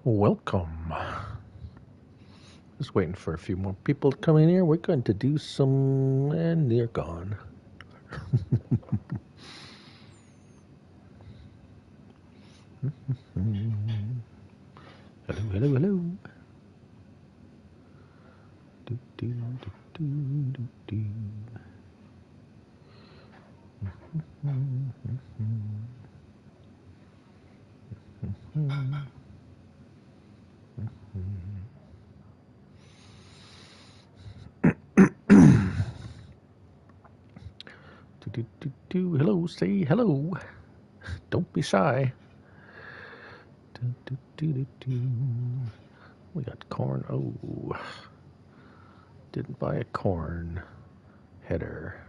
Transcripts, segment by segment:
Welcome. Just waiting for a few more people to come in here. We're going to do some... and they're gone. Hello, hello, hello. Do, do, do, do, do, do. Hello, say hello. Don't be shy. We got corn. Oh, didn't buy a corn header.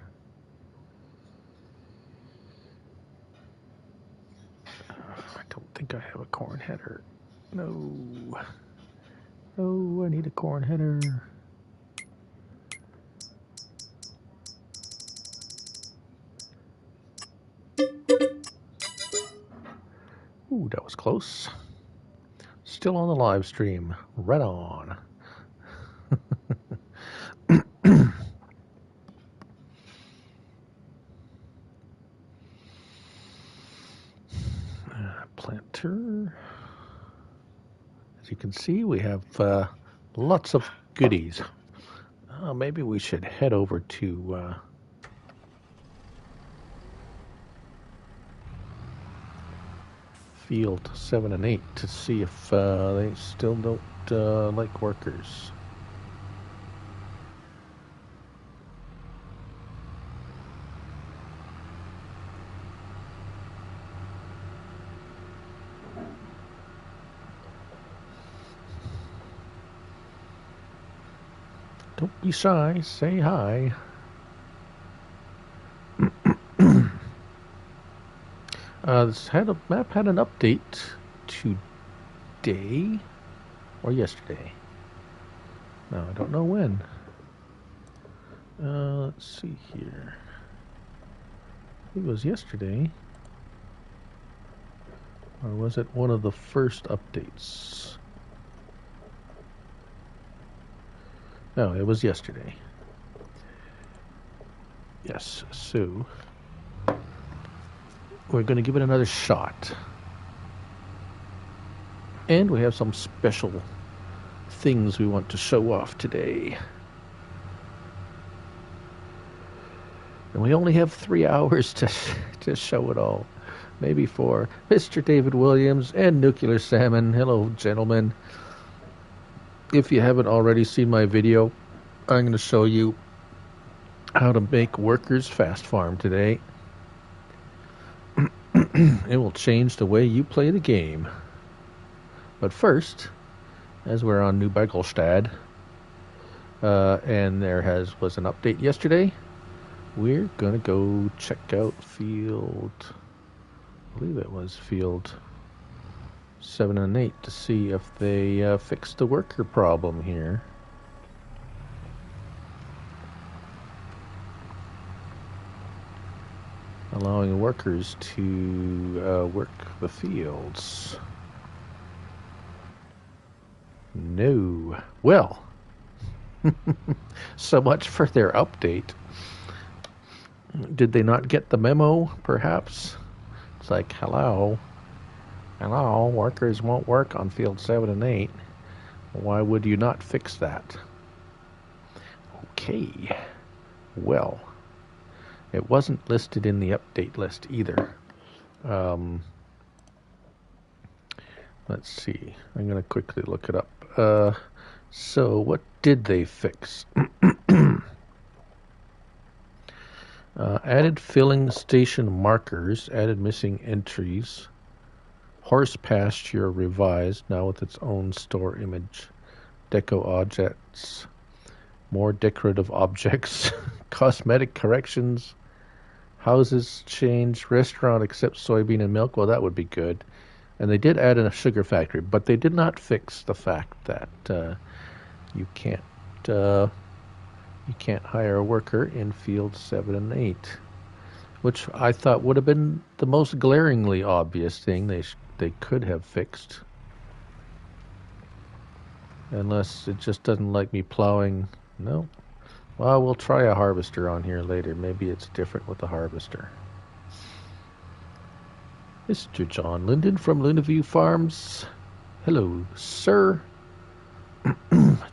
I don't think I have a corn header. No. Oh, I need a corn header. Ooh, that was close. Still on the live stream. Right on. Planter. As you can see, we have lots of goodies. Maybe we should head over to field 7 and 8 to see if they still don't like workers. Don't be shy. Say hi. This map had an update today or yesterday. No, I don't know when. Let's see here. It was yesterday. Or was it one of the first updates? No, it was yesterday. Yes, so we're going to give it another shot. And we have some special things we want to show off today. And we only have 3 hours to show it all. Maybe 4. Mr. David Williams and Nuclear Salmon. Hello, gentlemen. If you haven't already seen my video, I'm going to show you how to make workers fast farm today. It will change the way you play the game. But first, as we're on New Begelstad, and there was an update yesterday, we're going to go check out field, I believe it was field 7 and 8, to see if they fixed the worker problem here. Allowing workers to work the fields. No. Well, so much for their update. Did they not get the memo, perhaps? It's like, hello, workers won't work on field 7 and 8. Why would you not fix that? Okay. Well, it wasn't listed in the update list either. Let's see. I'm going to quickly look it up. So what did they fix? Added filling station markers, added missing entries, horse pasture revised, now with its own store image, deco objects, more decorative objects, cosmetic corrections, houses changed, restaurant accepts soybean and milk. Well, that would be good. And they did add in a sugar factory, but they did not fix the fact that you can't hire a worker in fields 7 and 8, which I thought would have been the most glaringly obvious thing they could have fixed. Unless it just doesn't like me plowing. No. Well, we'll try a harvester on here later. Maybe it's different with the harvester. Mr. John Linden from Looneyview Farms. Hello, sir.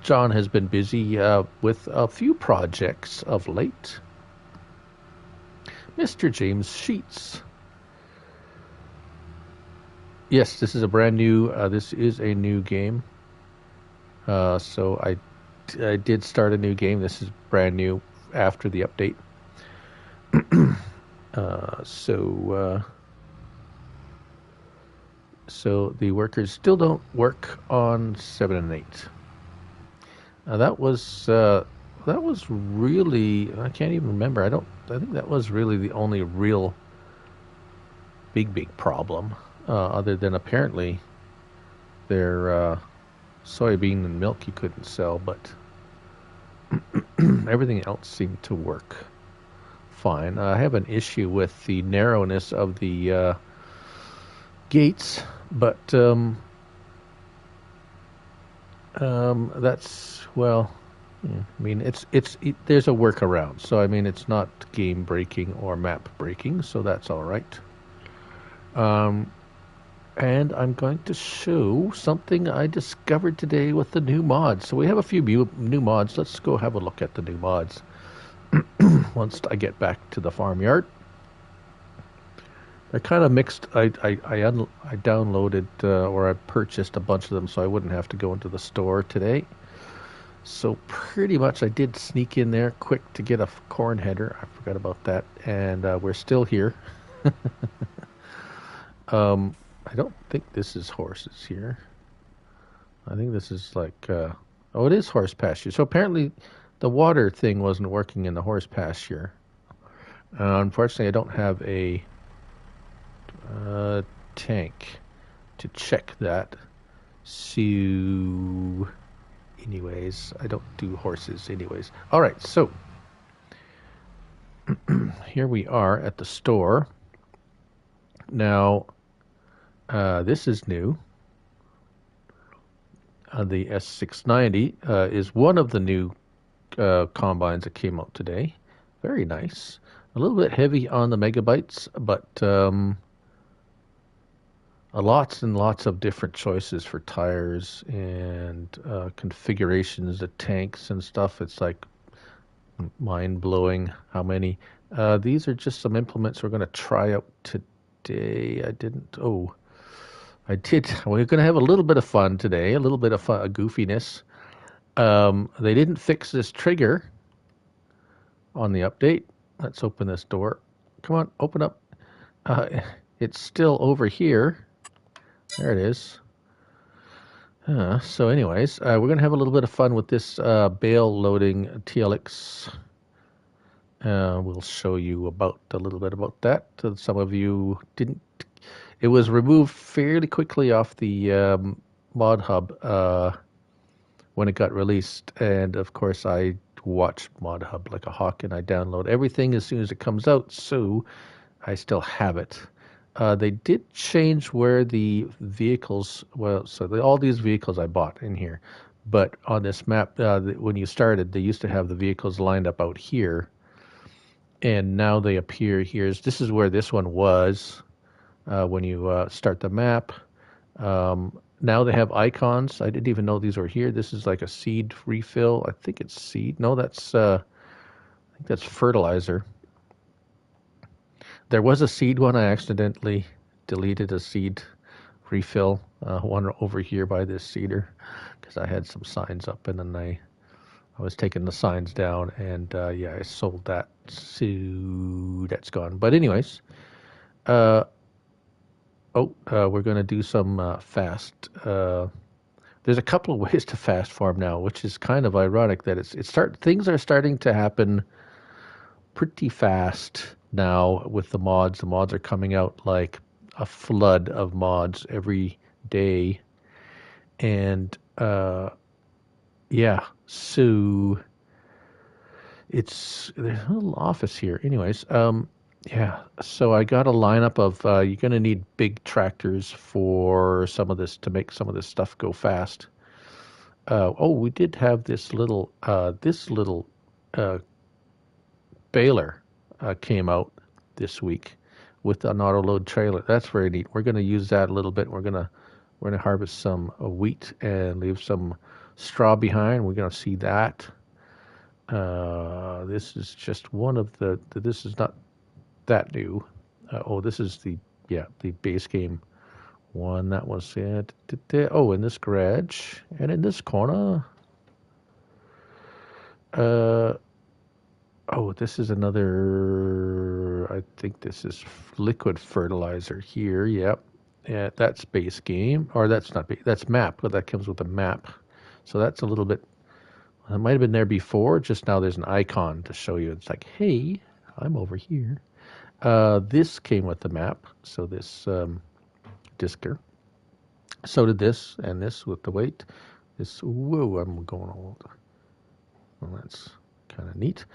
John has been busy with a few projects of late. Mr. James Sheets. Yes, this is a brand new, this is a new game. So I did start a new game. This is brand new after the update. So the workers still don't work on 7 and 8. That was really, I can't even remember. I think that was really the only real big problem, other than apparently their soybean and milk you couldn't sell, but everything else seemed to work fine. I have an issue with the narrowness of the gates, but that's, well, I mean, there's a workaround. So I mean, it's not game breaking or map breaking, so that's all right. And I'm going to show something I discovered today with the new mods. So we have a few new mods. Let's go have a look at the new mods once I get back to the farmyard. They're kind of mixed. I downloaded or I purchased a bunch of them so I wouldn't have to go into the store today. So pretty much I did sneak in there quick to get a corn header. I forgot about that. And we're still here. I don't think this is horses here. I think this is like, oh, it is horse pasture. So apparently the water thing wasn't working in the horse pasture. Unfortunately, I don't have a tank to check that. So, anyways, I don't do horses anyways. All right, so here we are at the store. Now, this is new. The S690 is one of the new combines that came out today. Very nice. A little bit heavy on the megabytes, but lots and lots of different choices for tires and configurations of tanks and stuff. It's like mind-blowing how many. These are just some implements we're going to try out today. I did. We're going to have a little bit of fun today, a little bit of fun, goofiness. They didn't fix this trigger on the update. Let's open this door. Come on, open up. It's still over here. There it is. So anyways, we're going to have a little bit of fun with this bale loading TLX. We'll show you a little bit about that. Some of you didn't. It was removed fairly quickly off the mod hub when it got released. And of course, I watch mod hub like a hawk, and I download everything as soon as it comes out. So I still have it. They did change where the vehicles, all these vehicles I bought in here, but on this map, when you started, they used to have the vehicles lined up out here, and now they appear here. This is where this one was when you start the map. Now they have icons. I didn't even know these were here. This is like a seed refill. I think it's seed. No, I think that's fertilizer. There was a seed one. I accidentally deleted a seed refill one over here by this cedar because I had some signs up, and then I was taking the signs down, and I sold that. So that's gone. But anyways, we're going to do some fast. There's a couple of ways to fast farm now, which is kind of ironic that things are starting to happen pretty fast now with the mods. The mods are coming out like a flood of mods every day. And so there's a little office here. Anyways, so I got a lineup of you're going to need big tractors for some of this to make some of this stuff go fast. We did have this little baler came out this week with an auto load trailer. That's very neat. We're going to use that a little bit. We're going to harvest some wheat and leave some straw behind. We're going to see that. This is just one of this is not that new. This is the base game one. That was it. In this garage and in this corner. This is another, I think this is liquid fertilizer here. Yep. Yeah, that's base game. Or that's not base, that's map, but that comes with a map. So that's a little bit, it might have been there before, just now there's an icon to show you. It's like, hey, I'm over here. This came with the map, so this Disker. So did this, and this with the weight. This, whoa, I'm going all over. Well, that's kind of neat.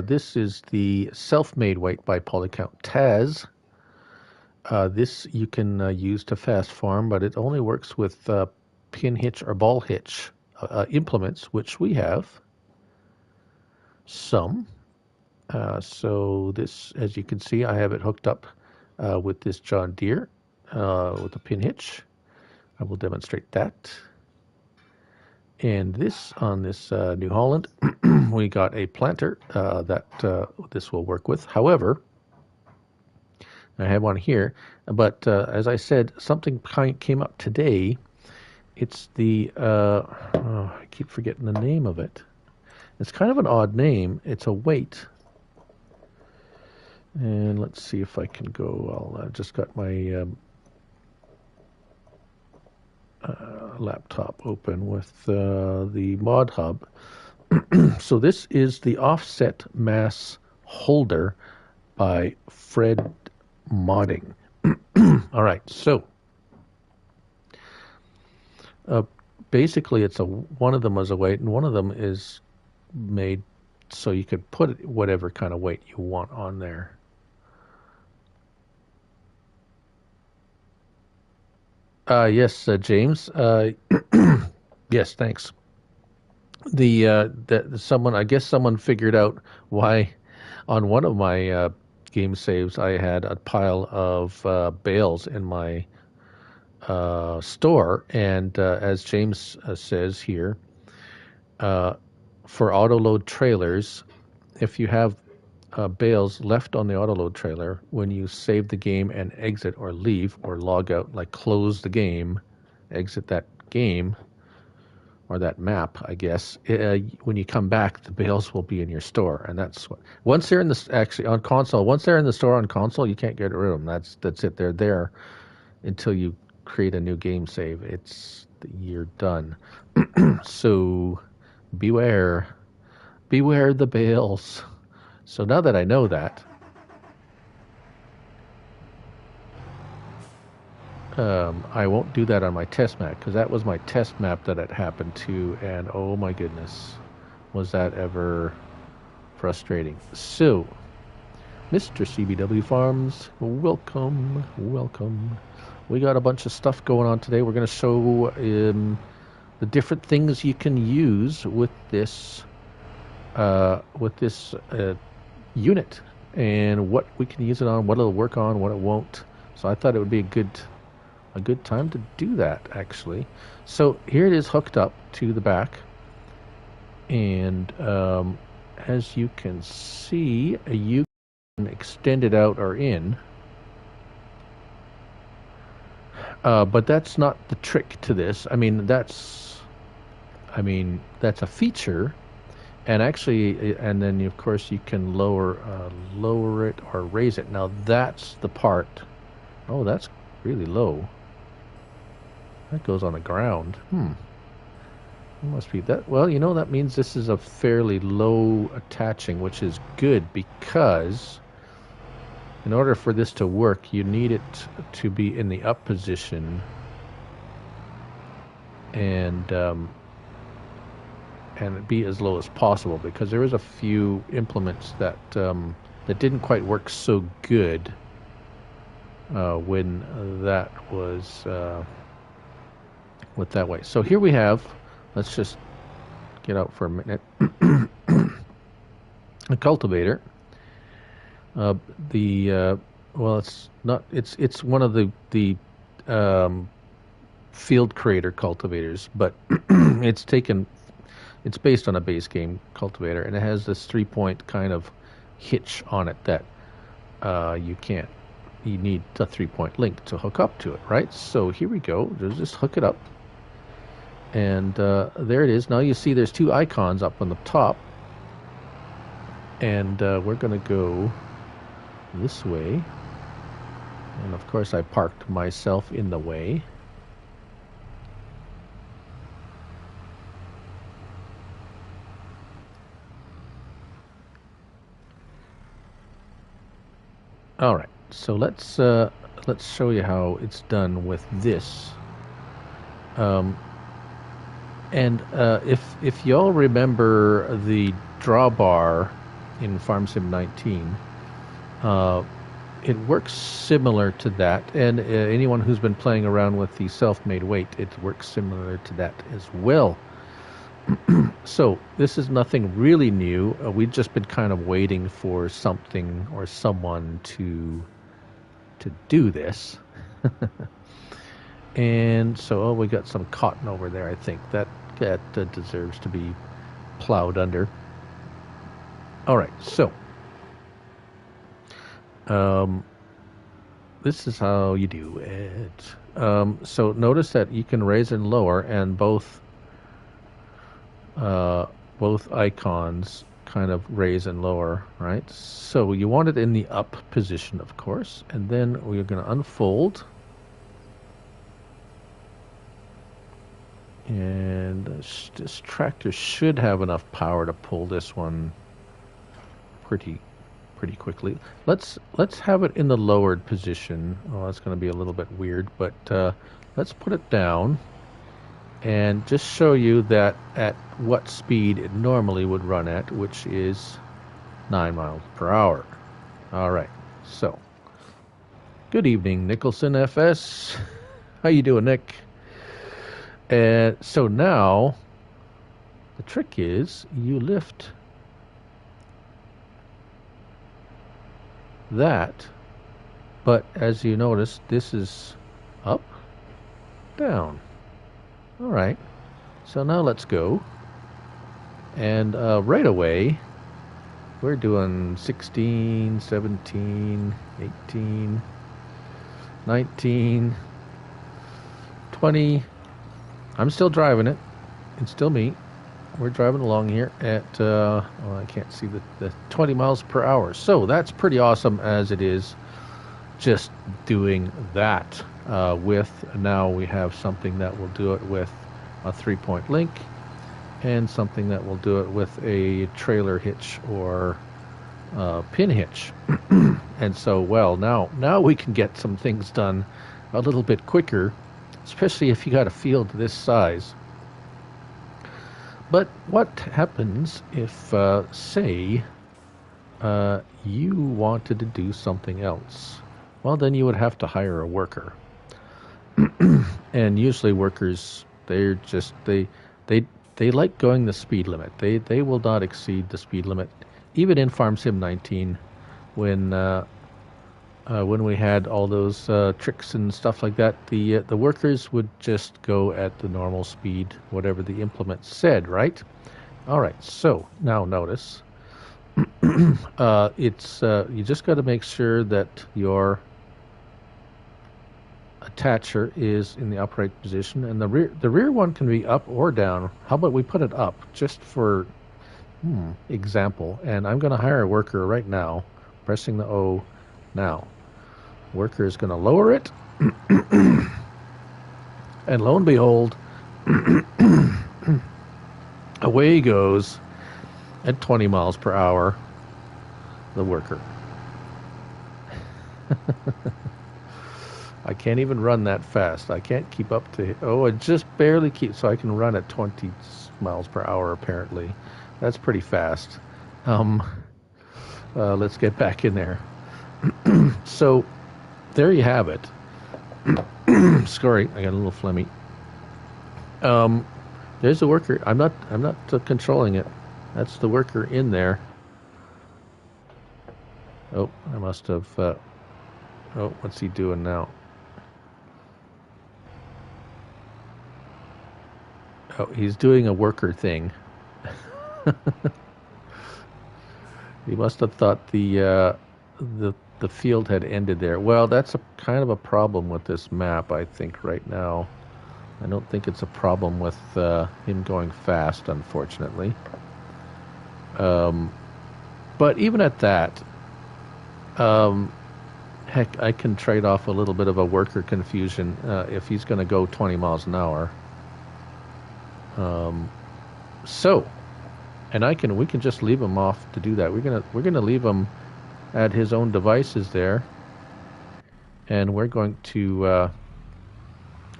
This is the self-made weight by Polycount Taz. This you can use to fast farm, but it only works with pin hitch or ball hitch implements, which we have some. So this, as you can see, I have it hooked up with this John Deere with a pin hitch. I will demonstrate that. And this, on this New Holland, we got a planter that this will work with. However, I have one here, but as I said, something came up today. It's the, I keep forgetting the name of it. It's kind of an odd name. It's a weight. And let's see if I can go. I just got my laptop open with the mod hub. So this is the offset mass holder by Fred Modding. All right, so basically it's one of them is a weight and one of them is made so you could put whatever kind of weight you want on there. Yes, James. Yes, thanks. Someone, I guess someone figured out why on one of my game saves I had a pile of bales in my store, and as James says here, for auto load trailers, if you have bales left on the auto load trailer, when you save the game and exit or leave or log out, like close the game, exit that game or that map, I guess, when you come back, the bales will be in your store, and that's what. Once they're in the actually on console, once they're in the store on console, you can't get rid of them. That's it. They're there until you create a new game save. You're done. So beware the bales. So now that I know that, I won't do that on my test map, because that was my test map that it happened to, and oh my goodness, was that ever frustrating. So, Mr. CBW Farms, welcome. We got a bunch of stuff going on today. We're going to show the different things you can use with this unit, and what we can use it on, what it'll work on, what it won't. So I thought it would be a good time to do that, actually. So here it is hooked up to the back, and as you can see, you can extend it out or in, but that's not the trick to this. I mean that's a feature, and actually, and then of course you can lower it or raise it. Now that's the part. Oh, that's really low. That goes on the ground. It must be that. Well, that means this is a fairly low attaching, which is good, because in order for this to work, you need it to be in the up position, and be as low as possible, because there was a few implements that didn't quite work so good when that was with that way. So here we have, let's just get out for a minute, a cultivator. Well, it's not. It's one of the field creator cultivators, but it's based on a base game cultivator, and it has this 3-point kind of hitch on it that you need a 3-point link to hook up to it, right? So here we go. Just hook it up, and there it is. Now you see there's 2 icons up on the top, and we're going to go this way, and of course I parked myself in the way. All right, so let's show you how it's done with this. And if y'all remember the drawbar in Farm Sim 19, it works similar to that, and anyone who's been playing around with the self-made weight, it works similar to that as well. So this is nothing really new. We've just been kind of waiting for something or someone to do this. And so we got some cotton over there. I think that deserves to be plowed under. All right, so this is how you do it. So notice that you can raise and lower, and both icons kind of raise and lower, right? So you want it in the up position, of course, and then we're going to unfold. And this tractor should have enough power to pull this one pretty quickly. Let's have it in the lowered position. Oh, that's going to be a little bit weird, but let's put it down and just show you that at what speed it normally would run at, which is 9 miles per hour. All right, so good evening, Nicholson FS. How you doing, Nick? And so now the trick is you lift that, but as you notice, this is up, down. All right, so now let's go. And right away, we're doing 16, 17, 18, 19, 20. I'm still driving it. It's still me. We're driving along here at, well, I can't see the 20 miles per hour. So that's pretty awesome as it is just doing that with, now we have something that will do it with a 3-point link and something that will do it with a trailer hitch or pin hitch. And so, well, now we can get some things done a little bit quicker, especially if you got a field this size. But what happens if, say, you wanted to do something else? Well, then you would have to hire a worker. And usually workers, they're just, they like going the speed limit. They will not exceed the speed limit. Even in Farm Sim 19, when we had all those tricks and stuff like that, the workers would just go at the normal speed, whatever the implement said, right? All right, so now notice, it's you just got to make sure that your attacher is in the upright position, and the rear one can be up or down. How about we put it up, just for example? And I'm going to hire a worker right now, pressing the O now. Worker is going to lower it, and lo and behold, away he goes at 20 miles per hour, the worker. I can't even run that fast. I can't keep up to, it just barely keeps, so I can run at 20 miles per hour apparently. That's pretty fast. Let's get back in there. So there you have it. Sorry, I got a little phlegmy. There's the worker. I'm not controlling it. That's the worker in there. Oh, I must have. What's he doing now? Oh, he's doing a worker thing. He must have thought the field had ended there. Well, that's a kind of a problem with this map, I think, right now. I don't think it's a problem with him going fast, unfortunately. But even at that, heck, I can trade off a little bit of a worker confusion if he's going to go 20 miles an hour. So, and we can just leave him off to do that. We're gonna leave him at his own devices there, and we're going to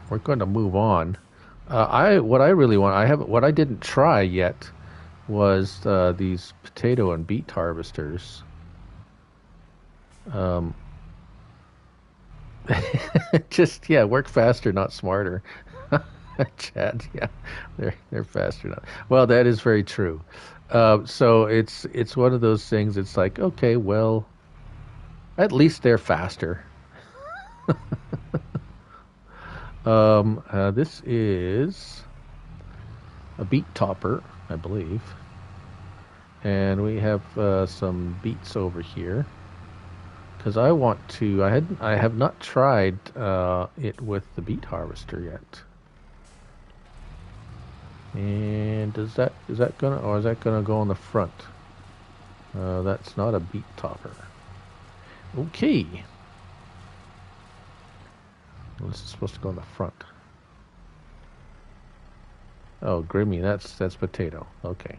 move on. What I didn't try yet was these potato and beet harvesters. Just work faster, not smarter. Chad, they're faster now. Well, that is very true. So it's one of those things. It's like, okay, well, at least they're faster. This is a beet topper, I believe, and we have some beets over here. Because I want to, I have not tried it with the beet harvester yet. And is that gonna go on the front? That's not a beet topper. Okay. Well, this is supposed to go on the front. Oh, Grimmy, that's potato. Okay.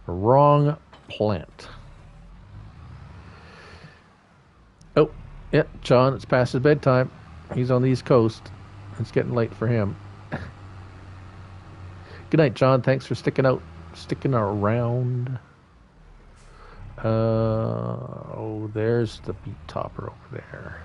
Wrong plant. Oh, yeah, John, it's past his bedtime. He's on the East Coast. It's getting late for him. Good night, John. Thanks for sticking around. Oh, there's the beet topper over there.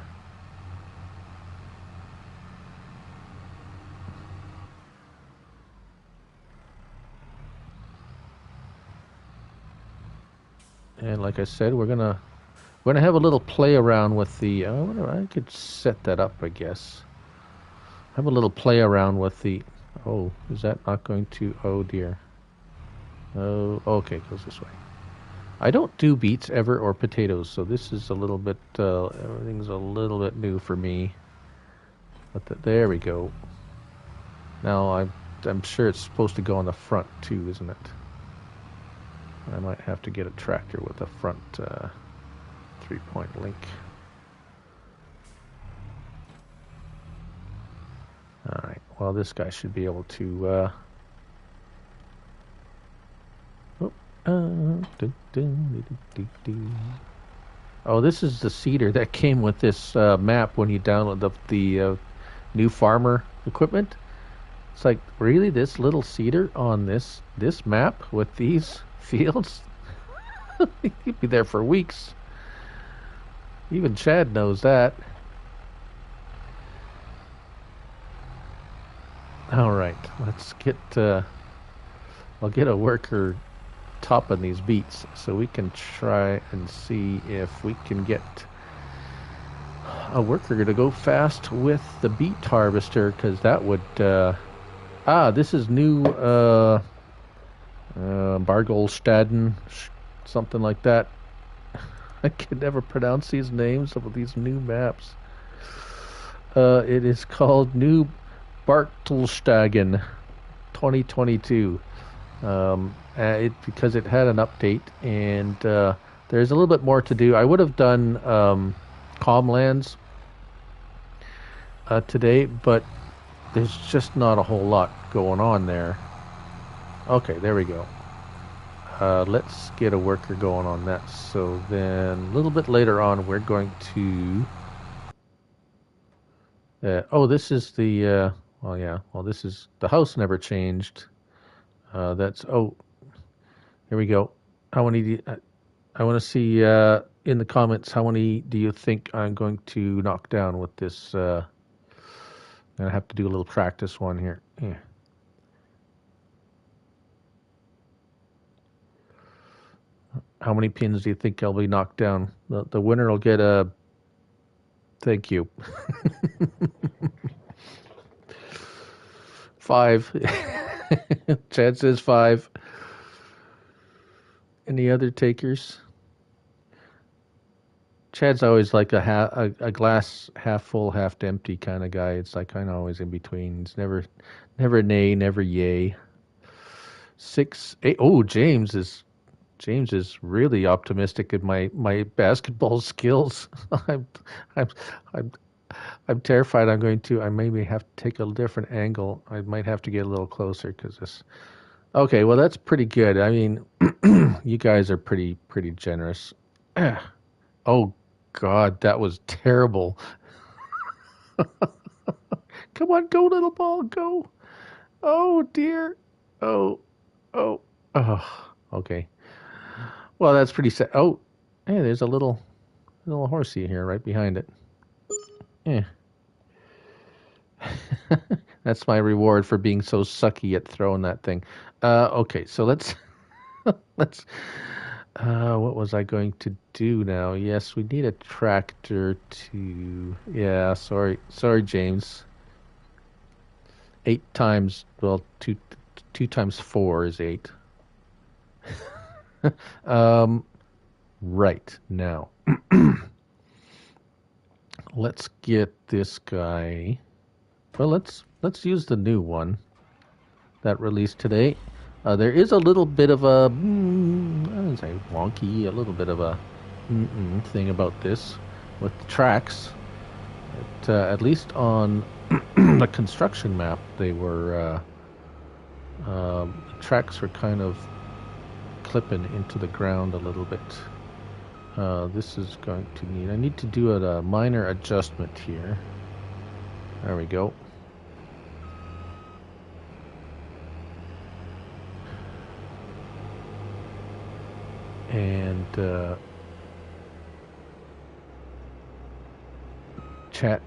And like I said, we're gonna have a little play around with the. I could set that up, I guess. Have a little play around with the. Oh, is that not going to? Oh dear. Oh, okay, it goes this way. I don't do beets ever or potatoes, so this is a little bit. Everything's a little bit new for me. But there we go. Now I'm sure it's supposed to go on the front too, isn't it? I might have to get a tractor with a front 3-point link. Alright, well this guy should be able to oh, this is the seeder that came with this map when you download the new farmer equipment. It's like, really, this little seeder on this map with these fields? You'd be there for weeks. Even Chad knows that. Alright, let's get I'll get a worker topping these beets so we can try and see if we can get a worker to go fast with the beet harvester, because that would this is new Bargolstaden, something like that. I can never pronounce these names of these new maps. It is called New Bartelstagen 2022. Because it had an update, and there's a little bit more to do. I would have done Comlands today, but there's just not a whole lot going on there. Okay, there we go. Let's get a worker going on that. So then a little bit later on, we're going to... oh, this is the... well, yeah. Well, this is... The house never changed. That's... Oh, here we go. How many... I want to see in the comments, how many do you think I'm going to knock down with this... I'm going to have to do a little practice one here. Yeah. How many pins do you think I'll be knocked down? The winner will get a... Thank you. 5. Chad says 5. Any other takers? Chad's always like a glass half full, half empty kind of guy. It's like kind of always in between. It's never nay, never yay. 6, 8. Oh, James is really optimistic in my basketball skills. I'm terrified. I maybe have to take a different angle. I might have to get a little closer because this. Okay, well that's pretty good. I mean, you guys are pretty generous. Oh God, that was terrible. Come on, go little ball, go. Oh dear. Oh. Okay. Well, that's pretty sad. Oh, hey, there's a little horsey here right behind it. Yeah. That's my reward for being so sucky at throwing that thing. Okay, so let's what was I going to do now? Yes, we need a tractor to... Yeah, sorry, James. 8 times... Well, 2 times 4 is 8. Right, now. Let's get this guy... Well, let's use the new one that released today. There is a little bit of a, I wouldn't say wonky, a little bit of a thing about this with the tracks. At least on the construction map, they were The tracks were kind of clipping into the ground a little bit. This is going to need... I need to do a minor adjustment here. There we go. And Chad,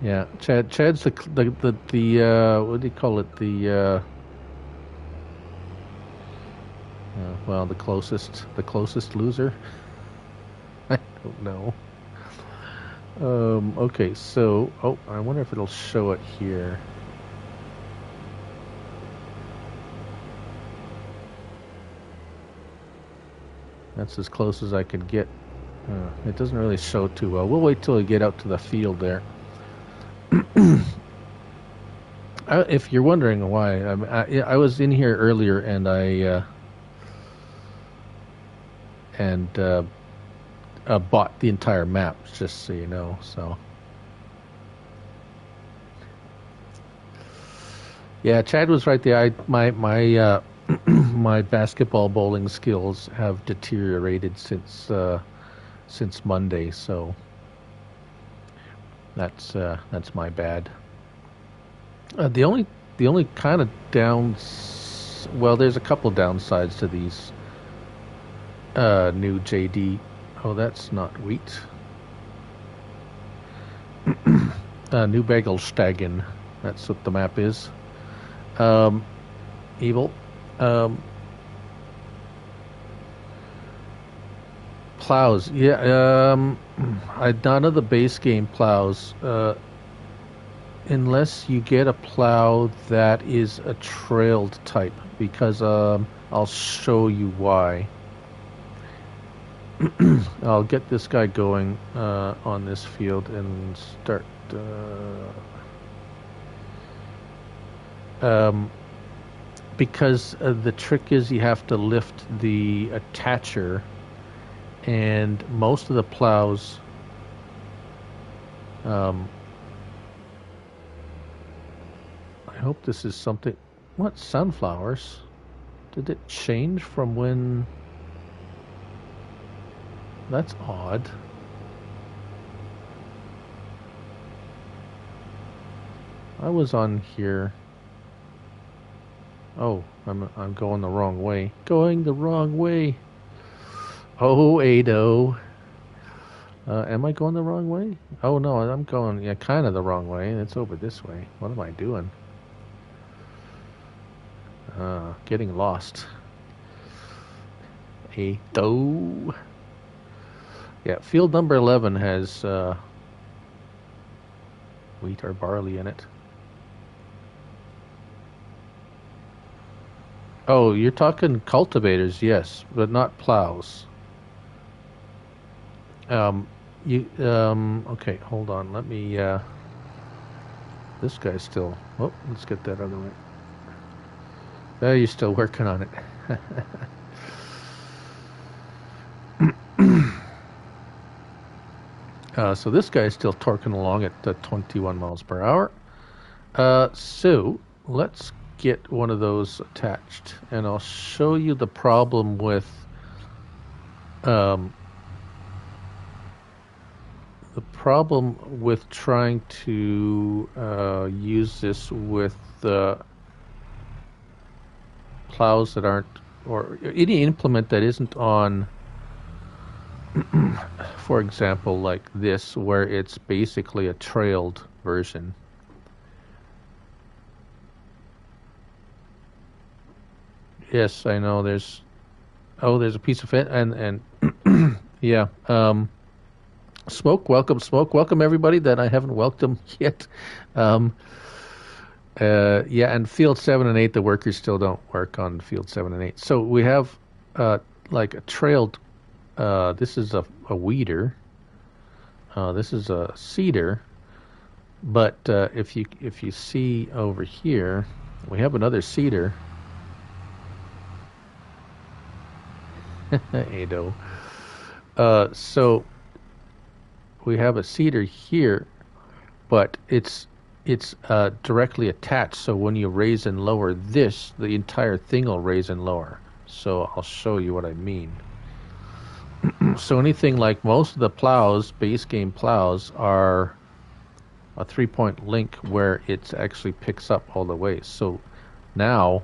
yeah, Chad's the what do you call it? Well, the closest loser. I don't know. Okay, so I wonder if it'll show it here. That's as close as I could get. It doesn't really show too well. We'll wait till we get out to the field there. If you're wondering why, I was in here earlier and I bought the entire map, just so you know. So yeah, Chad was right there. My my basketball bowling skills have deteriorated since Monday, so that's my bad. The only kind of well, there's a couple downsides to these new JD. Oh, that's not wheat. New Begelstegen. That's what the map is. Evil. Plows. Yeah. None of the base game plows. Unless you get a plow that is a trailed type, because I'll show you why. I'll get this guy going on this field and start. Because the trick is you have to lift the attacher, and most of the plows. I hope this is something. What, sunflowers? Did it change from when? That's odd. I was on here. Oh, I'm going the wrong way. Going the wrong way. Oh, Ado. Am I going the wrong way? Oh no, I'm going kind of the wrong way. It's over this way. What am I doing? Getting lost. Ado. Yeah, field number 11 has wheat or barley in it. Oh, you're talking cultivators, yes, but not plows. Okay, hold on. Let me. This guy's still. Oh, let's get that other way. You're still working on it. So this guy's still torquing along at 21 miles per hour. So let's get one of those attached, and I'll show you the problem with trying to use this with the plows that aren't, or any implement that isn't on, for example, like this, where it's basically a trailed version. Yes, I know. There's a piece of it, and yeah. Smoke, welcome everybody that I haven't welcomed yet. Yeah, and field 7 and 8, the workers still don't work on field 7 and 8. So we have like a trailed. This is a weeder. This is a seeder. But if you see over here, we have another seeder. Ado. So we have a seeder here, but it's it's directly attached. So when you raise and lower this, the entire thing will raise and lower. So I'll show you what I mean. So anything like most of the plows, base game plows, are a 3-point link where it actually picks up all the way. So now,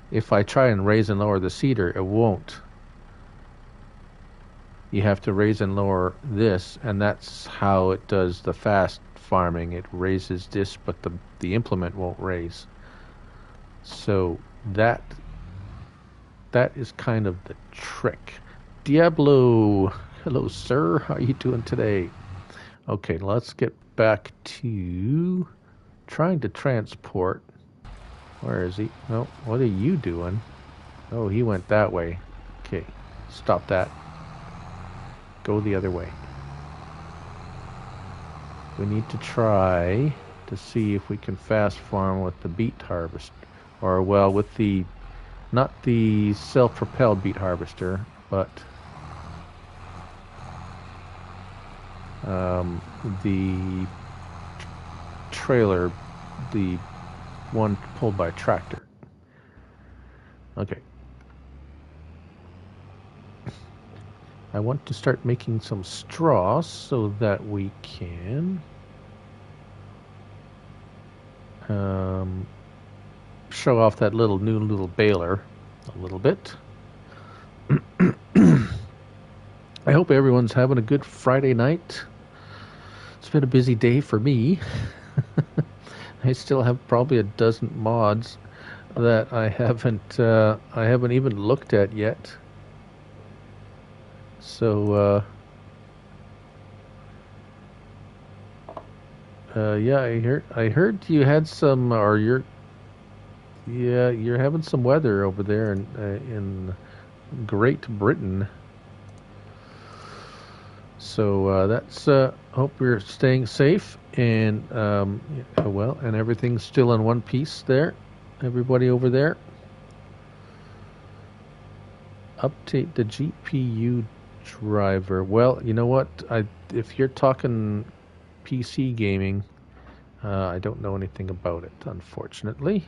if I try and raise and lower the seeder, it won't. You have to raise and lower this, and that's how it does the fast farming. It raises this, but the implement won't raise. So that is kind of the trick. Diablo, hello sir, how are you doing today? Okay, let's get back to trying to transport. Where is he? No, what are you doing? Oh, he went that way. Okay, stop that. Go the other way. We need to try to see if we can fast farm with the beet harvester. Or, well, with the, not the self-propelled beet harvester, but the trailer, the one pulled by a tractor. Okay. I want to start making some straw so that we can show off that new little baler a little bit. I hope everyone's having a good Friday night. It's been a busy day for me. I still have probably a dozen mods that I haven't even looked at yet. So yeah, I heard you had some, or you're having some weather over there in Great Britain. So that's hope you're staying safe and well, and everything's still in one piece there. Everybody over there. Update the GPU driver. Well, you know what? If you're talking PC gaming, I don't know anything about it, unfortunately.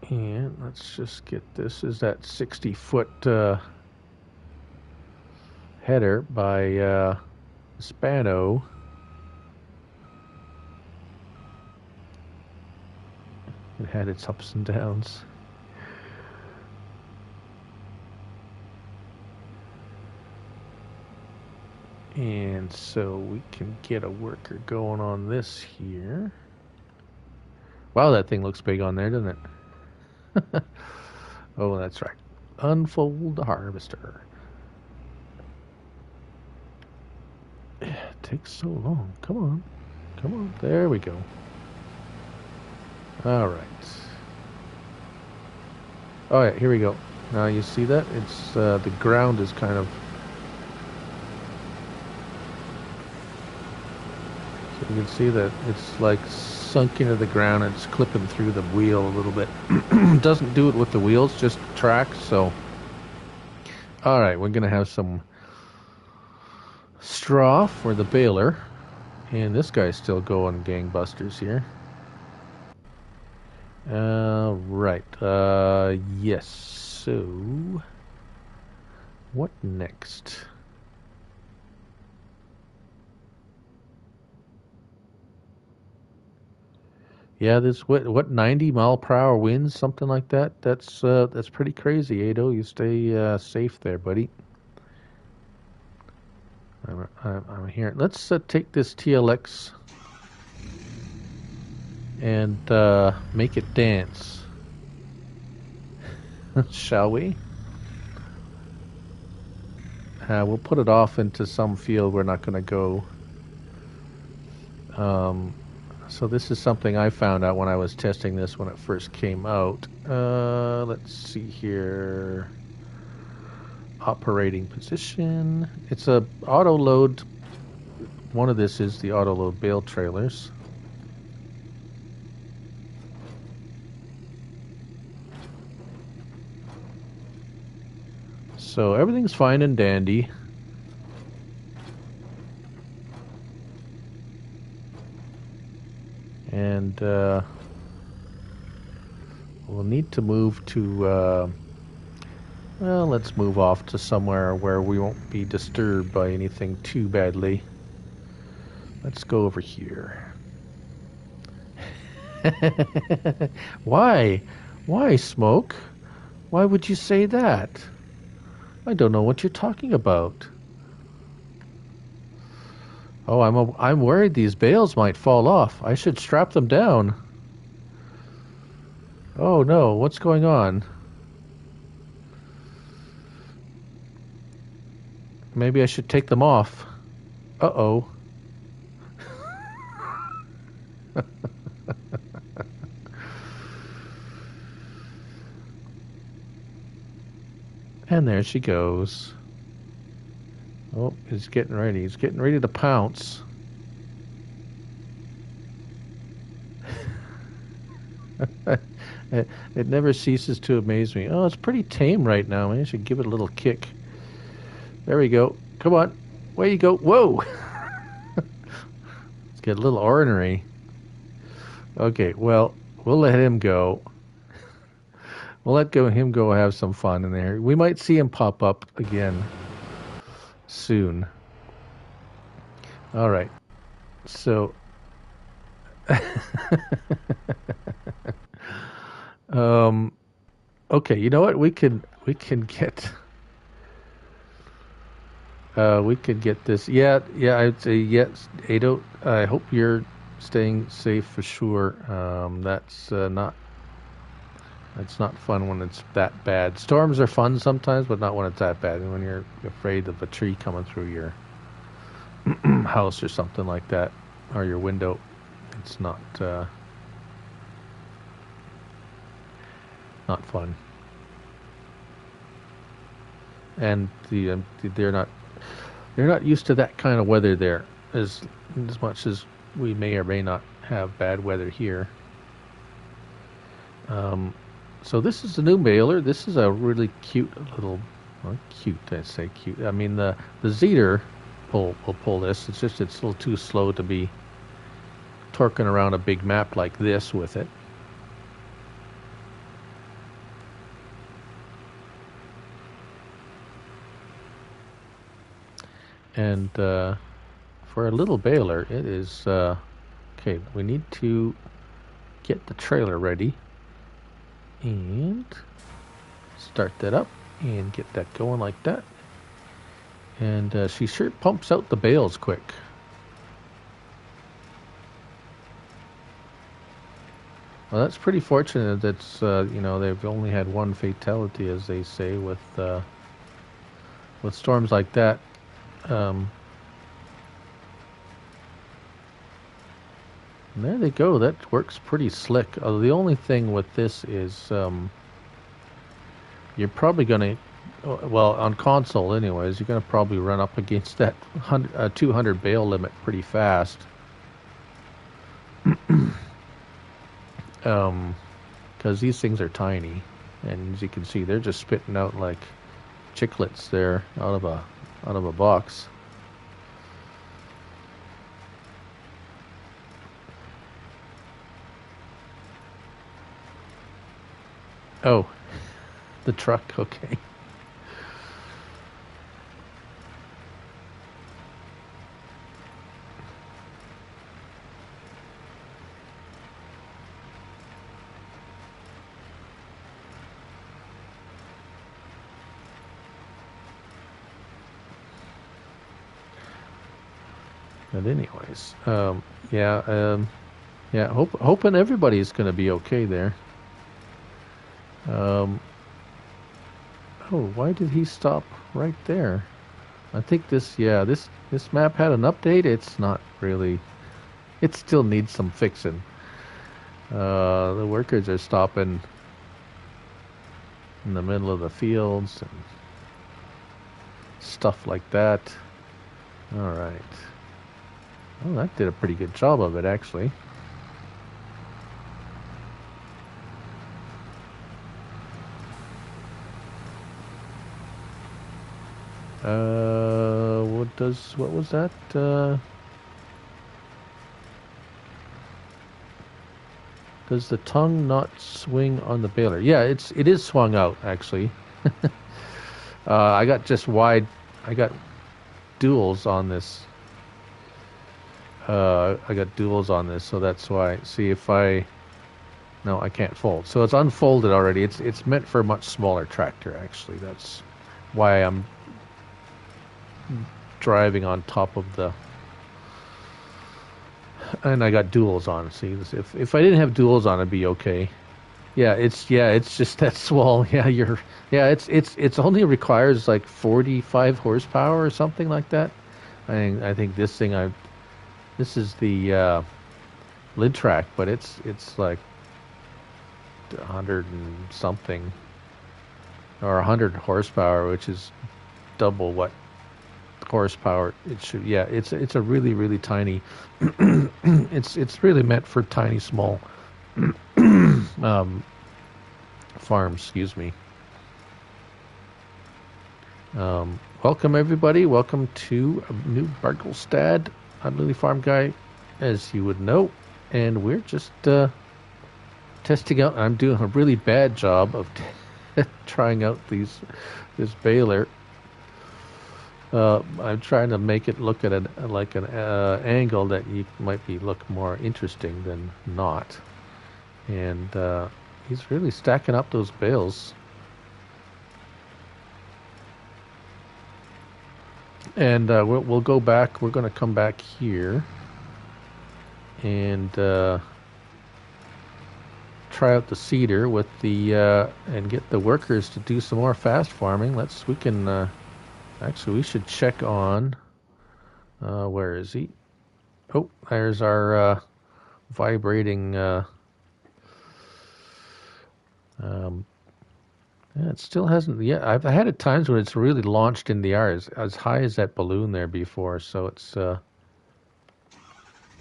And let's just get this. Is that 60-foot header by Spano. It had its ups and downs. And so we can get a worker going on this here. Wow, that thing looks big on there, doesn't it? Oh, that's right. Unfold the harvester. It takes so long. Come on. Come on. There we go. All right. Oh, yeah, here we go. Now you see that? It's the ground is kind of... So you can see that it's like sunk into the ground and it's clipping through the wheel a little bit. Doesn't do it with the wheels, just tracks. So, all right, we're gonna have some straw for the baler, and this guy's still going gangbusters here. Right. Yes. So, what next? Yeah, this what 90-mile-per-hour winds, something like that. That's pretty crazy, Ado. You stay safe there, buddy. I'm here. Let's take this TLX and make it dance, shall we? We'll put it off into some field we're not going to go. So this is something I found out when I was testing this when it first came out. Let's see here. Operating position. It's a auto load. One of this is the auto load bale trailers. So everything's fine and dandy. And we'll need to move to, well, let's move off to somewhere where we won't be disturbed by anything too badly. Let's go over here. Why? Why, Smoke? Why would you say that? I don't know what you're talking about. Oh, I'm worried these bales might fall off. I should strap them down. Oh no, what's going on? Maybe I should take them off. Uh-oh. And there she goes. Oh, he's getting ready. He's getting ready to pounce. It never ceases to amaze me. Oh, it's pretty tame right now. Maybe I should give it a little kick. There we go. Come on. Way you go. Whoa! Let's get a little ornery. Okay, well, we'll let him go. We'll let him go have some fun in there. We might see him pop up again soon. All right. So okay, you know what? We can get this. Yeah, I'd say yes, Ado. I hope you're staying safe for sure. That's not fun when it's that bad. Storms are fun sometimes, but not when it's that bad. And when you're afraid of a tree coming through your house or something like that, or your window, it's not fun. And they're not used to that kind of weather there, as much as we may or may not have bad weather here. So this is the new baler. This is a really cute little, well, cute. I say cute. I mean the Zeter will pull this. It's just it's a little too slow to be torquing around a big map like this with it. And for a little baler, it is okay. We need to get the trailer ready and start that up and get that going like that. And she sure pumps out the bales quick. Well, that's pretty fortunate. That's they've only had one fatality, as they say, with storms like that. And there they go. That works pretty slick. The only thing with this is you're probably going to, well, on console anyways, you're going to probably run up against that 200 bale limit pretty fast. Because these things are tiny, and as you can see, they're just spitting out like chiclets there out of a box. Oh, the truck, okay. But anyways, hoping everybody's going to be okay there. Oh, why did he stop right there? I think this map had an update. It's not really. It still needs some fixing. The workers are stopping in the middle of the fields and stuff like that. All right. Well, that did a pretty good job of it, actually. What was that? Does the tongue not swing on the baler? Yeah, it is swung out actually. I got just wide. I got duals on this. I got duals on this, so that's why. See if I. No, I can't fold. So it's unfolded already. It's meant for a much smaller tractor actually. That's why I'm driving on top of the. And I got duals on. See, if I didn't have duals on, it'd be okay. Yeah, it's just that swell. Yeah, it's only requires like 45 horsepower or something like that. I think this is the lid track, but it's like 100 and something or 100 horsepower, which is double what horsepower it should. Yeah, it's a really tiny. It's really meant for tiny small farms. Excuse me. Welcome everybody. Welcome to a new Barkelstad. I'm LooneyFarmGuy, as you would know, and we're just testing out. I'm doing a really bad job of trying out this baler. I'm trying to make it look at an angle that might look more interesting than not, and he's really stacking up those bales. And we'll go back. We're going to come back here and try out the seeder with the and get the workers to do some more fast farming. Actually, we should check on. Where is he? Oh, there's our vibrating. Yeah, it still hasn't. Yeah, I've had it times when it's really launched in the air as high as that balloon there before. So it's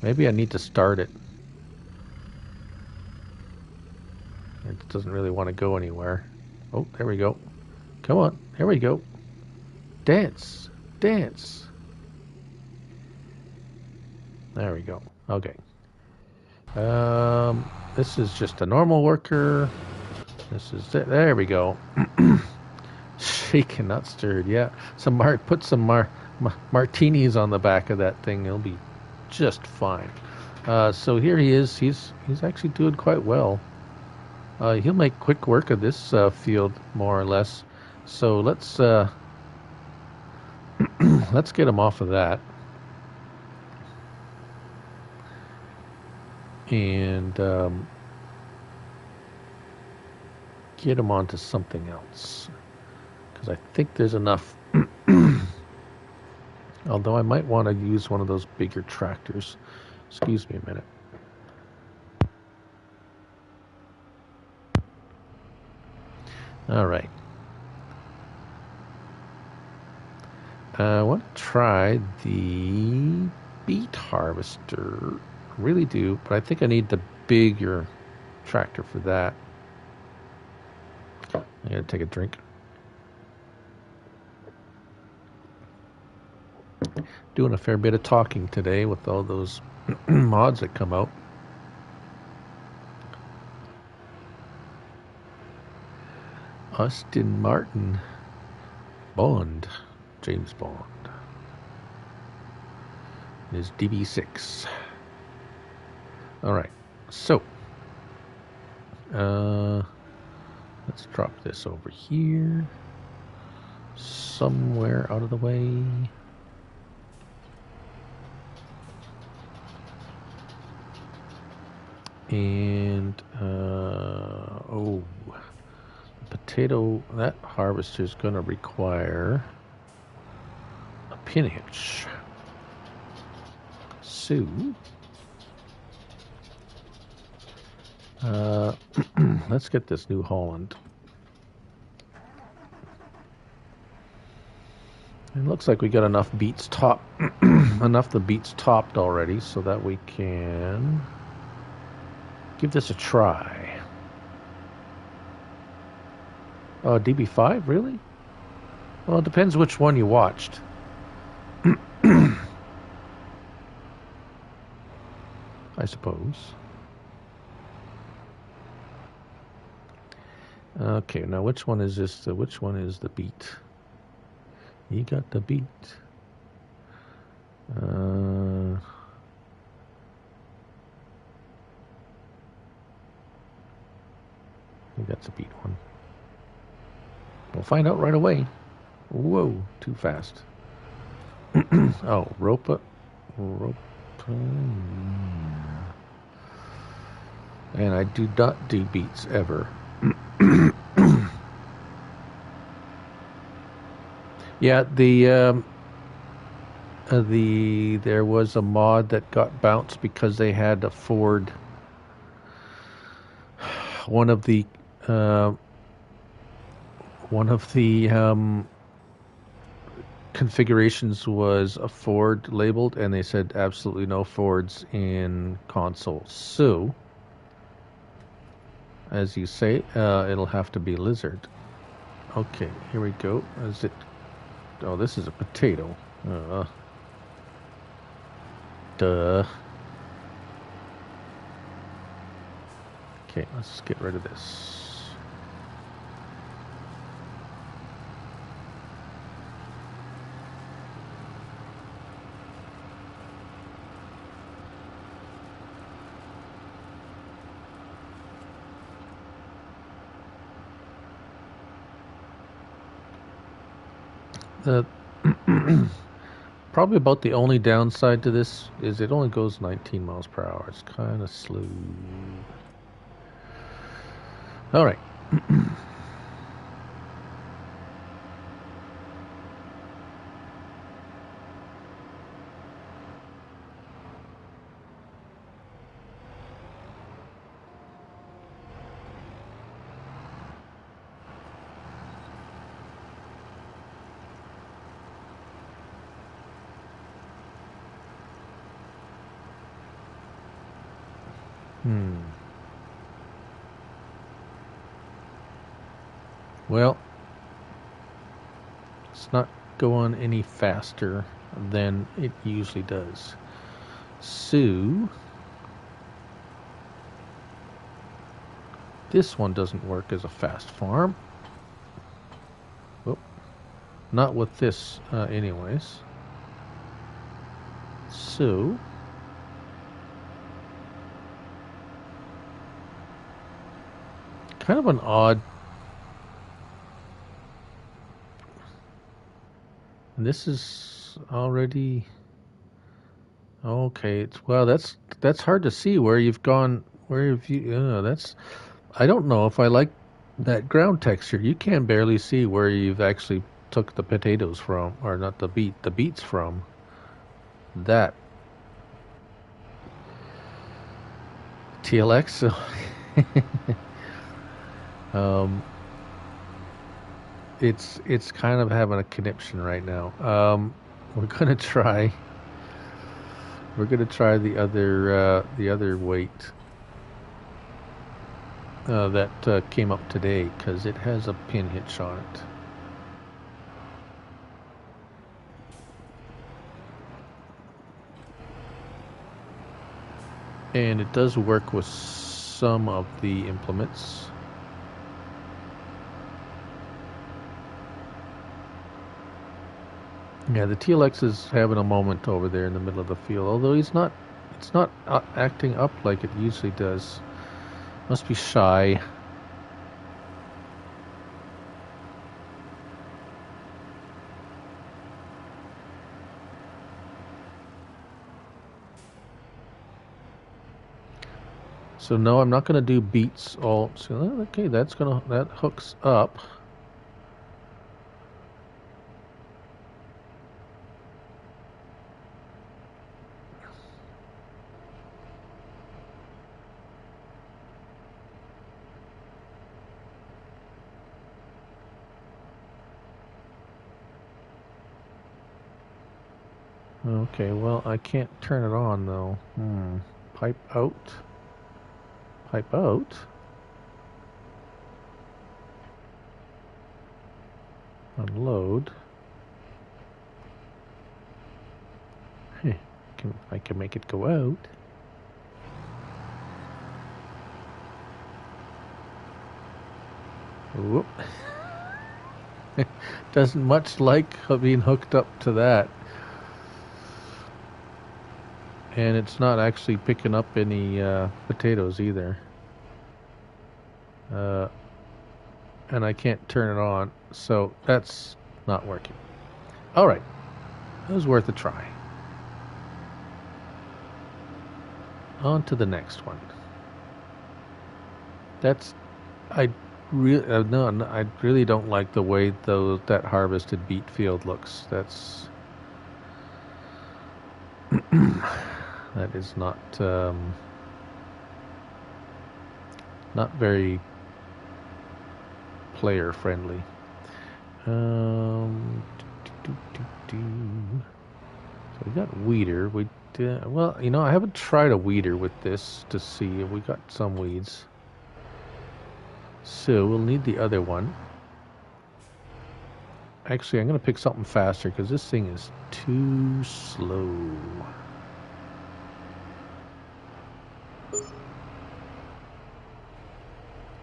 maybe I need to start it. It doesn't really want to go anywhere. Oh, there we go. Come on, here we go. Dance, dance. There we go. Okay. This is just a normal worker. This is it. There we go. Shaken, not stirred. Yeah. Put some martinis on the back of that thing. It'll be just fine. So here he is. He's actually doing quite well. He'll make quick work of this field, more or less. So let's let's get him off of that. And get him onto something else, because I think there's enough. Although I might want to use one of those bigger tractors. Excuse me a minute. All right. I want to try the Beet Harvester. I really do, but I think I need the bigger tractor for that. I gotta take a drink. Doing a fair bit of talking today with all those mods that come out. Austin Martin Bond, James Bond. Is DB6. All right, so let's drop this over here, somewhere out of the way. And oh, potato, that harvester is going to require a pin hitch. So let's get this New Holland. It looks like we got enough beets the beets topped already, so that we can give this a try. DB5, really? Well, it depends which one you watched. I suppose. Okay, now which one is this? Which one is the beet? You got the beet. I think that's a beet one. We'll find out right away. Whoa, too fast. Oh, rope. And I do not do beets ever. Yeah, there was a mod that got bounced because they had to forward one of the configurations was a Ford labeled, and they said absolutely no Fords in console. So, as you say, it'll have to be lizard. Okay, here we go. Is it? Oh, this is a potato. Duh. Okay, let's get rid of this. Probably about the only downside to this is it only goes 19 miles per hour. It's kind of slow. All right. Well, it's not going any faster than it usually does. So, this one doesn't work as a fast farm. Well, not with this, anyways. So, kind of an odd. And this is already okay. Well, that's hard to see where you've gone. Where have you? That's. I don't know if I like that ground texture. You can barely see where you've actually took the potatoes from, or not the beets from. That TLX. It's kind of having a conniption right now. We're gonna try the other weight that came up today because it has a pin hitch on it. And it does work with some of the implements. Yeah, the TLX is having a moment over there in the middle of the field, although it's not acting up like it usually does. Must be shy. So no, I'm not going to do beets all. So okay, that hooks up. Okay, well, I can't turn it on though. Pipe out. Pipe out. Unload. I can make it go out. Whoop. Doesn't much like being hooked up to that. And it's not actually picking up any potatoes either. And I can't turn it on, so that's not working. Alright, it was worth a try. On to the next one. I really don't like the way that harvested beet field looks. That is not very player friendly. So we got weeder. Well, I haven't tried a weeder with this to see if we got some weeds. So we'll need the other one. Actually, I'm going to pick something faster because this thing is too slow.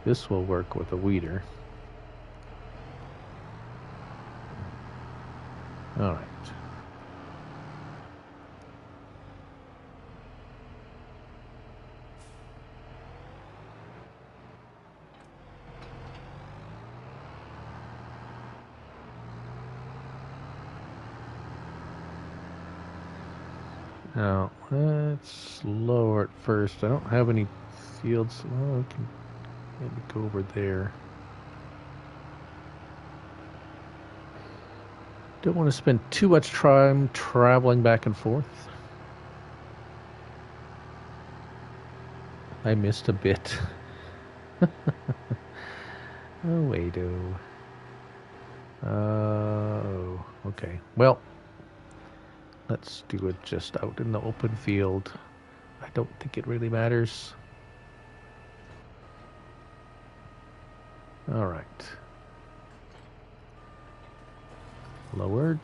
This will work with a weeder. All right. Now, let's lower it first. I don't have any fields. Oh, I can maybe go over there. Don't want to spend too much time traveling back and forth. I missed a bit. Oh, wait-o. Oh, okay. Well, let's do it just out in the open field. I don't think it really matters. All right. Lowered.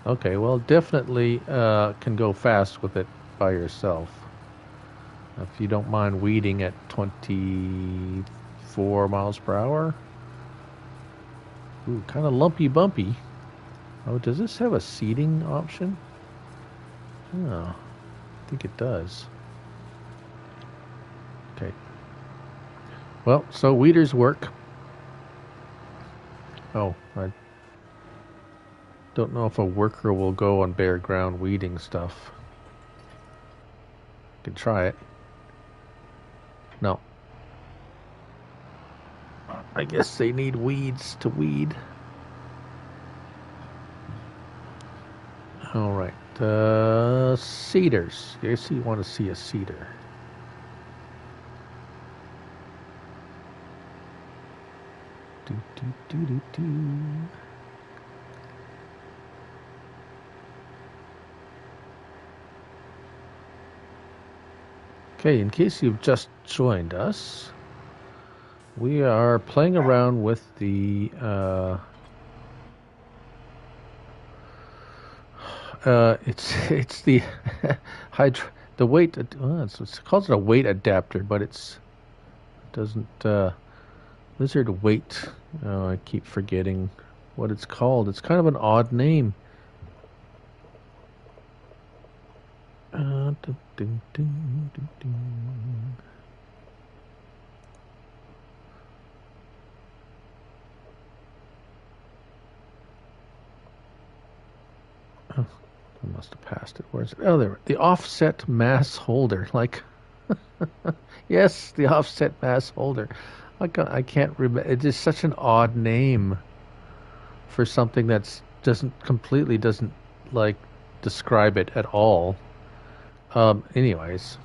Okay, well, definitely can go fast with it by yourself. If you don't mind weeding at 24 miles per hour. Ooh, kind of lumpy bumpy. Oh, does this have a seeding option? Oh, I think it does. Okay. Well, so weeders work. Oh, I don't know if a worker will go on bare ground weeding stuff. Can try it. No. I guess they need weeds to weed. All right. Cedars. I guess you want to see a cedar. Okay, in case you've just joined us, we are playing around with the it's the the weight. It calls it a weight adapter, but it doesn't lizard weight. Oh, I keep forgetting what it's called. It's kind of an odd name. Oh, I must have passed it. Where is it? Oh, there. The offset mass holder. Like, yes, the offset mass holder. I can't remember. It is such an odd name for something that's doesn't like describe it at all. Anyways.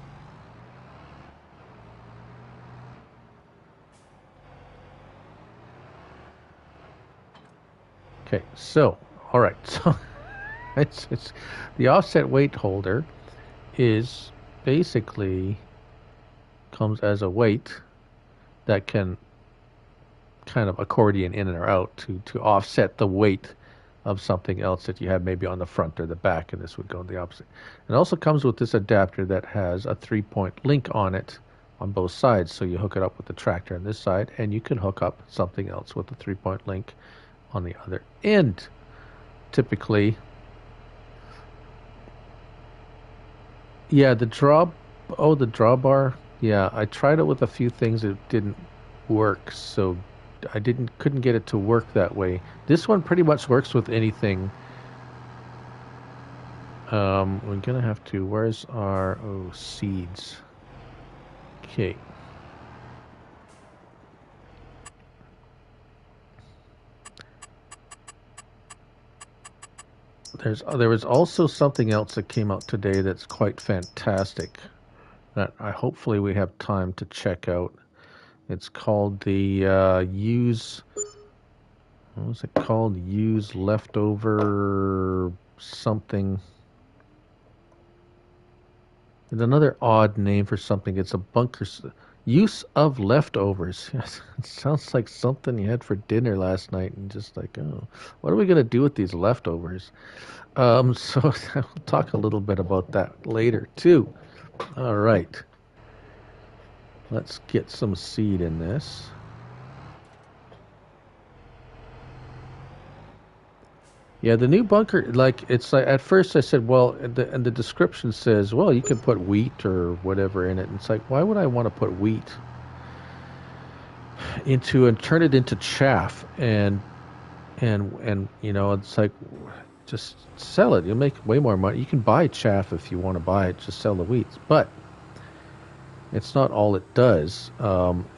Okay, so, all right. So, it's the offset weight holder is basically comes as a weight, that can kind of accordion in or out to offset the weight of something else that you have maybe on the front or the back, and this would go the opposite. It also comes with this adapter that has a 3-point link on it on both sides, so you hook it up with the tractor on this side, and you can hook up something else with the 3-point link on the other end. Typically, yeah, the drawbar. Yeah, I tried it with a few things. It didn't work, so I couldn't get it to work that way. This one pretty much works with anything. We're gonna have to. Where's our seeds? Okay. There was also something else that came out today that's quite fantastic. That hopefully we have time to check out. It's called the use. What was it called? Use leftover something. It's another odd name for something. It's a bunker. Use of leftovers. It sounds like something you had for dinner last night and just like, oh, what are we going to do with these leftovers? So I'll talk a little bit about that later too. All right. Let's get some seed in this. Yeah, the new bunker, like, it's like, at first I said, well, and the description says, well, you can put wheat or whatever in it. And it's like, why would I want to put wheat into and turn it into chaff? And you know, it's like, just sell it. You'll make way more money. You can buy chaff if you want to buy it, just sell the wheat. But it's not all it does.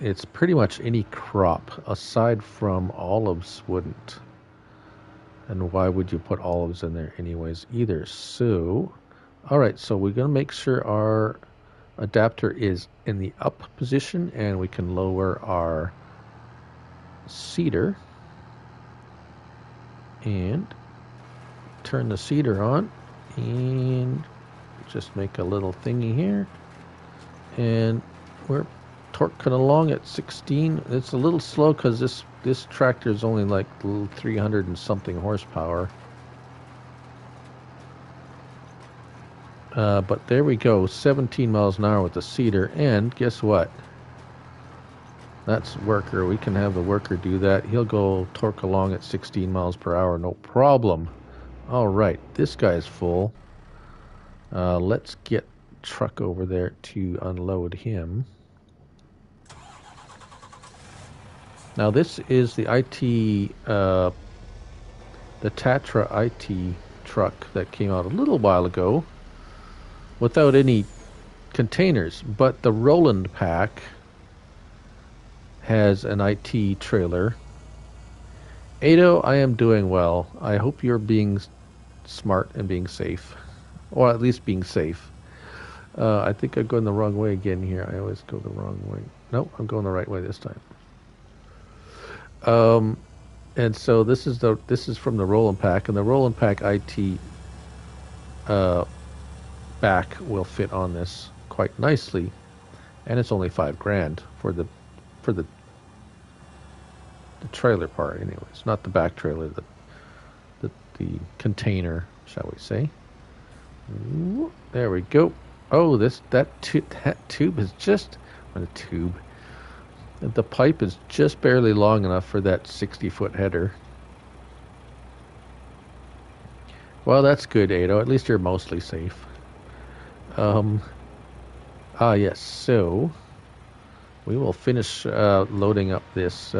It's pretty much any crop aside from olives wouldn't. And why would you put olives in there anyways either? So, all right, so we're going to make sure our adapter is in the up position, and we can lower our seeder and turn the seeder on, and just make a little thingy here. And we're torquing along at 16. It's a little slow because this tractor is only like 300 and something horsepower. But there we go, 17 miles an hour with the seeder. And guess what? That's worker. We can have the worker do that. He'll go torque along at 16 miles per hour, no problem. All right, this guy's full. Let's get truck over there to unload him. Now this is the the Tatra IT truck that came out a little while ago without any containers, but the Roland pack has an IT trailer. Ado, I am doing well. I hope you're being smart and being safe, or at least being safe. I think I'm going the wrong way again here. I always go the wrong way. Nope, I'm going the right way this time. And so this is from the Roland pack, and the Roland pack IT back will fit on this quite nicely, and it's only $5,000 for the trailer part, anyways, not the back trailer, the container, shall we say? There we go. Oh, that tube is just a tube. The pipe is just barely long enough for that 60-foot header. Well, that's good, Ado. At least you're mostly safe. Yes. So we will finish loading up this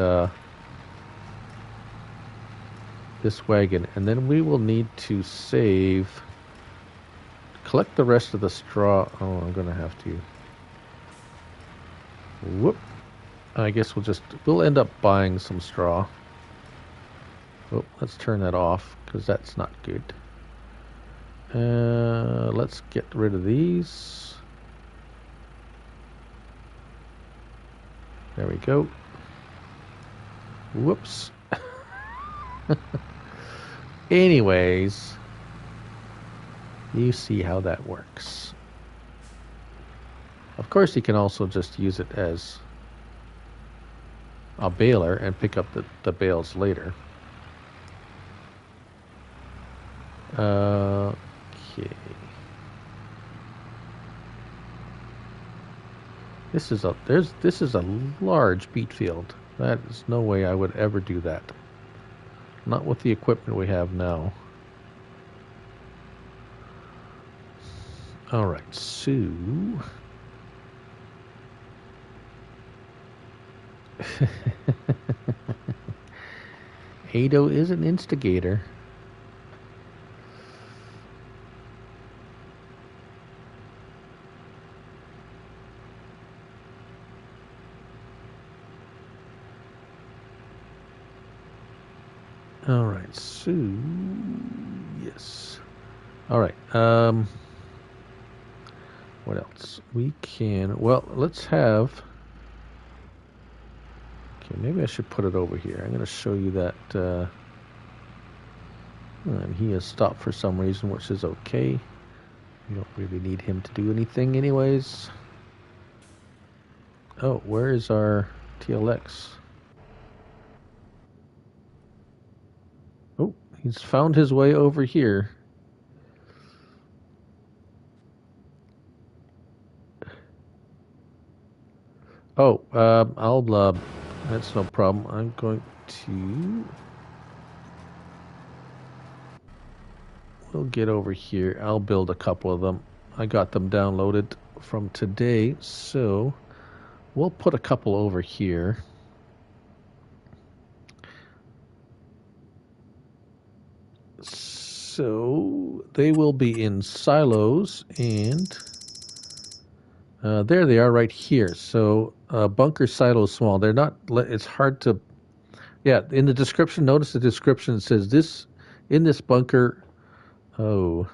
this wagon, and then we will need to collect the rest of the straw. Oh, I'm gonna have to. Whoop. I guess we'll end up buying some straw. Oh, let's turn that off because that's not good. Let's get rid of these. There we go. Whoops. Anyways, you see how that works. Of course, you can also just use it as a baler and pick up the bales later. Okay. This is a large beet field. That is no way I would ever do that. Not with the equipment we have now. All right, so Ado is an instigator. All right, so yes. All right. What else? We can. Well, let's have. Okay, maybe I should put it over here. I'm going to show you that. And he has stopped for some reason, which is okay. You don't really need him to do anything, anyways. Oh, where is our TLX? Oh, he's found his way over here. Oh, that's no problem. I'm going to. We'll get over here. I'll build a couple of them. I got them downloaded from today, so we'll put a couple over here. So they will be in silos, and there they are right here. So bunker silo small. They're not. It's hard to. Yeah, in the description. Notice the description says this in this bunker. Oh.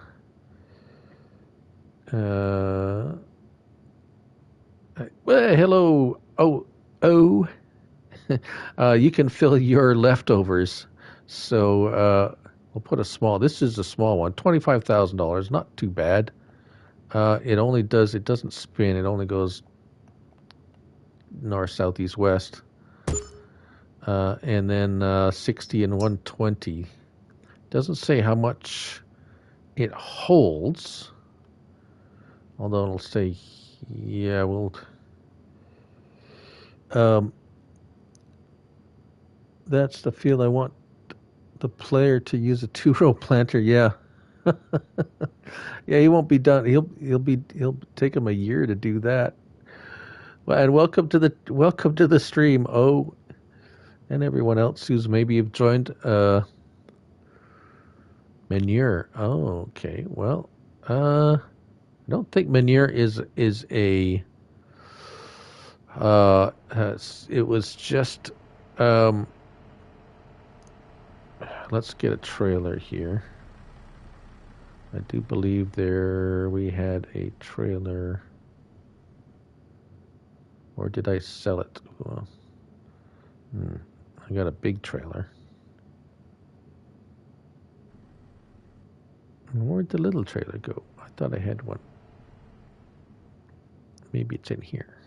Well, hello. Oh. You can fill your leftovers. So we'll put a small. This is a small one. $25,000. Not too bad. It only does. It doesn't spin. It only goes north, south, east, west. And then 60 and 120. Doesn't say how much it holds. Although it'll say, yeah, we'll. That's the field I want the player to use a 2-row planter. Yeah. Yeah, he won't be done. He'll take him a year to do that. Well, and welcome to the stream. Oh, and everyone else who's maybe have joined. Manure. Oh, okay. Well, I don't think manure is a. It was just. Let's get a trailer here. I do believe we had a trailer. Or did I sell it? Well, I got a big trailer. And where'd the little trailer go? I thought I had one. Maybe it's in here.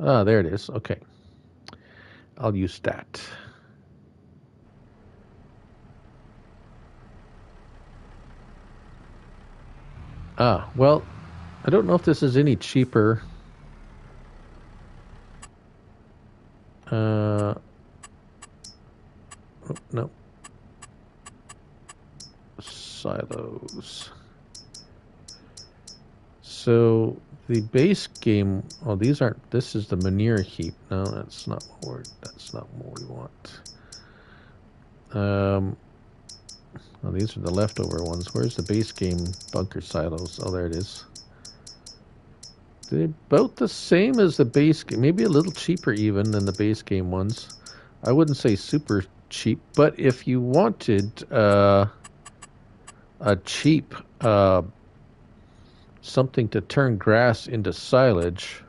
Ah, there it is. Okay. I'll use that. Ah, well, I don't know if this is any cheaper. Oh, no. Silos. So the base game. Oh, these aren't. This is the manure heap. No, that's not what we want. Oh, these are the leftover ones. Where's the base game bunker silos? Oh, there it is. They're about the same as the base game. Maybe a little cheaper even than the base game ones. I wouldn't say super cheap, but if you wanted a cheap something to turn grass into silage,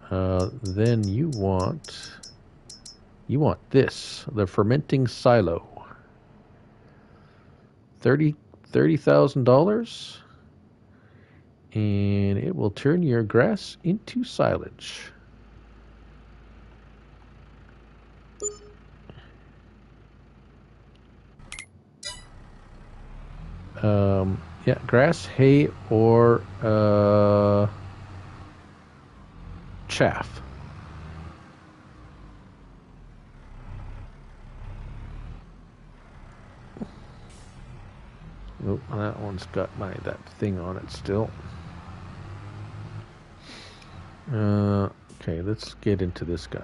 then you want this, the fermenting silo. $30,000, And it will turn your grass into silage. Yeah, grass, hay, or chaff. Nope, that one's got that thing on it still. Okay, let's get into this guy.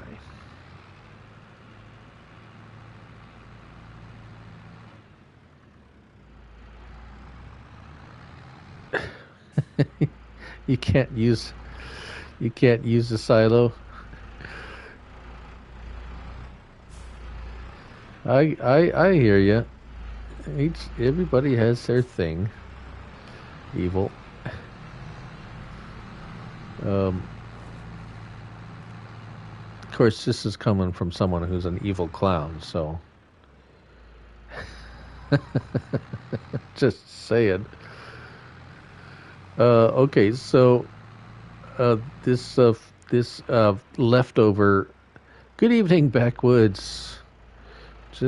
You can't use the silo. I hear you. Everybody has their thing. Evil. Of course, this is coming from someone who's an evil clown, so just saying. Okay, so this leftover. Good evening, backwoods. We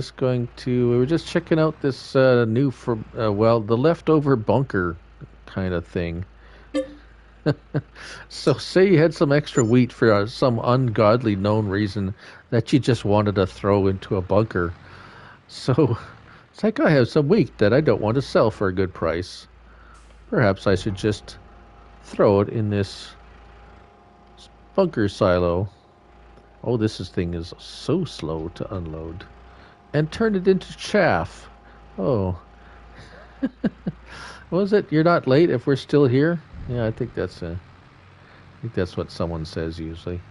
were just checking out this new the leftover bunker kind of thing. So say you had some extra wheat for some ungodly known reason that you just wanted to throw into a bunker. So it's like, I have some wheat that I don't want to sell for a good price. Perhaps I should just throw it in this bunker silo. Oh, thing is so slow to unload. And turn it into chaff. Oh. Was it? You're not late if we're still here? Yeah, I think that's what someone says usually.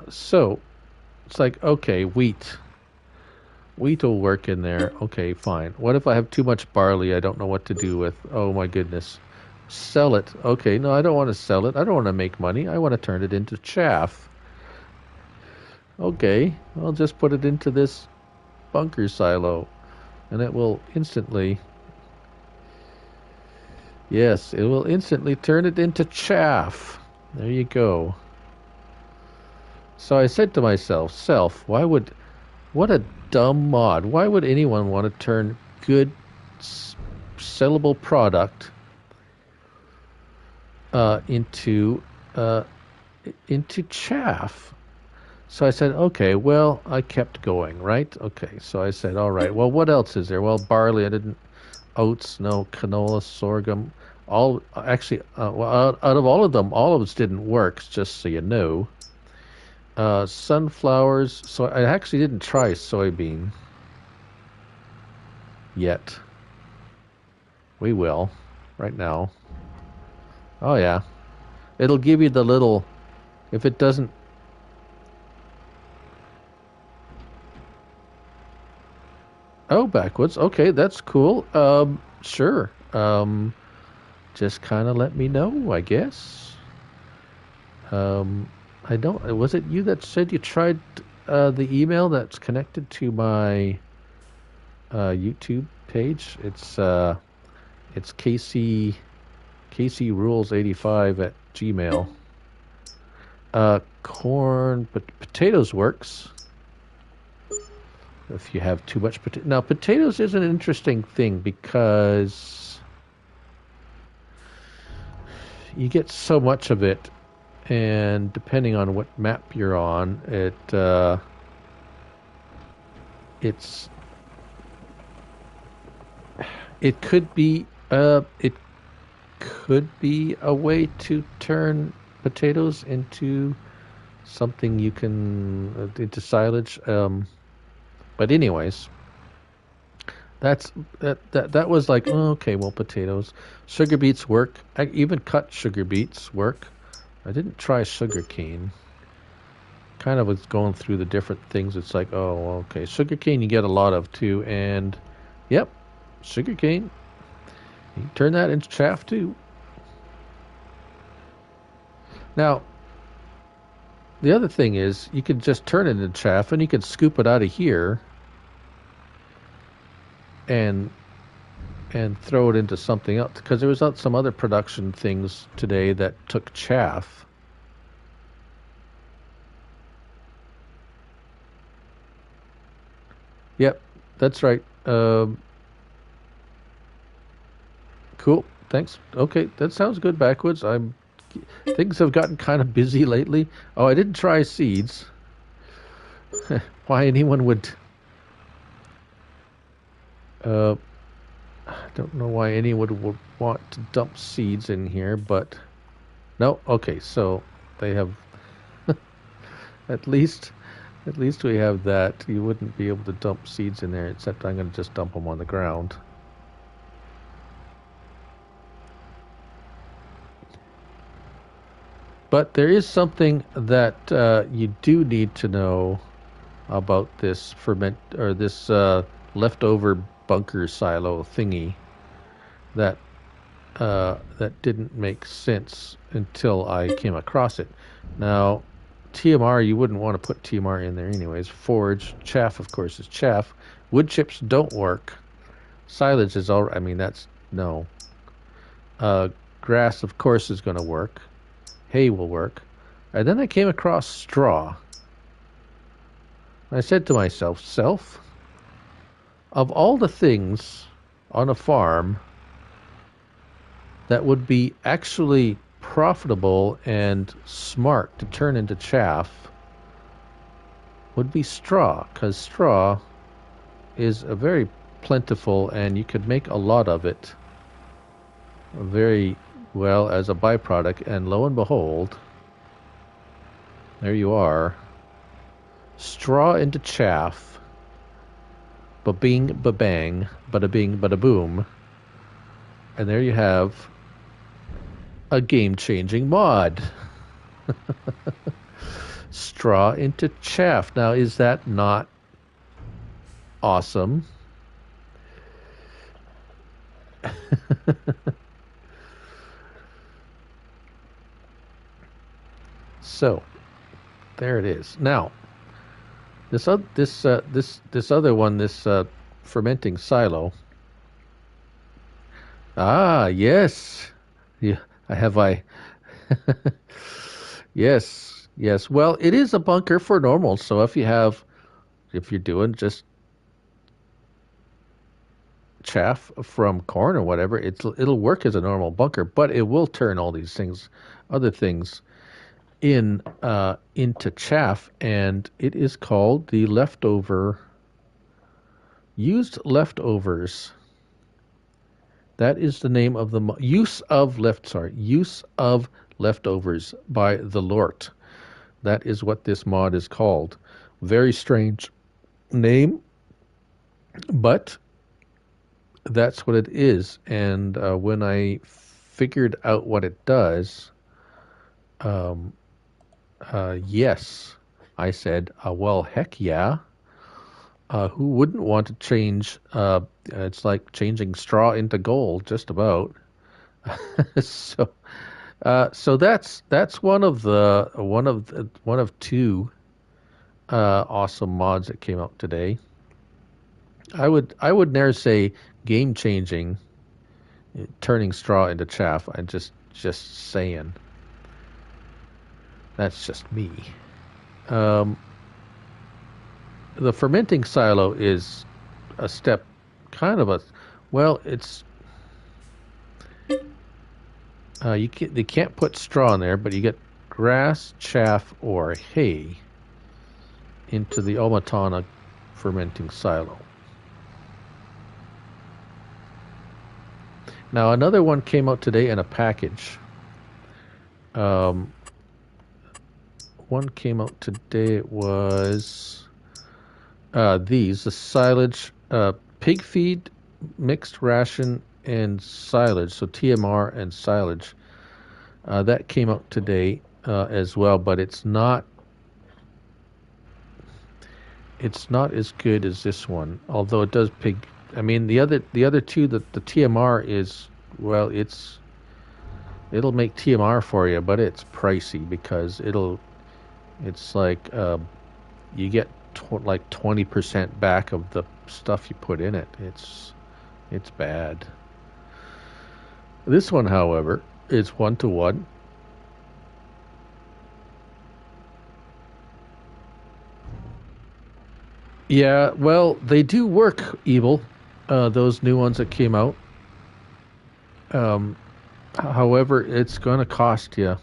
So it's like, okay, wheat will work in there. Okay, fine. What if I have too much barley I don't know what to do with? Oh my goodness. Sell it. Okay, no, I don't want to sell it. I don't want to make money. I want to turn it into chaff. Okay, I'll just put it into this bunker silo, and it will instantly... Yes, it will instantly turn it into chaff. There you go. So I said to myself, what a dumb mod. Why would anyone want to turn good, sellable product into chaff? So I said, okay, well, I kept going, right? Okay, so I said, all right, well, what else is there? Well, barley, oats, no, canola, sorghum, out of all of them, all of us didn't work, just so you know. Sunflowers, so I actually didn't try soybean yet. We will, right now. Oh, yeah. It'll give you the little, if it doesn't, oh, backwoods. Okay, that's cool. Sure. Just kind of let me know, I guess. I don't. Was it you that said you tried the email that's connected to my YouTube page? It's Casey Rules 85 at Gmail. Corn, but potatoes works. If you have too much now, potatoes is an interesting thing because you get so much of it, and depending on what map you're on, it could be a way to turn potatoes into something you can into silage. But anyways, that was like, oh, okay, well, potatoes. Sugar beets work. I even cut sugar beets work. I didn't try sugarcane. Kind of was going through the different things. It's like, oh, okay, sugarcane you get a lot of too, and yep, sugarcane. You can turn that into chaff too. Now, the other thing is you can just turn it into chaff, and you can scoop it out of here and and throw it into something else, because there was some other production things today that took chaff. Yep, that's right. Cool. Thanks. Okay, that sounds good. Backwoods. Things have gotten kind of busy lately. Oh, I didn't try seeds. Why anyone would? Uh, I don't know why anyone would want to dump seeds in here, but no. Okay, so they have at least we have that. You wouldn't be able to dump seeds in there, except I'm going to just dump them on the ground. But there is something that you do need to know about this this leftover bunker silo thingy that that didn't make sense until I came across it. Now, TMR, you wouldn't want to put TMR in there anyways. Forage, chaff, of course, is chaff. Wood chips don't work. Silage is all. I mean, that's no. Grass, of course, is going to work. Hay will work. And then I came across straw. I said to myself, of all the things on a farm that would be actually profitable and smart to turn into chaff, would be straw, because straw is a very plentiful, and you could make a lot of it very well as a byproduct. And lo and behold, there you are. Straw into chaff. Ba-bing, ba-bang, bada-bing, bada-boom. And there you have a game-changing mod. Straw into chaff. Now, is that not awesome? So, there it is. Now, this other one, this fermenting silo. Ah, yes. Yeah, yes, yes. Well, it is a bunker for normal. So if you're doing just chaff from corn or whatever, it'll work as a normal bunker, but it will turn all these other things into chaff, and it is called the used leftovers. That is the name of the use of leftovers by the Lort. That is what this mod is called. Very strange name, but that's what it is. And when I figured out what it does, yes, I said, well, heck yeah. Who wouldn't want to change? It's like changing straw into gold, just about. So, so that's one of two awesome mods that came out today. I would never say game changing, turning straw into chaff. I'm just saying. That's just me. The fermenting silo is a step, kind of it's they can't put straw in there, but you get grass, chaff, or hay into the Omatana fermenting silo. Now another one came out today in a package. One came out today. It was the silage, pig feed, mixed ration, and silage. So TMR and silage. That came out today as well, but it's not as good as this one. Although it does pig. I mean, the other two, the TMR is, well, it'll make TMR for you, but it's pricey because it's like you get like 20% back of the stuff you put in it. It's It's bad. This one, however, is 1-to-1. Yeah, well, they do work, Evil. Those new ones that came out. Um, However, it's going to cost you.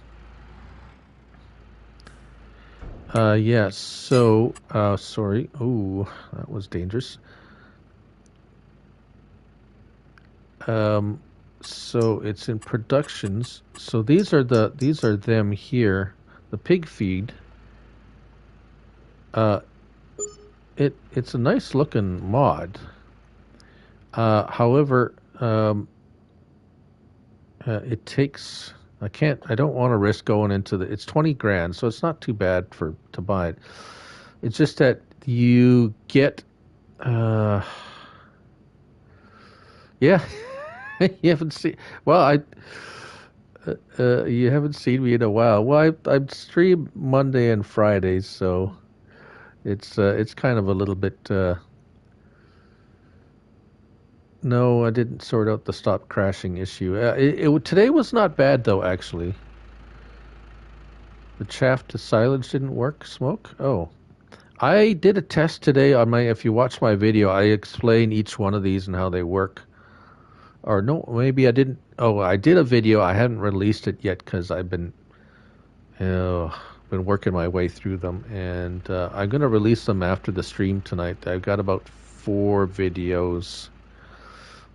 Yes. So, sorry. Ooh, that was dangerous. Um, so it's in productions. So these are them here. The pig feed. Uh, it's a nice looking mod. However, it takes. I don't want to risk going into the. It's 20 grand, so it's not too bad to buy it. It's just that you get. Yeah, you haven't seen. Well, you haven't seen me in a while. Well, I stream Monday and Fridays, so it's kind of a little bit. No, I didn't sort out the stop crashing issue. Today was not bad though, actually. The chaff to silage didn't work. Smoke. Oh, I did a test today on my. If you watch my video, I explain each one of these and how they work. Or no, maybe I didn't. Oh, I did a video. I haven't released it yet because I've been working my way through them, and I'm gonna release them after the stream tonight. I've got about 4 videos.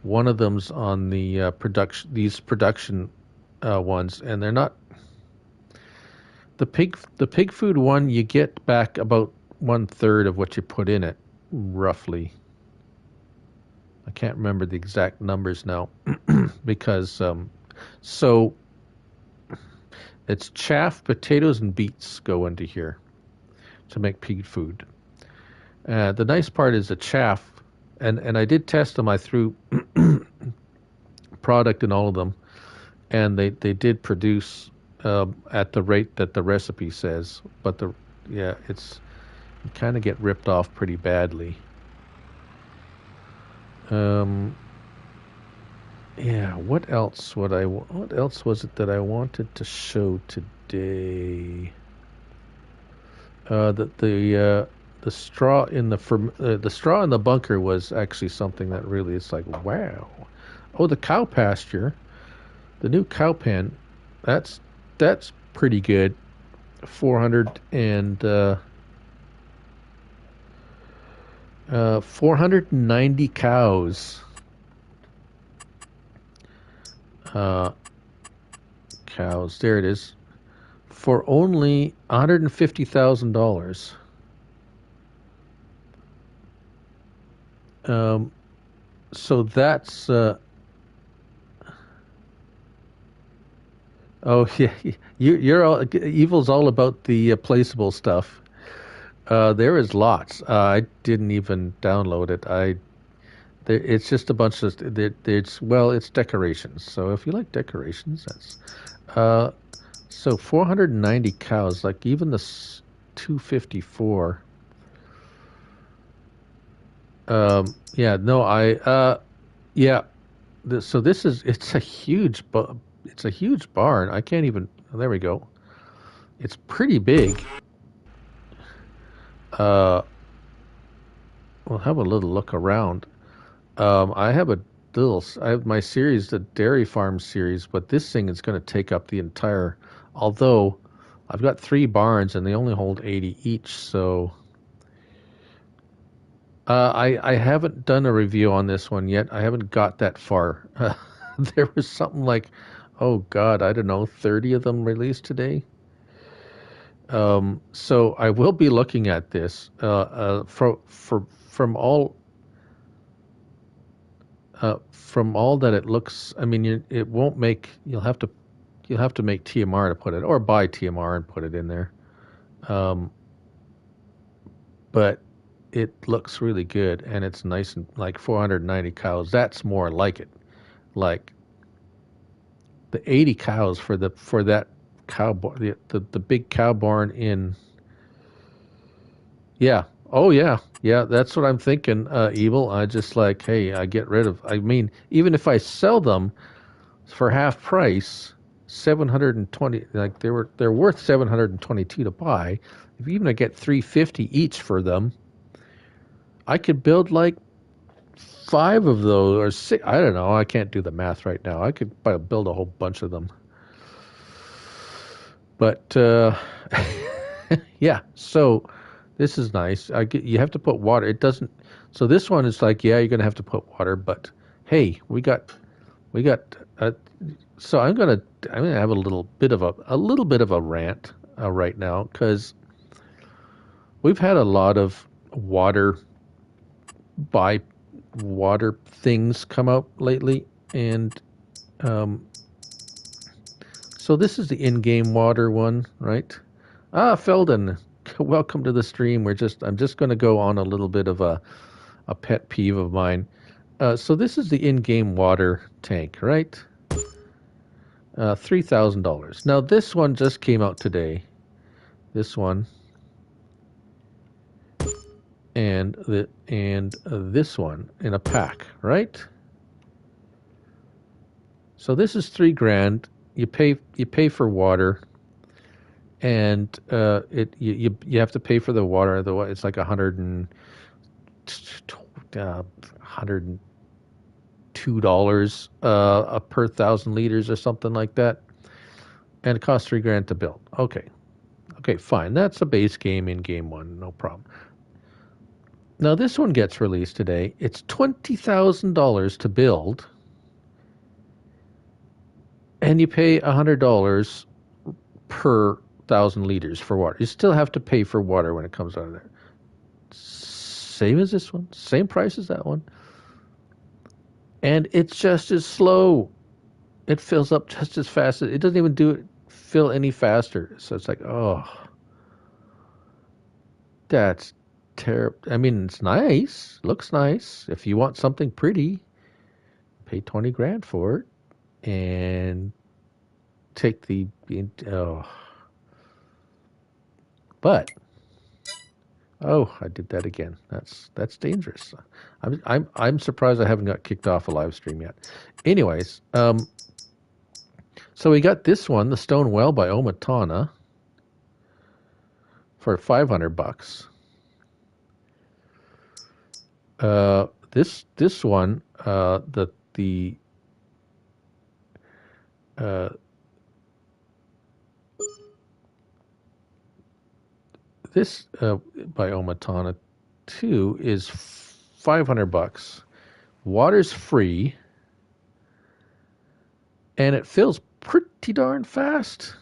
One of them's on the production. These production ones, and they're not the pig food one. You get back about 1/3 of what you put in it, roughly. I can't remember the exact numbers now because so it's chaff, potatoes, and beets go into here to make pig food. The nice part is the chaff, and I did test them. I threw product in all of them, and they did produce at the rate that the recipe says. But you kind of get ripped off pretty badly. Yeah, what else was it that I wanted to show today? The straw in the straw in the bunker was actually something that really is like wow. Oh, the cow pasture, the new cow pen, that's pretty good. 490 cows. Cows. There it is. For only $150,000. So that's. Oh yeah, you're all evil's all about the placeable stuff. There is lots. I didn't even download it. It's just a bunch of it's decorations. So if you like decorations, that's so 490 cows. Like even the 254. Yeah, no, yeah. So this is it's a huge barn. I can't even. Oh, there we go. It's pretty big. We'll have a little look around. I have my series, the dairy farm series, but this thing is going to take up the entire. Although I've got 3 barns and they only hold 80 each, so I haven't done a review on this one yet. I haven't got that far. There was something like, oh God, I don't know, 30 of them released today. So I will be looking at this from all that it looks. I mean, it won't make. You'll have to make TMR to put it, or buy TMR and put it in there. But it looks really good, and it's nice and like 490 cows. That's more like it, like the 80 cows for that cow barn, the big cow barn in. Yeah. Oh yeah, yeah. That's what I'm thinking. Evil. I just like, hey, I get rid of. I mean, even if I sell them for half price, 720. Like they're worth 722 to buy. If even I get 350 each for them, I could build like five of those or six. I don't know. I can't do the math right now. I could build a whole bunch of them. But yeah. So this is nice. You have to put water. It doesn't. So this one is like, yeah, you're gonna have to put water. But hey, we got. So I'm gonna have a little bit of a rant right now because we've had a lot of buy water things come out lately, and um, so this is the in-game water one, right? Ah, Felden, welcome to the stream. I'm just going to go on a little bit of a pet peeve of mine. So this is the in-game water tank, right? $3,000. Now this one just came out today. This one and this one in a pack, right? So this is $3,000. You pay for water, and you have to pay for the water. Otherwise, it's like $102 per 1,000 liters or something like that, and it costs $3,000 to build. Okay, fine. That's a base game in game one, no problem. Now this one gets released today. It's $20,000 to build, and you pay $100 per 1,000 liters for water. You still have to pay for water when it comes out of there. Same as this one, same price as that one, and it's just as slow. It fills up just as fast. It doesn't even fill any faster. So it's like, oh, that's terrible. I mean, it's nice, looks nice. If you want something pretty, pay $20,000 for it, and take the oh. But I did that again. That's dangerous. I'm surprised I haven't got kicked off a live stream yet. Anyways, so we got this one, the Stone Well by Omatana, for $500. This one, this by Omatana 2 is $500. Water's free, and it fills pretty darn fast.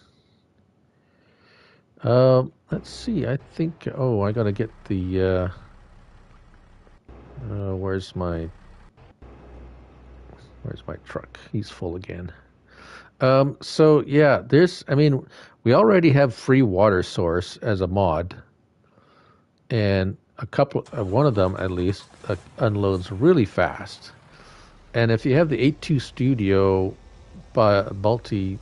Let's see. I think. Oh, I gotta get the. Where's my truck? He's full again. So yeah, I mean, we already have free water source as a mod, and one of them at least unloads really fast. And if you have the 8.2 Studio the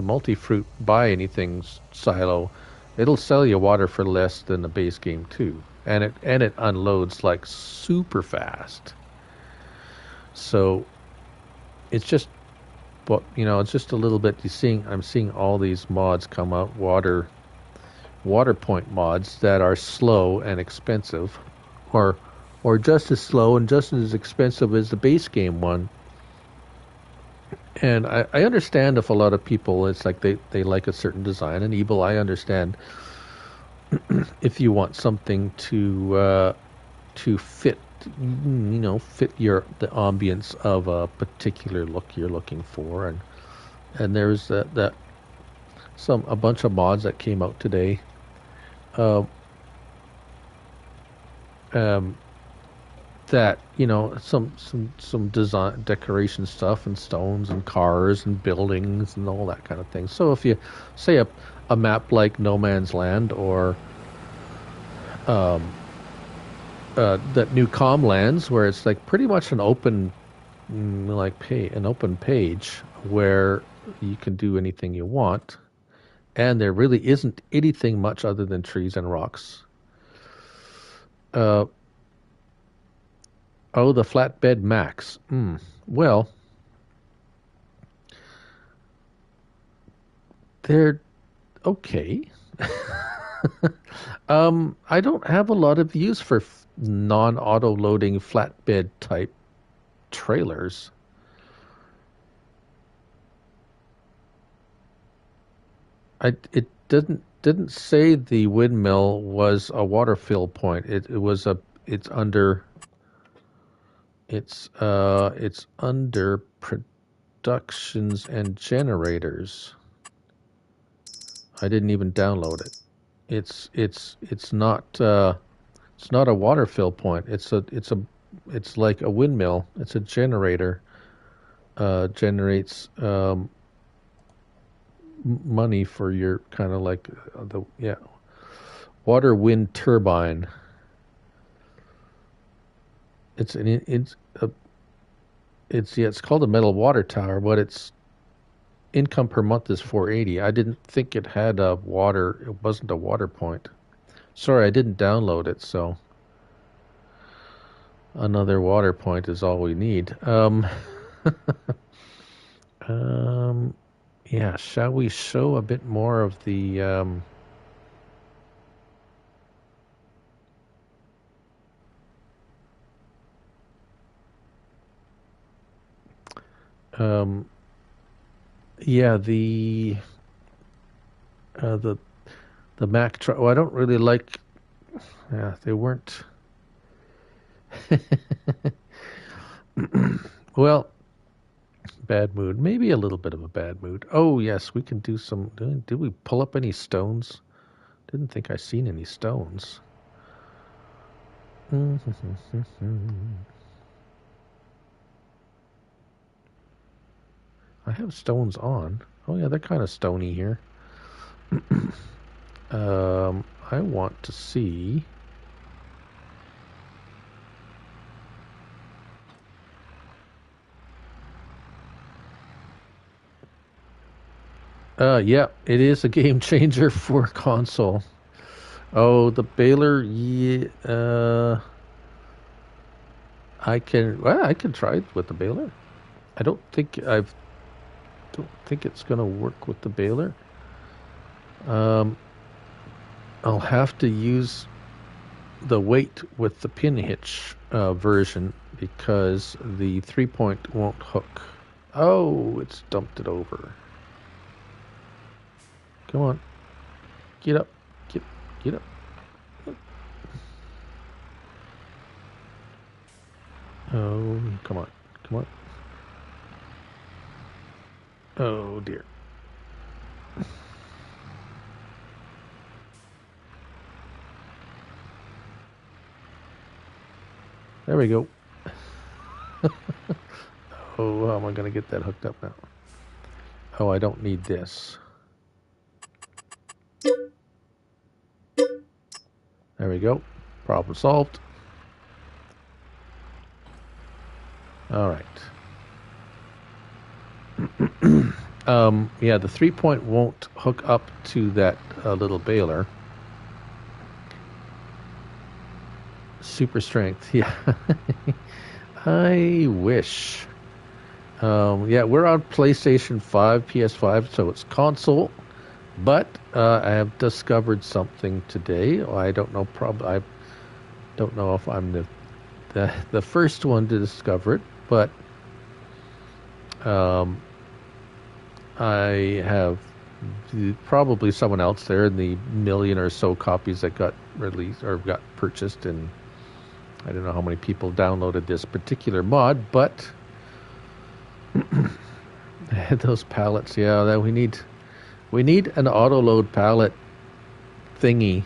multi-fruit buy anything silo, it'll sell you water for less than the base game too, and it unloads like super fast. So it's just, it's just a little bit. I'm seeing all these mods come out, water point mods that are slow and expensive, or just as slow and just as expensive as the base game one. And I understand if a lot of people, it's like they like a certain design. And Evil, I understand if you want something to fit, fit the ambience of a particular look you're looking for. And there's a bunch of mods that came out today. That some design decoration stuff and stones and cars and buildings and all that kind of thing. So if you say a map like No Man's Land or that new Comlands, where it's like pretty much an open page where you can do anything you want, And there really isn't anything much other than trees and rocks. Uh, oh, the flatbed Max. Well, they're okay. I don't have a lot of use for non-auto loading flatbed type trailers. It didn't say the windmill was a water fill point. It's under productions and generators. I didn't even download it. It's not a water fill point. It's like a windmill. It's a generator. Generates money for your kind of like water wind turbine. It's called a metal water tower, but its income per month is $480. I didn't think it had a water. It wasn't a water point. Sorry, I didn't download it, so another water point is all we need. Yeah, shall we show a bit more of the yeah, the Mac truck. Well, I don't really like. Yeah, they weren't. Well, bad mood. Maybe a little bit of a bad mood. Oh yes, we can do some. Did we pull up any stones? Didn't think I seen any stones. I have stones on. Oh yeah, they're kind of stony here. I want to see. Yeah, it is a game changer for console. Oh, the baler. Yeah, I can try it with the baler. I don't think it's gonna work with the baler. I'll have to use the weight with the pin hitch version because the 3-point won't hook. Oh, it's dumped it over. Come on, get up, get up. Oh, come on. Oh dear. There we go. Oh, how am I going to get that hooked up now? Oh, I don't need this. There we go. Problem solved. All right. Yeah, the 3-point won't hook up to that little baler. Super strength, yeah. I wish. Yeah, we're on PlayStation 5, PS5, so it's console. But I have discovered something today. I don't know. I don't know if I'm the first one to discover it, but I have probably someone else there in the million or so copies that got released or got purchased, and I don't know how many people downloaded this particular mod, but those pallets, yeah, that we need an auto load pallet thingy,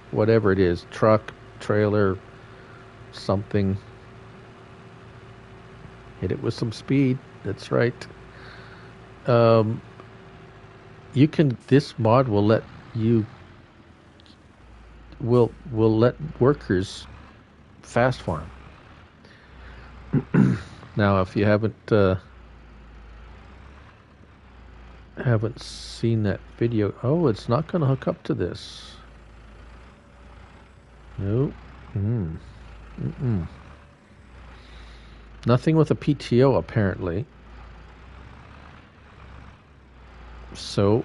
whatever it is, truck, trailer, something. Hit it with some speed. That's right. This mod will let you will let workers fast farm. Now, if you haven't Haven't seen that video. Oh, it's not going to hook up to this. Nope. Nothing with a PTO, apparently. So,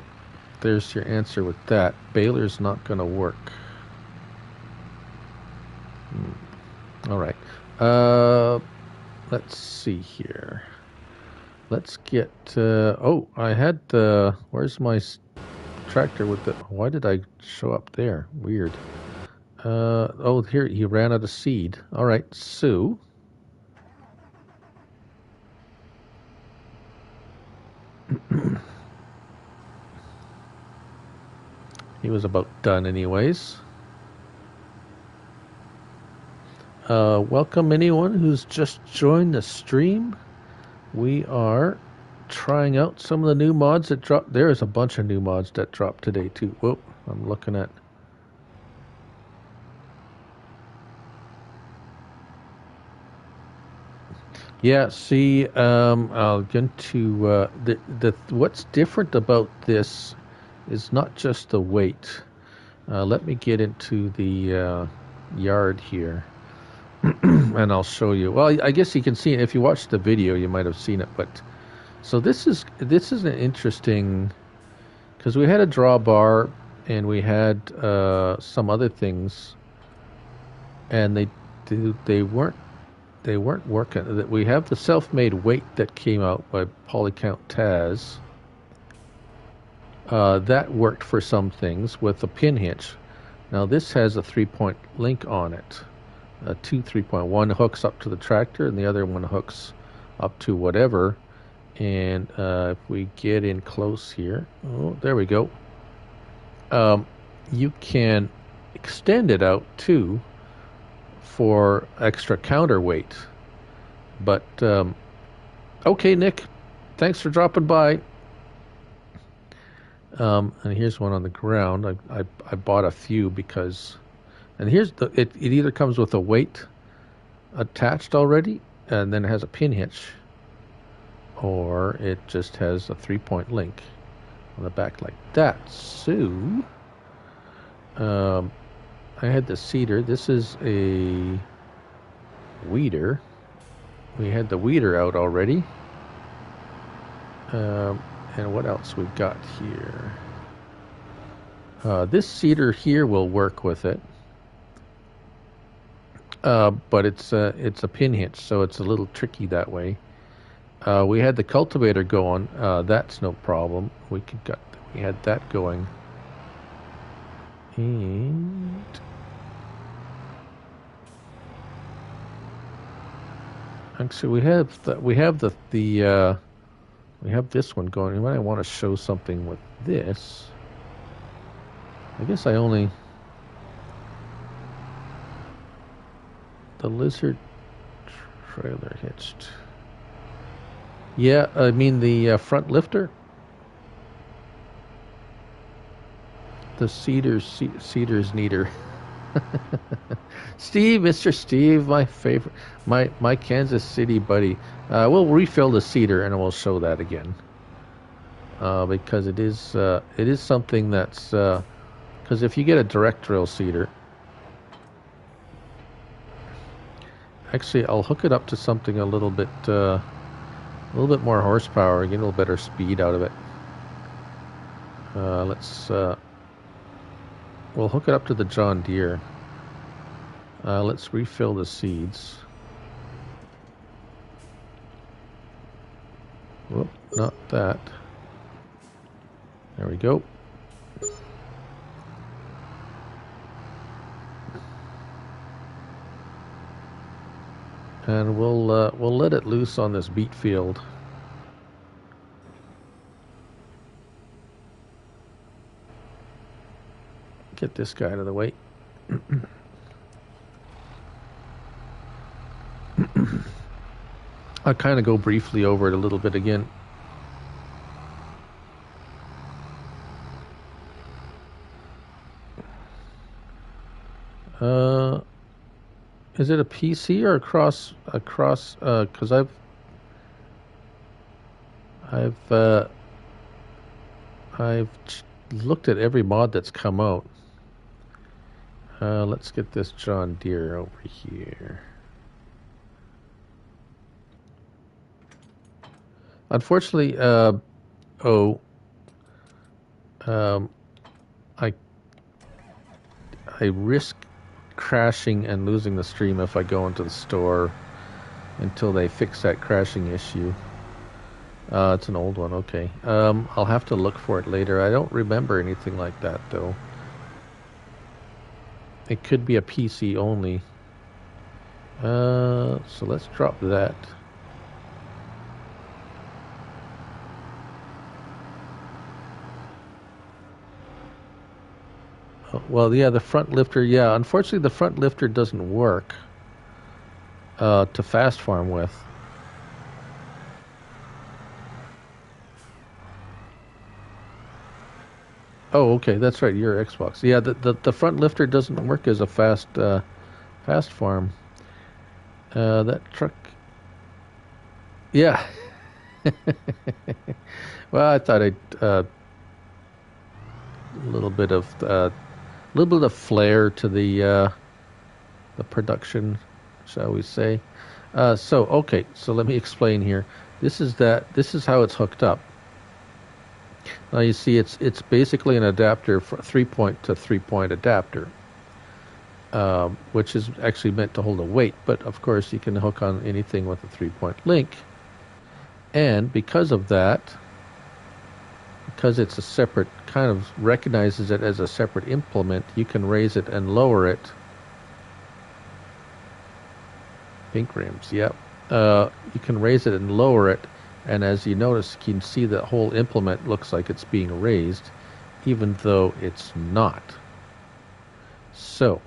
there's your answer with that. Baler's not going to work. All right. Let's see here. Let's get... oh, I had the... Where's my tractor with the... Why did I show up there? Weird. Oh, here, he ran out of seed. All right, Sue. He was about done anyways. Welcome anyone who's just joined the stream. We are trying out some of the new mods that dropped. There's a bunch of new mods that dropped today too. Whoa, I'm looking at... Yeah, see, I'll get into the what's different about this is not just the weight. Let me get into the yard here, and I'll show you. Well, I guess you can see it. If you watched the video, you might have seen it. But so this is an interesting, because we had a drawbar and we had some other things, and they weren't working. We have the self-made weight that came out by Polycount Taz. That worked for some things with a pin hitch. Now this has a 3-point link on it. Two 3-point. One hooks up to the tractor and the other one hooks up to whatever. And if we get in close here, oh, there we go. You can extend it out too for extra counterweight. But okay, Nick, thanks for dropping by. And here's one on the ground. I bought a few because, and here's it either comes with a weight attached already and then it has a pin hitch, or it just has a 3-point link on the back like that. So I had the seeder. This is a weeder. We had the weeder out already. And what else we've got here? This seeder here will work with it. But it's a pin hitch, so it's a little tricky that way. We had the cultivator going. That's no problem. We had that going. And actually, we have this one going. You might want to show something with this. I guess the lizard trailer hitched. Yeah, I mean the front lifter. The Cedar's neater. Steve, Mr. Steve, my favorite, my Kansas City buddy. We'll refill the cedar and we'll show that again. Because it is something that's, because if you get a direct drill cedar, actually I'll hook it up to something a little bit more horsepower, get a little better speed out of it. We'll hook it up to the John Deere. Let's refill the seeds. Whoop, not that. There we go. And we'll let it loose on this beet field. Get this guy out of the way. I'll kind of go briefly over it a little bit again. Is it a PC or across? Because I've I've looked at every mod that's come out. Let's get this John Deere over here. Unfortunately, I risk crashing and losing the stream if I go into the store until they fix that crashing issue. It's an old one, okay. I'll have to look for it later. I don't remember anything like that, though. It could be a PC only. So let's drop that. Well, yeah, the front lifter, yeah. Unfortunately, the front lifter doesn't work to fast farm with. Oh, okay, that's right. Your Xbox. Yeah, the front lifter doesn't work as a fast farm. That truck. Yeah. Well, I thought I'd a little bit of flair to the production, shall we say? Okay. So let me explain here. This is how it's hooked up. Now you see, it's basically an adapter, for 3-point to 3-point adapter, which is actually meant to hold a weight. But of course, you can hook on anything with a 3-point link. And because of that, because it's a separate, kind of recognizes it as a separate implement, you can raise it and lower it. Pink rims, yep. You can raise it and lower it. And as you notice, you can see the whole implement looks like it's being raised, even though it's not. So,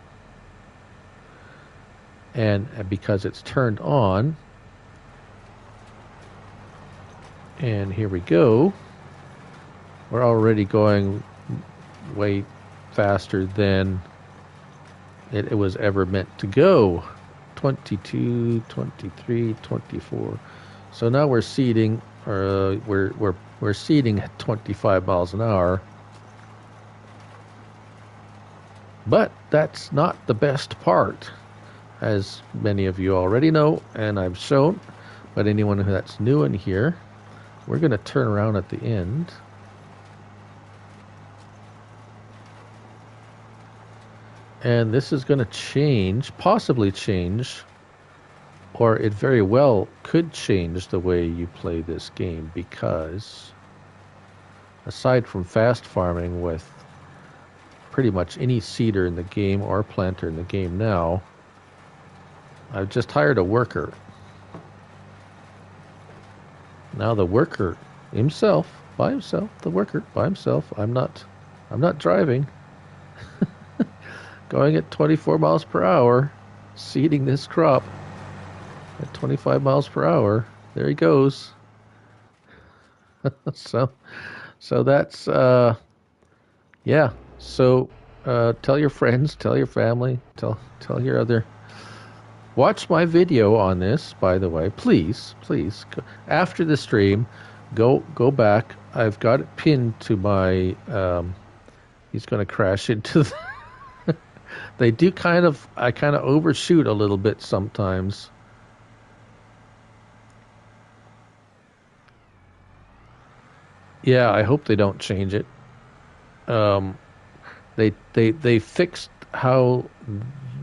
and because it's turned on, and here we go, we're already going way faster than it was ever meant to go. 22, 23, 24. So now we're seeding, we're seeding at 25 miles an hour. But that's not the best part, as many of you already know, and I've shown. But anyone that's new in here, we're going to turn around at the end. And this is going to change, possibly change, or it very well could change the way you play this game, because aside from fast farming with pretty much any seeder in the game or planter in the game now, I've just hired a worker. Now the worker himself, by himself, the worker by himself, I'm not driving, going at 24 miles per hour, seeding this crop at 25 miles per hour. There he goes. So that's, yeah. So tell your friends, tell your family, tell your other. Watch my video on this, by the way. Please. After the stream, go back. I've got it pinned to my. He's going to crash into. They do I kind of overshoot a little bit sometimes. Yeah, I hope they don't change it. They fixed how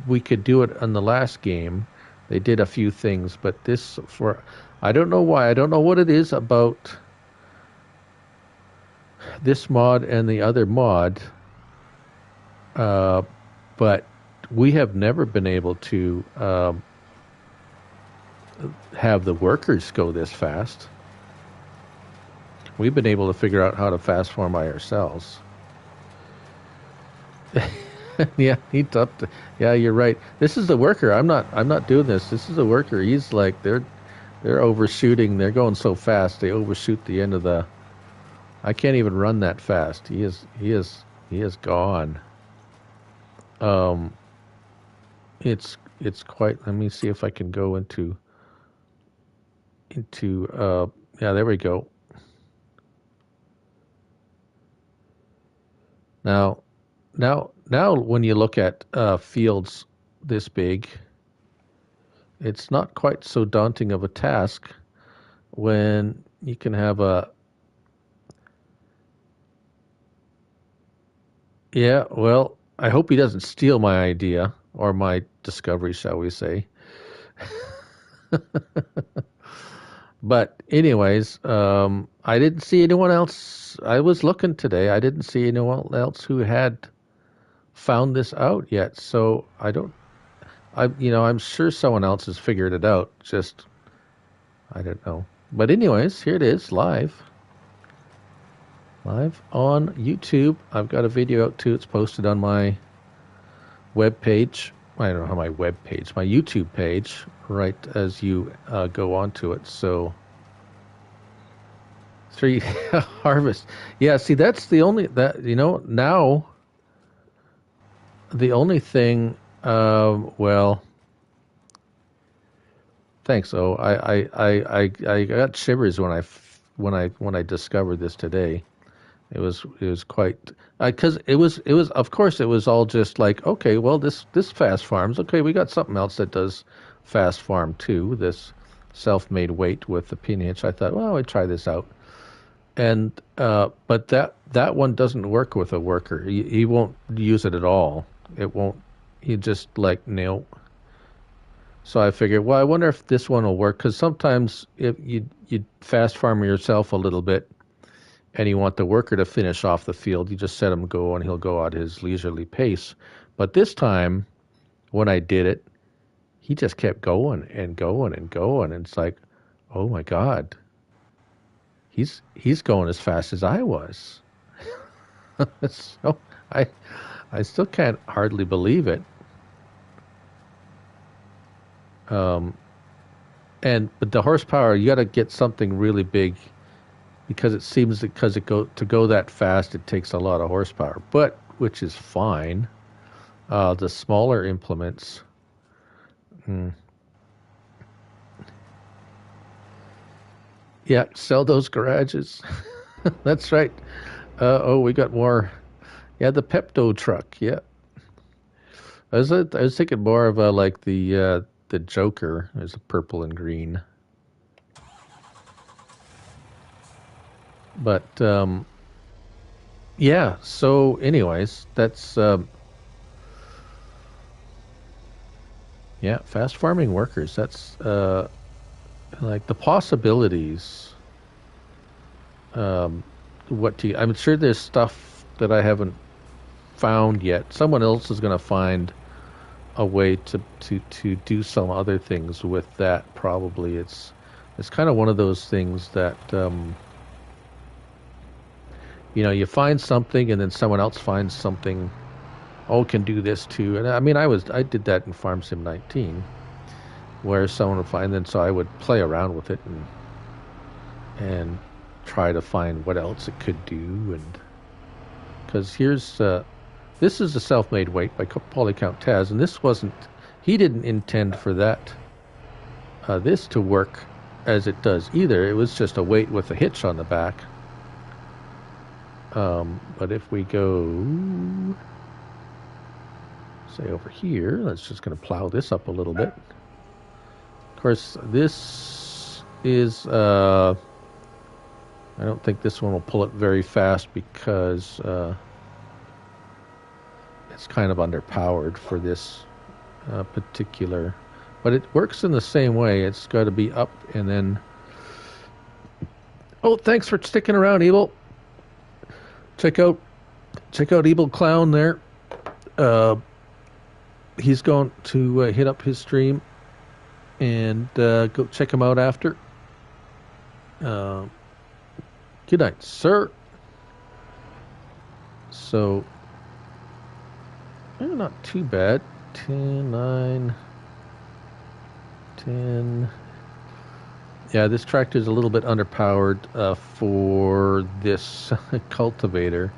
we could do it on the last game. They did a few things, but this, for I don't know why. I don't know what it is about this mod and the other mod, but we have never been able to have the workers go this fast. We've been able to figure out how to fast farm by ourselves. Yeah, yeah, you're right. This is the worker. I'm not doing this. This is the worker. He's like, they're overshooting. They're going so fast. They overshoot the end of the. I can't even run that fast. He is gone. It's quite. Let me see if I can go into. Yeah, there we go. Now, now, when you look at fields this big, it's not quite so daunting of a task when you can have a. Yeah, well, I hope he doesn't steal my idea or my discovery, shall we say. But anyways, I didn't see anyone else. I was looking today. I didn't see anyone else who had found this out yet. So I don't. I'm sure someone else has figured it out. Just I don't know. But anyways, here it is, live on YouTube. I've got a video out too. It's posted on my web page. I don't know how my web page, my YouTube page, right as you go onto it. So 3 harvest. Yeah, see, that's the only that now the only thing. Well, thanks. Oh, I got shivers when I discovered this today. It was quite because it was of course it was all just like, okay, well, this fast farms, okay, we got something else that does fast farm too, this self-made weight with the pinch. I thought, well, I'd try this out. And but that one doesn't work with a worker. He won't use it at all. It won't. He just like no. So I figured, well, I wonder if this one will work, because sometimes if you fast farm yourself a little bit and you want the worker to finish off the field, you just set him go and he'll go at his leisurely pace. But this time, when I did it, he just kept going and going and going, and it's like, oh my God, he's going as fast as I was. So I still can't hardly believe it. But the horsepower, you got to get something really big, because it seems that to go that fast, it takes a lot of horsepower. But which is fine. The smaller implements. Yeah, sell those garages. That's right. We got more. Yeah, the Pepto truck. Yeah, I was thinking more of like the Joker. There's a purple and green. But yeah. So, anyways, that's yeah. Fast farming workers. That's like the possibilities. I'm sure there's stuff that I haven't found yet. Someone else is going to find a way to do some other things with that. Probably it's kind of one of those things that you find something and then someone else finds something. Oh, can do this too. And I mean, I did that in Farm Sim 19, where someone would find, and so I would play around with it and try to find what else it could do. And because this is a self-made weight by Polycount Taz, and he didn't intend for this to work as it does either. It was just a weight with a hitch on the back. But if we go, say, over here, let's just going to plow this up a little bit. Of course, this is I don't think this one will pull it very fast, because it's kind of underpowered for this particular, but it works in the same way. It's got to be up and then. Oh, thanks for sticking around, Evil. Check out Evil Clown there. He's going to hit up his stream and go check him out after. Good night, sir. So, not too bad. 10, 9, 10. Yeah, this tractor is a little bit underpowered for this cultivator.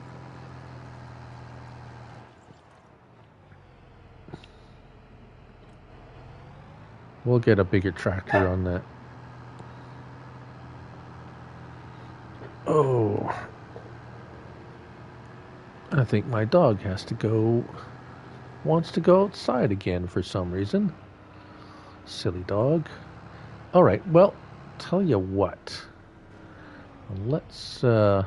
We'll get a bigger tractor on that. Oh. I think my dog wants to go outside again for some reason. Silly dog. All right, well, tell you what. Let's, I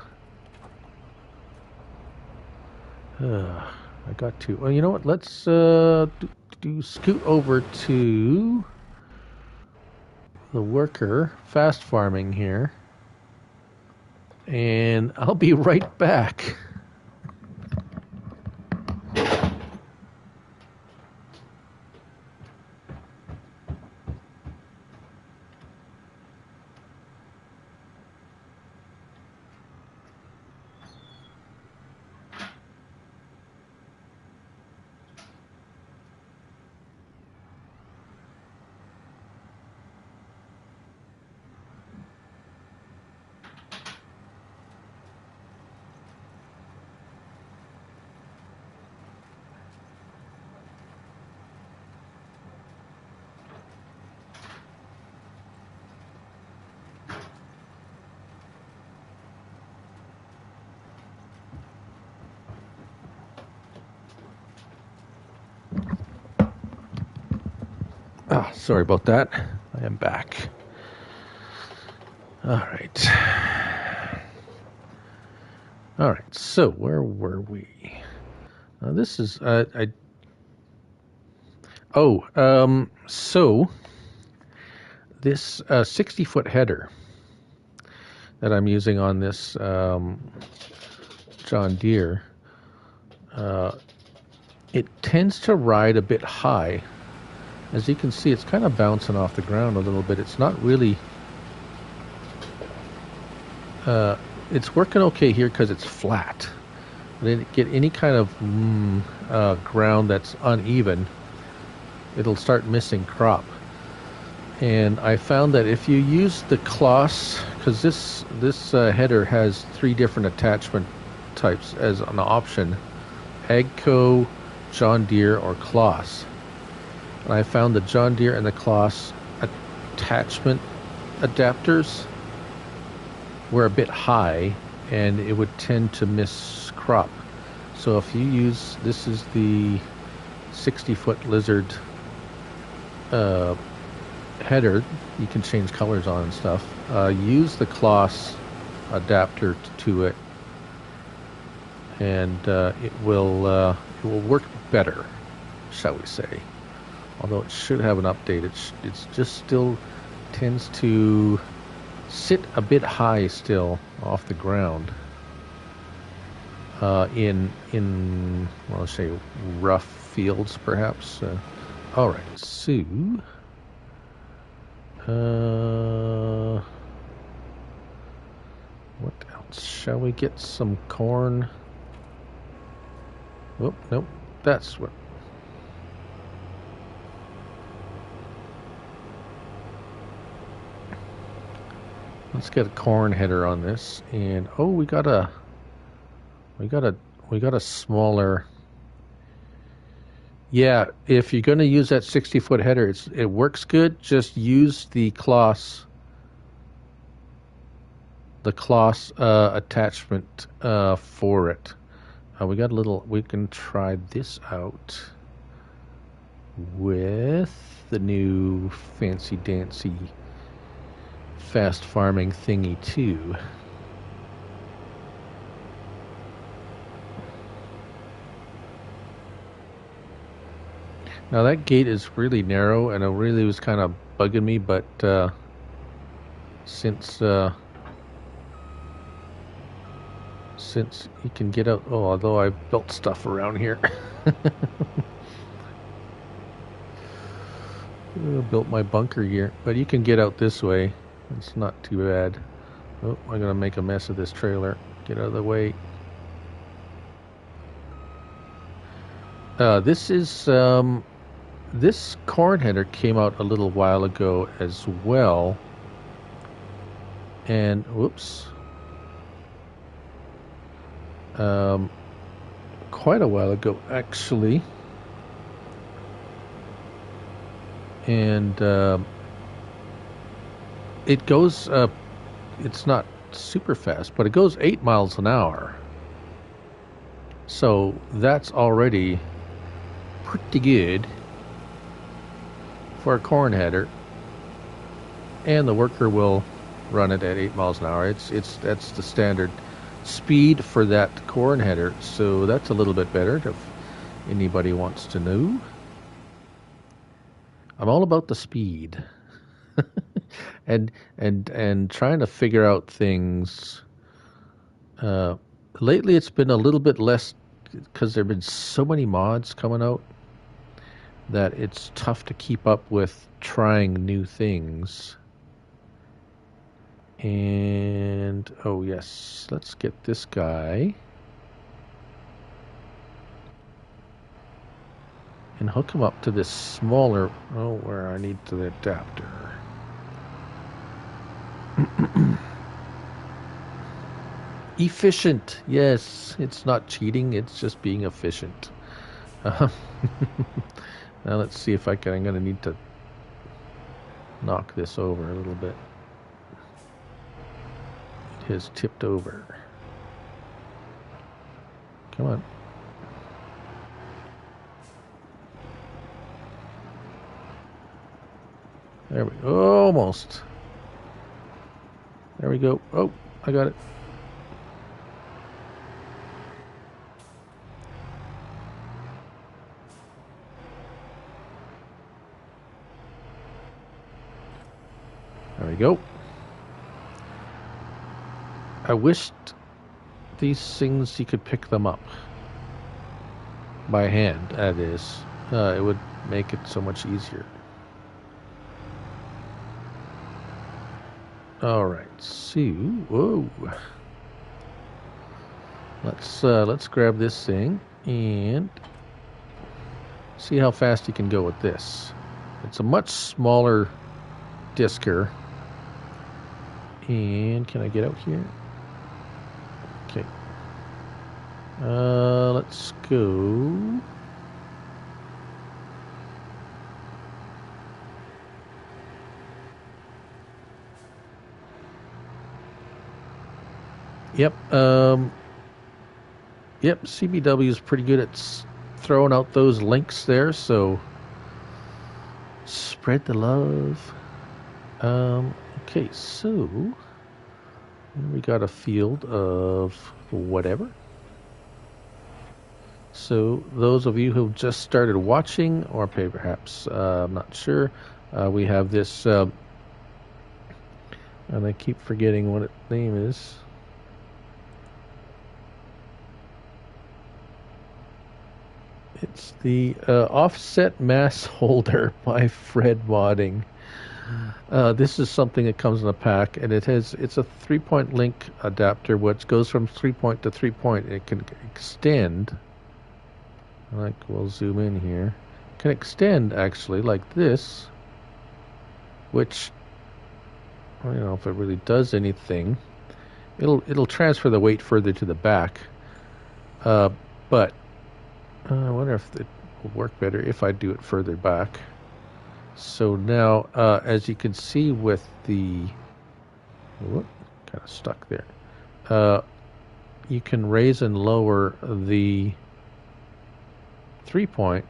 got to, well, you know what, let's, scoot over to the worker fast farming here. And I'll be right back. Sorry about that. I am back. All right. All right. So where were we? This is so this 60-foot header that I'm using on this John Deere, it tends to ride a bit high. As you can see, it's kind of bouncing off the ground a little bit. It's not really... it's working okay here because it's flat. I didn't get any kind of ground that's uneven. It'll start missing crop. And I found that if you use the cloths, because this header has 3 different attachment types as an option: AGCO, John Deere, or cloths. And I found the John Deere and the cloths attachment adapters were a bit high, and it would tend to miss crop. So if you use, this is the 60-foot lizard header, you can change colors on and stuff. Use the cloths adapter to it, and it will work better, shall we say. Although it should have an update, it's just still tends to sit a bit high still off the ground in well, let's say rough fields perhaps. All right, so what else? Shall we get some corn? Oh, nope, that's what. Let's get a corn header on this, and oh, we got a smaller. Yeah, if you're going to use that 60-foot header, it works good. Just use the cloths attachment for it. We got a little. We can try this out with the new fancy dancy fast farming thingy too. Now that gate is really narrow, and it really was kind of bugging me, but since you can get out, although I built stuff around here. Built my bunker here, but you can get out this way. It's not too bad. Oh, I'm gonna make a mess of this trailer. Get out of the way. This corn header came out a little while ago as well, and whoops, quite a while ago actually, and it goes it's not super fast, but it goes 8 miles an hour. So that's already pretty good for a corn header, and the worker will run it at 8 miles an hour. That's the standard speed for that corn header, so that's a little bit better if anybody wants to know. I'm all about the speed. and trying to figure out things. Lately it's been a little bit less because there have been so many mods coming out that it's tough to keep up with trying new things. And oh yes, let's get this guy and hook him up to this smaller, where I need the adapter. Efficient. Yes, it's not cheating, it's just being efficient. Now let's see if I'm going to need to knock this over a little bit. It has tipped over. Come on. There we go. Almost. There we go. Oh, I got it. There we go. I wished these things you could pick them up by hand, that is. It would make it so much easier. Alright, so, whoa. Let's grab this thing and see how fast you can go with this. It's a much smaller disker. And can I get out here? Okay. Let's go. Yep. Yep. CBW is pretty good at throwing out those links there, so spread the love. Okay, so we got a field of whatever. So those of you who've just started watching, or perhaps I'm not sure, we have this, and I keep forgetting what its name is. It's the Offset Mass Holder by Fred Modding. This is something that comes in a pack, and it's a 3-point link adapter, which goes from 3-point to 3-point. It can extend, like we'll zoom in here, it can extend actually like this, which I don't know if it really does anything. It'll transfer the weight further to the back, but I wonder if it will work better if I do it further back. So now, as you can see with the, kind of stuck there, you can raise and lower the 3-point,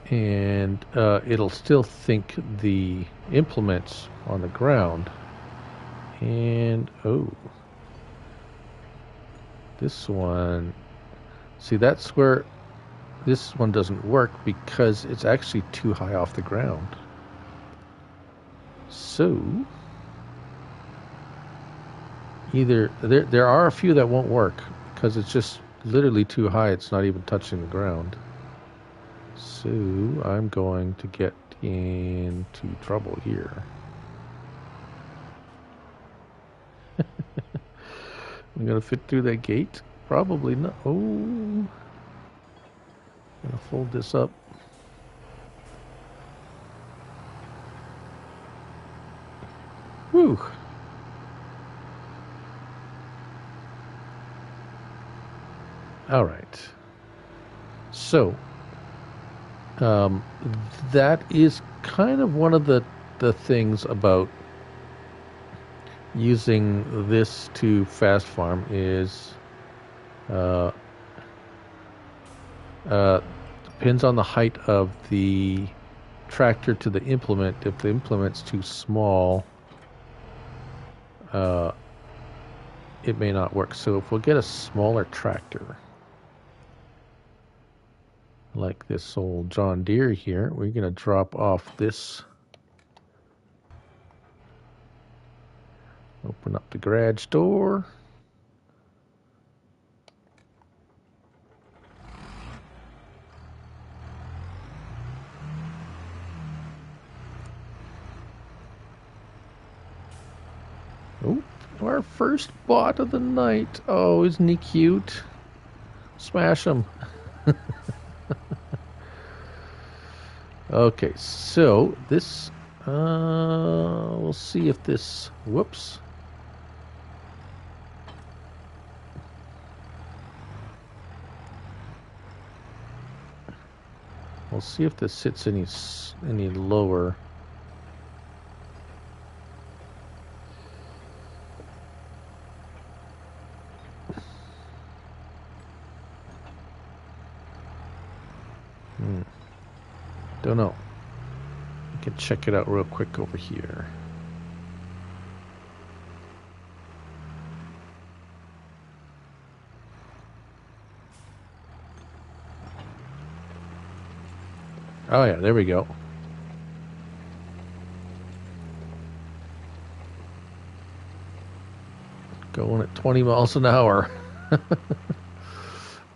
and it'll still think the implements on the ground. And this one, see, that's where this one doesn't work because it's actually too high off the ground. So either there are a few that won't work because it's just literally too high, it's not even touching the ground. So I'm going to get into trouble here. I'm gonna fit through that gate? Probably not. Oh, I'm gonna fold this up. Whew. All right. So that is kind of one of the things about using this to fast farm is depends on the height of the tractor to the implement. If the implement's too small, it may not work. So if we'll get a smaller tractor, like this old John Deere here, we're going to drop off this. Open up the garage door. Oh, our first bot of the night. Oh, isn't he cute? Smash him. Okay, so this, we'll see if this, whoops. We'll see if this sits any lower. Don't know. We can check it out real quick over here. Oh yeah, there we go. Going at 20 miles an hour.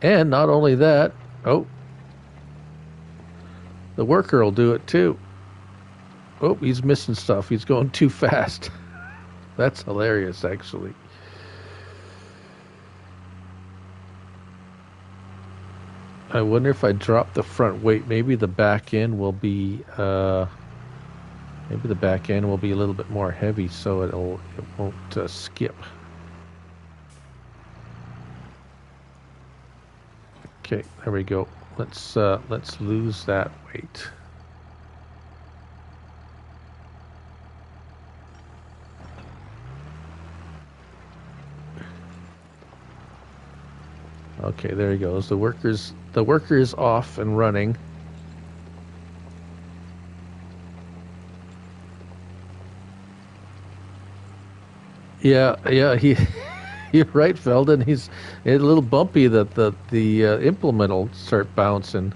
And not only that, oh, the worker will do it too. Oh, he's missing stuff. He's going too fast. That's hilarious, actually. I wonder if I drop the front weight, maybe the back end will be a little bit more heavy, so it won't skip. Okay, there we go. Let's lose that weight. Okay, there he goes. The worker is off and running. Yeah, you're right, Feldon. He's a little bumpy that the implement will start bouncing.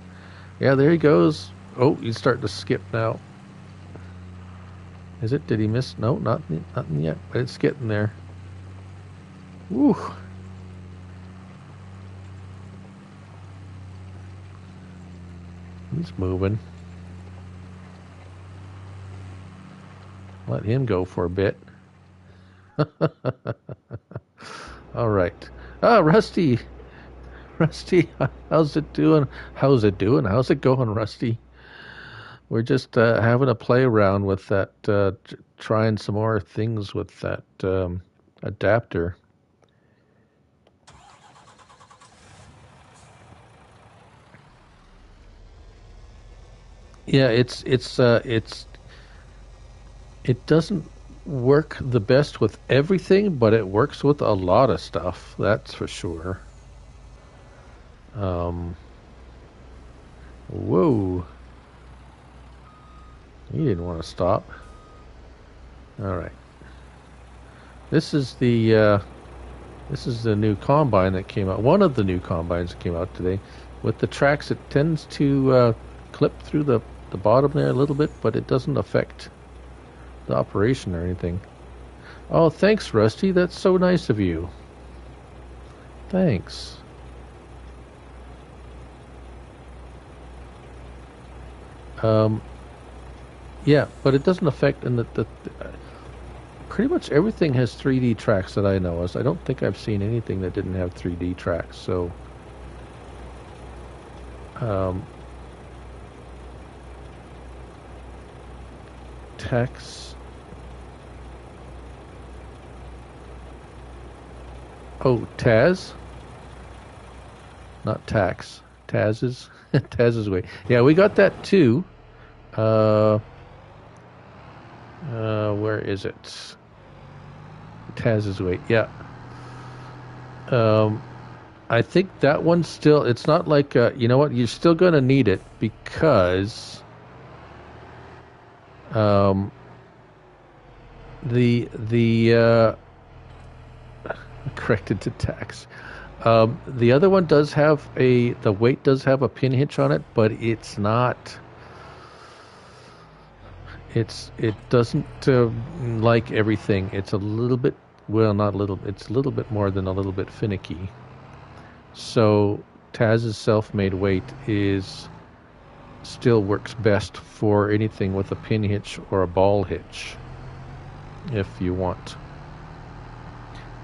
Yeah, there he goes. Oh, he's starting to skip now. Is it? Did he miss? No, nothing yet. But it's getting there. Woo. He's moving. Let him go for a bit. All right. Ah, Rusty. Rusty, how's it doing? How's it going, Rusty? We're just having a play around with that, trying some more things with that adapter. Yeah, it doesn't work the best with everything, but it works with a lot of stuff. That's for sure. Whoa. You didn't want to stop. All right. This is the new combine that came out. One of the new combines that came out today. With the tracks, it tends to clip through the bottom there a little bit, but it doesn't affect the operation or anything. Oh, thanks, Rusty. That's so nice of you. Thanks. Yeah, but it doesn't affect, and pretty much everything has 3D tracks that I know of. I don't think I've seen anything that didn't have 3D tracks. So, tax. Oh, Taz, not tax. Taz's Taz's way. Yeah, we got that too. Where is it? Taz's weight, yeah. I think that one's still, it's not like, you know what, you're still going to need it because the corrected to tax. The other one does have the weight does have a pin hitch on it, but it's not, it doesn't like everything. It's a little bit, well, not a little, it's a little bit more than a little bit finicky. So Taz's self-made weight still works best for anything with a pin hitch or a ball hitch. If you want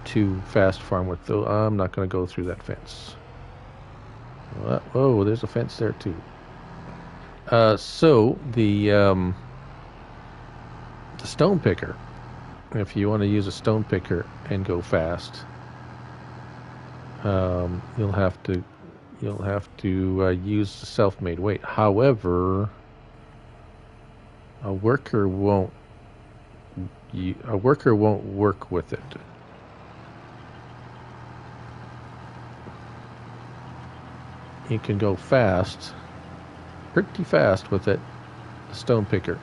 to fast farm with those, I'm not going to go through that fence. Oh, there's a fence there too. So the stone picker, if you want to use a stone picker and go fast, you'll have to use the self-made weight. However, a worker won't work with it. You can go fast, pretty fast with it, the stone picker,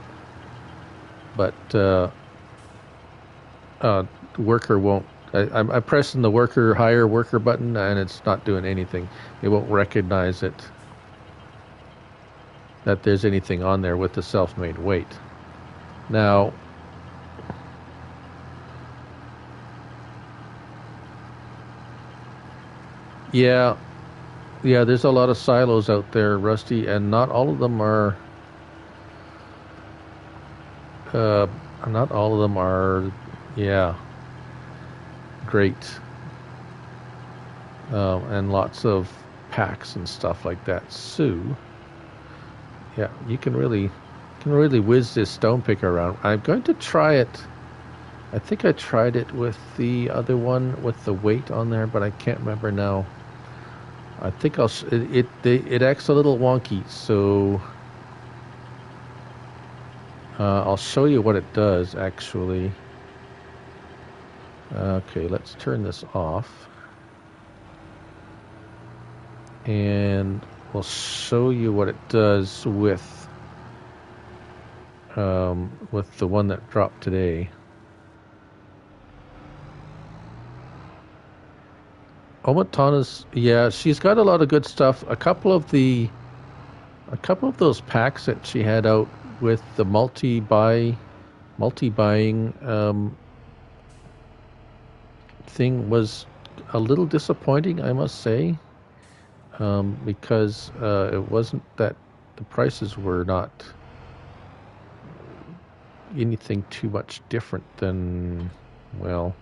but worker won't. I'm pressing the higher worker button, and it's not doing anything. It won't recognize it, that there's anything on there with the self-made weight. Now, yeah, there's a lot of silos out there, Rusty, and not all of them are. Yeah, great. And lots of packs and stuff like that. So, yeah, you can really whiz this stone picker around. I'm going to try it. I think I tried it with the other one with the weight on there, but I can't remember now. I think it acts a little wonky, so I'll show you what it does actually. Okay, let's turn this off, and we'll show you what it does with the one that dropped today. Omatana's, yeah, she's got a lot of good stuff. A couple of those packs that she had out with the multi-buying thing was a little disappointing, I must say, because it wasn't that the prices were not anything too much different than, well,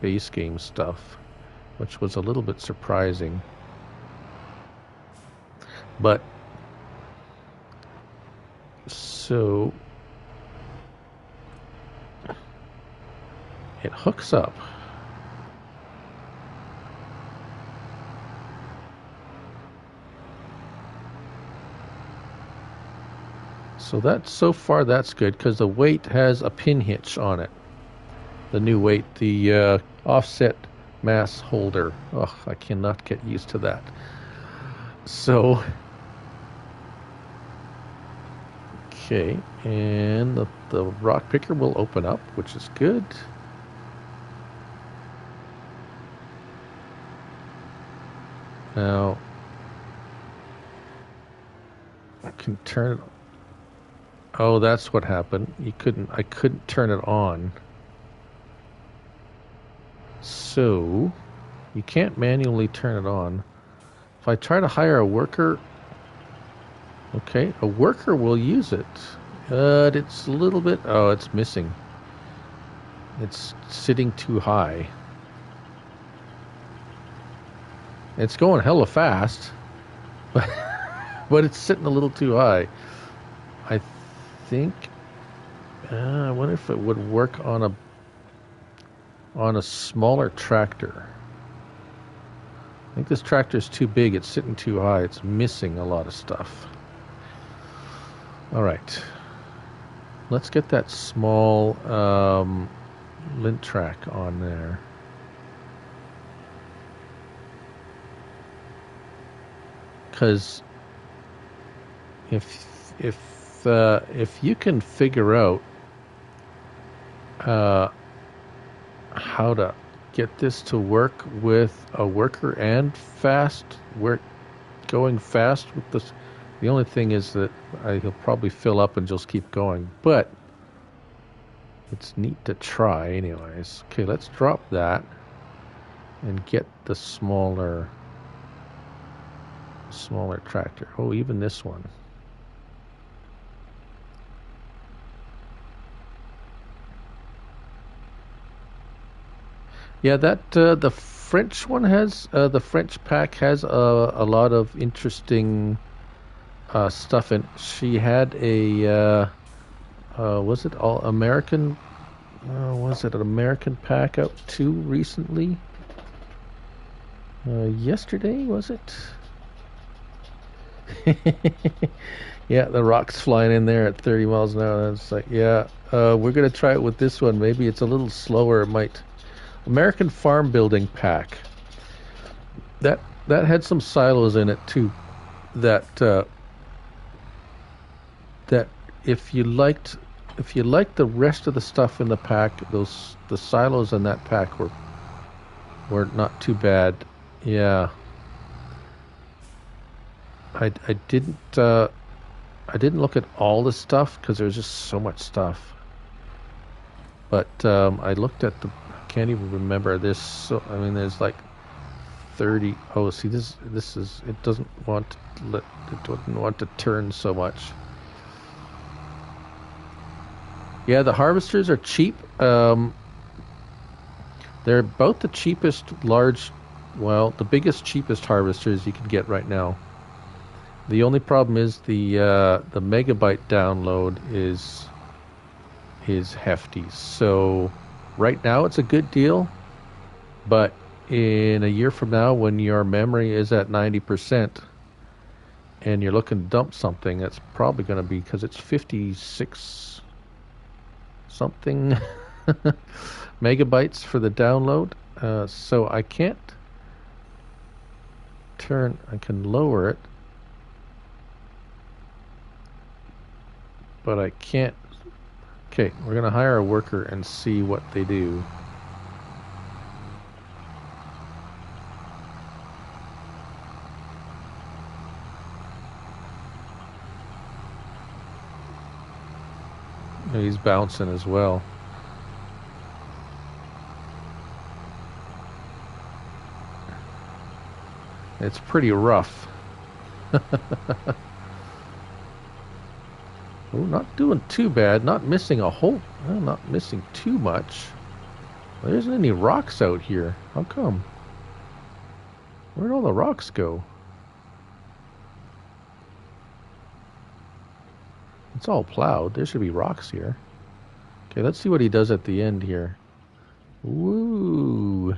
base game stuff, which was a little bit surprising. But so it hooks up. So so far that's good, because the weight has a pin hitch on it. The new weight, the offset mass holder. Oh, I cannot get used to that. So, okay, and the rock picker will open up, which is good. Now, I can turn it. Oh, that's what happened. I couldn't turn it on. So, you can't manually turn it on. If I try to hire a worker, okay, a worker will use it. But it's a little bit, oh, it's missing. It's sitting too high. It's going hella fast, but it's sitting a little too high. I think, I wonder if it would work on a smaller tractor. I think this tractor is too big. It's sitting too high. It's missing a lot of stuff. All right. Let's get that small lint track on there. Because if you can figure out how to get this to work with a worker and going fast with this, the only thing is that he'll probably fill up and just keep going, but it's neat to try anyways. Okay, let's drop that and get the smaller tractor. Oh, even this one. Yeah, that the French one has the French pack has a lot of interesting stuff in. She had a was it all American? Was it an American pack out too recently? Yesterday, was it? Yeah, the rock's flying in there at 30 miles an hour. And it's like, yeah, we're gonna try it with this one. Maybe it's a little slower. It might. American Farm Building Pack. That had some silos in it too. That if you liked the rest of the stuff in the pack, the silos in that pack were not too bad. Yeah. I didn't look at all the stuff because there's just so much stuff. But I looked at can't even remember this. So I mean, there's like 30. Oh, see, this is it doesn't want to turn so much. Yeah, the harvesters are cheap. They're about the cheapest the biggest, cheapest harvesters you can get right now. The only problem is the megabyte download is hefty. So right now it's a good deal, but in a year from now, when your memory is at 90% and you're looking to dump something, that's probably going to be because it's 56 something megabytes for the download. So I can't I can lower it, but I can't. Okay, we're going to hire a worker and see what they do. He's bouncing as well. It's pretty rough. Oh, not doing too bad. Not missing not missing too much. Well, there isn't any rocks out here. How come? Where'd all the rocks go? It's all plowed. There should be rocks here. Okay, let's see what he does at the end here. Woo!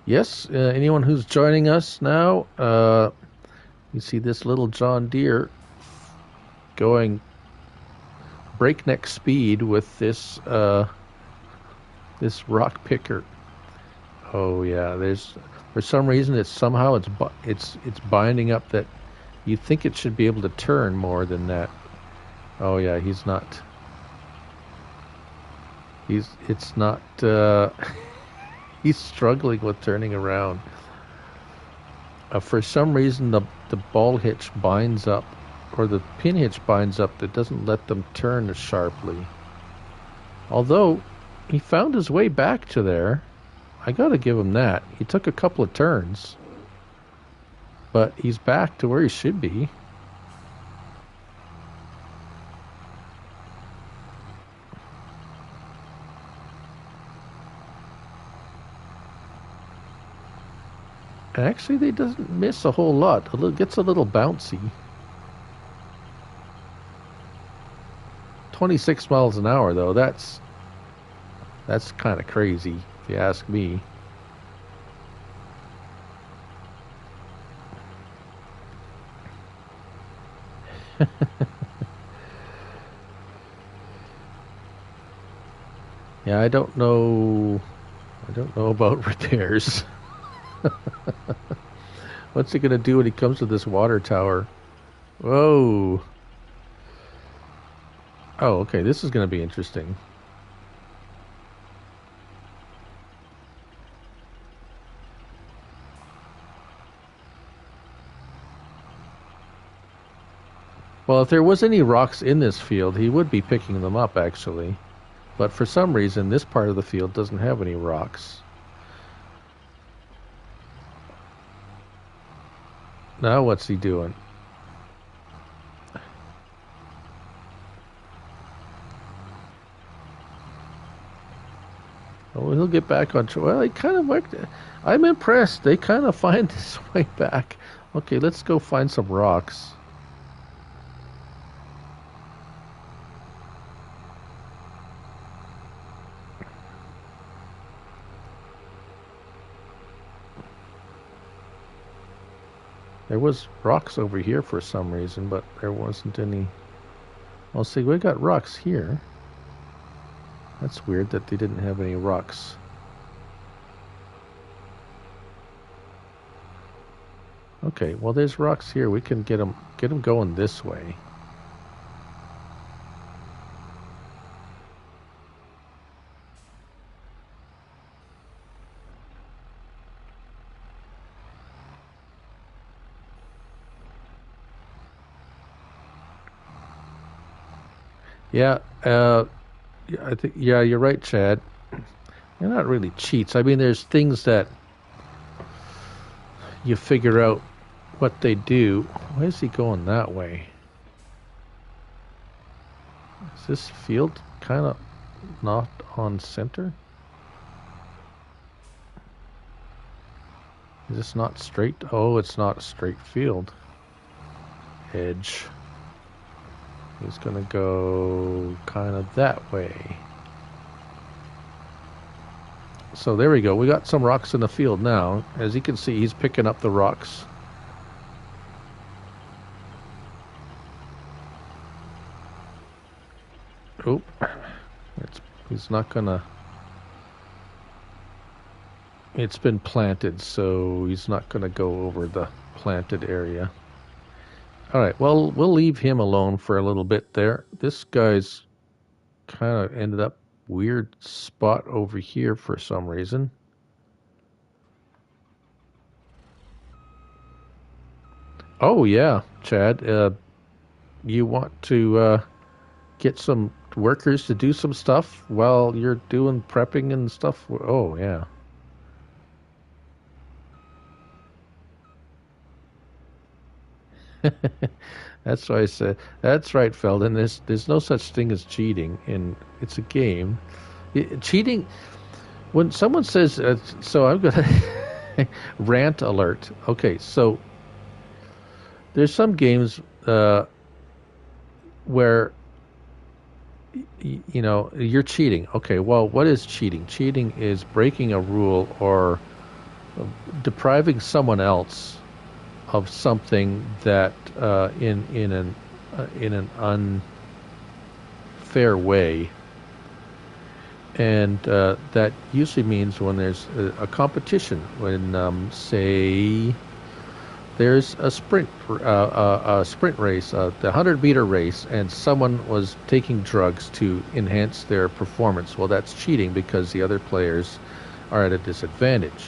Yes, anyone who's joining us now, you see this little John Deere going breakneck speed with this rock picker. Oh yeah, for some reason it's binding up that you think it should be able to turn more than that. Oh yeah, it's not he's struggling with turning around. For some reason the ball hitch binds up, or the pin hitch binds up, that doesn't let them turn as sharply. Although he found his way back to there. I gotta give him that. He took a couple of turns, but he's back to where he should be. Actually, they doesn't miss a whole lot. It gets a little bouncy. 26 miles an hour, though. That's kind of crazy, if you ask me. Yeah, I don't know. I don't know about repairs. What's he gonna do when he comes to this water tower? Whoa. Oh, okay. This is gonna be interesting. Well, if there was any rocks in this field, he would be picking them up, actually. But for some reason, this part of the field doesn't have any rocks. Now what's he doing? Oh, he'll get back on track. Well, he kind of worked. I'm impressed. They kind of find his way back. Okay, let's go find some rocks. There was rocks over here for some reason, but there wasn't any. Well, see, we got rocks here. That's weird that they didn't have any rocks. Okay, well, there's rocks here. We can get them going this way. Yeah, I think, yeah, you're right, Chad. They're not really cheats. I mean, there's things that you figure out what they do. Why is he going that way? Is this field kind of not on center? Is this not straight? Oh, it's not a straight field. Edge. He's gonna go kind of that way. So there we go. We got some rocks in the field now. As you can see, he's picking up the rocks. Oh, he's not gonna. It's been planted, so he's not gonna go over the planted area. All right, well, we'll leave him alone for a little bit there. This guy's kind of ended up weird spot over here for some reason. Oh, yeah, Chad. You want to get some workers to do some stuff while you're doing prepping and stuff? Oh, yeah. That's why I said. That's right, Feldon. There's no such thing as cheating, and it's a game. Cheating. When someone says, "So I'm gonna rant alert." Okay, so there's some games where you know you're cheating. Okay, well, what is cheating? Cheating is breaking a rule or depriving someone else of something that in an unfair way, and that usually means when there's a competition, when say there's a sprint race, the 100-meter race, and someone was taking drugs to enhance their performance. Well, that's cheating because the other players are at a disadvantage.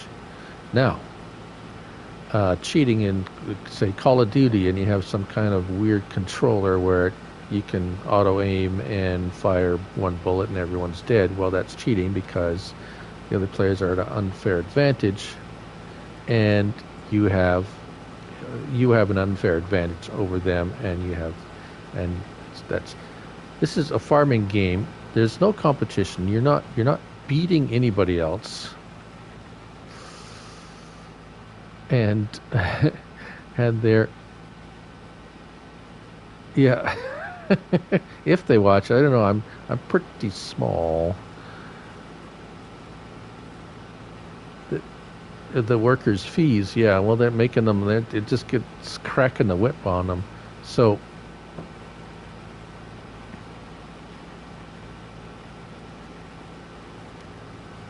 Now, cheating in, say, Call of Duty, and you have some kind of weird controller where you can auto-aim and fire one bullet and everyone's dead. Well, that's cheating because the other players are at an unfair advantage, and you have an unfair advantage over them, and that's this is a farming game. There's no competition. You're not beating anybody else. And and they're yeah. If they watch, I don't know. I'm pretty small. The workers' fees, yeah. Well, they're making them. It just gets cracking the whip on them. So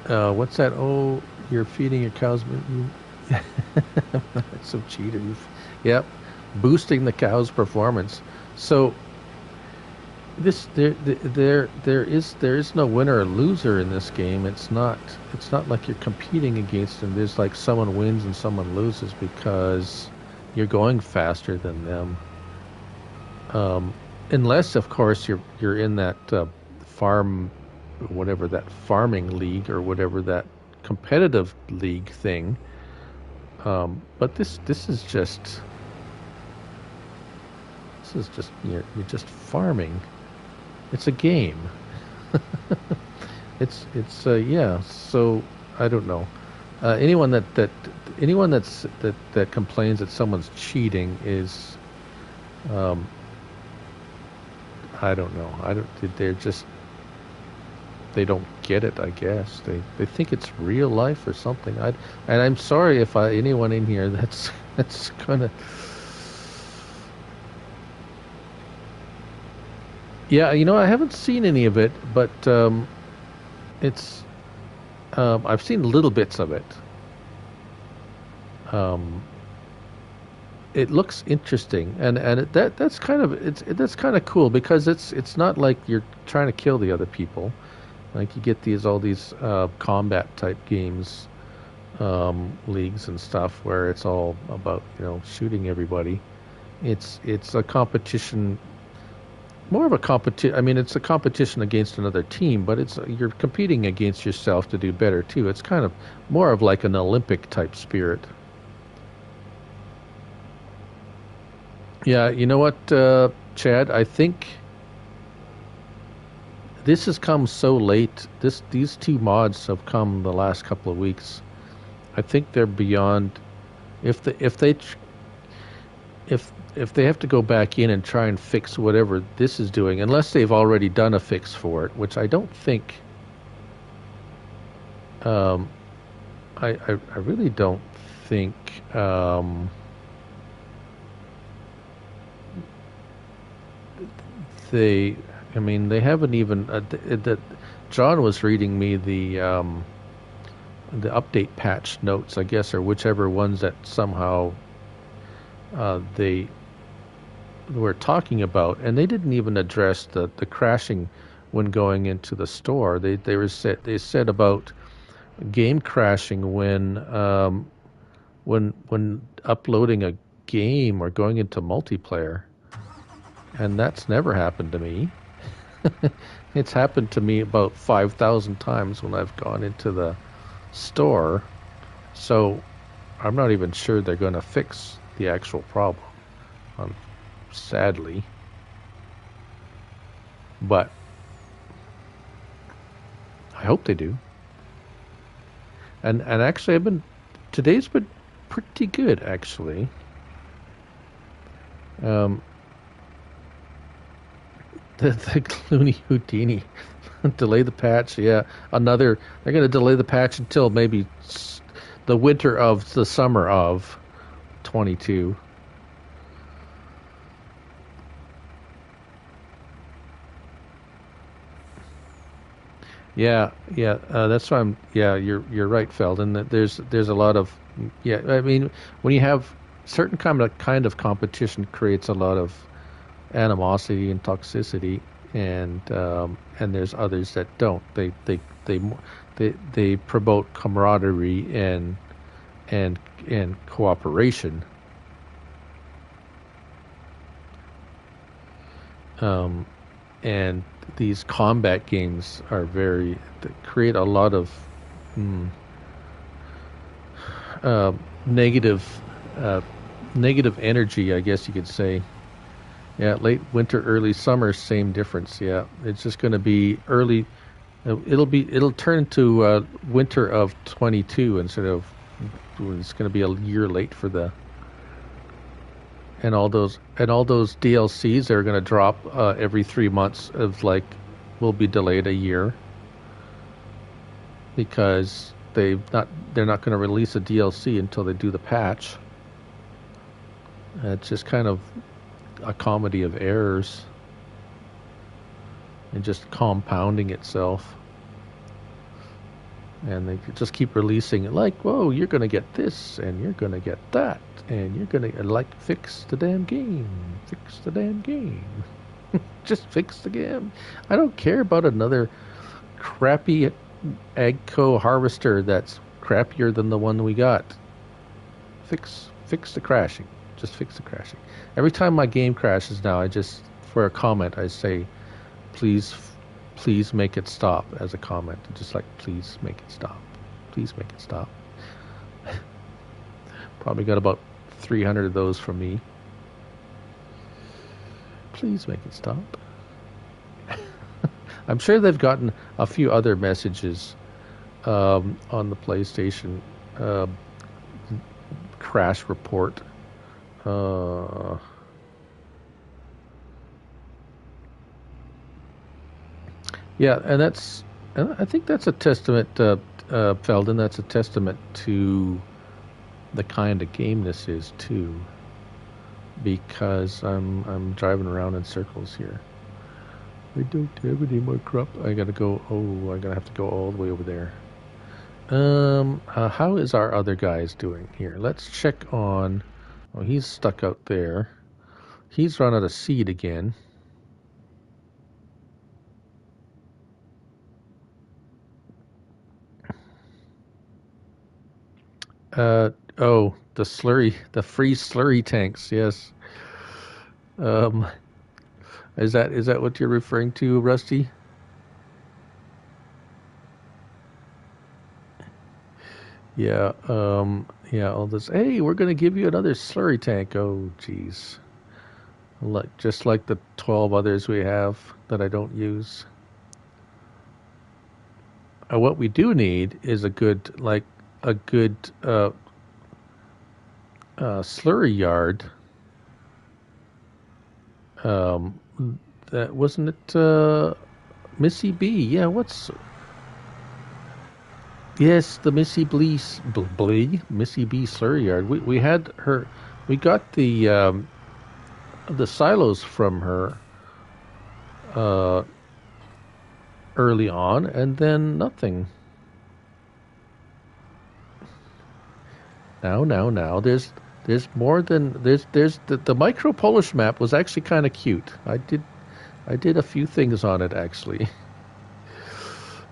What's that? Oh, you're feeding your cows. Some cheaters. Yep, boosting the cow's performance. So this there is no winner or loser in this game. It's not like you're competing against them. There's like someone wins and someone loses because you're going faster than them. Unless of course you're in that farm, whatever that farming league or whatever that competitive league thing. But this is just you're just farming. It's a game. It's yeah. So I don't know. Anyone that complains that someone's cheating is um, I don't know. I don't. They don't get it. I guess they think it's real life or something. And I'm sorry if anyone in here that's gonna. Yeah, I haven't seen any of it, but it's I've seen little bits of it. Um, it looks interesting, and that's kind of cool because it's not like you're trying to kill the other people. Like you get all these combat type games, leagues and stuff where it's all about shooting everybody. It's a competition, more of a competition. I mean, it's a competition against another team, but you're competing against yourself to do better too. It's kind of more of like an Olympic type spirit. Yeah, you know what, Chad? I think this has come so late. These two mods have come the last couple of weeks. I think they're beyond. If they have to go back in and try and fix whatever this is doing, unless they've already done a fix for it, which I don't think. Um, I really don't think. They, I mean, they haven't even. That John was reading me the update patch notes, I guess, or whichever ones that somehow they were talking about, and they didn't even address the crashing when going into the store. They said about game crashing when uploading a game or going into multiplayer, and that's never happened to me. It's happened to me about 5,000 times when I've gone into the store. So I'm not even sure they're going to fix the actual problem, um, sadly. But I hope they do. And actually, today's been pretty good actually. Um, the Looney Houdini delay the patch. Yeah, they're going to delay the patch until maybe the summer of 22. Yeah, yeah, that's why I'm. Yeah, you're right, Feldon. That there's a lot of. Yeah, I mean, when you have certain kind of competition creates a lot of animosity and toxicity, and there's others that don't. They promote camaraderie and cooperation. Um, and these combat games they create a lot of mm, uh, negative uh, negative energy, I guess you could say. Yeah, late winter, early summer, same difference. Yeah, it's just going to be early. It'll turn to winter of 22 instead of. It's going to be a year late for the and all those DLCs are going to drop every 3 months of like will be delayed a year because they're not going to release a DLC until they do the patch. It's just kind of a comedy of errors and just compounding itself. And they just keep releasing it like, whoa, you're going to get this, and you're going to get that, and you're going to, like, fix the damn game. Fix the damn game. Just fix the game. I don't care about another crappy Agco harvester that's crappier than the one we got. Fix the crashing. Just fix the crashing. Every time my game crashes now, I just, for a comment, I say, please make it stop as a comment. Just like, please make it stop. Please make it stop. Probably got about 300 of those from me. Please make it stop. I'm sure they've gotten a few other messages on the PlayStation crash report. Yeah, and I think that's a testament, Feldon. That's a testament to the kind of game this is too, because I'm driving around in circles here. I don't have any more crop. I gotta go. Oh, I'm gonna have to go all the way over there. How is our other guys doing here? Let's check on. Oh, he's stuck out there. He's run out of seed again. Oh, the free slurry tanks. Yes. Is that what you're referring to, Rusty? Yeah. Yeah. All this. Hey, we're gonna give you another slurry tank. Oh, jeez. Just like the 12 others we have that I don't use. What we do need is a good slurry yard. That wasn't it. Missy B. Yeah. Yes, the Missy B slurry yard. We had her. We got the silos from her early on, and then nothing. Now. There's more than there's the micro Polish map was actually kind of cute. I did a few things on it actually.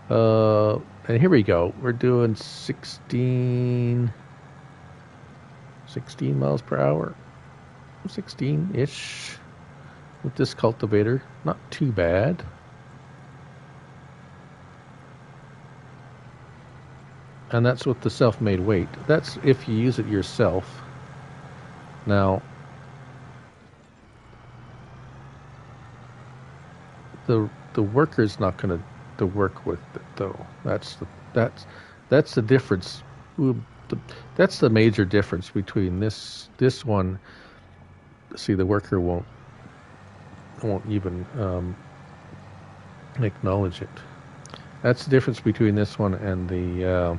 And here we go. We're doing 16 miles per hour. 16-ish with this cultivator. Not too bad. And that's with the self-made weight. That's if you use it yourself. Now, the worker's not going to work with it though. That's the difference. That's the major difference between this one. See, the worker won't even acknowledge it. That's the difference between this one and the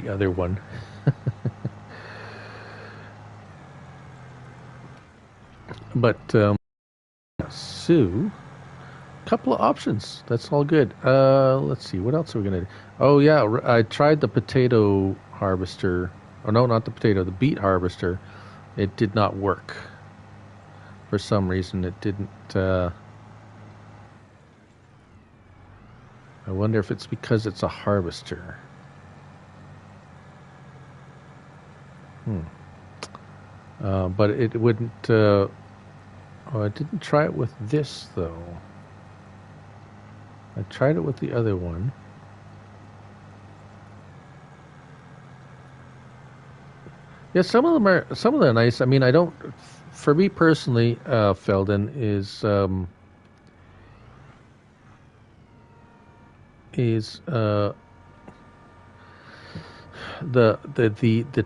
other one. But Sue, couple of options. That's all good. Let's see. What else are we gonna do? Oh yeah, I tried the potato harvester. Oh no, not the potato. The beet harvester. It did not work. For some reason, it didn't. I wonder if it's because it's a harvester. But it wouldn't. I didn't try it with this though. I tried it with the other one. Yeah, some of them are nice. I mean, I don't. For me personally, Feldon is the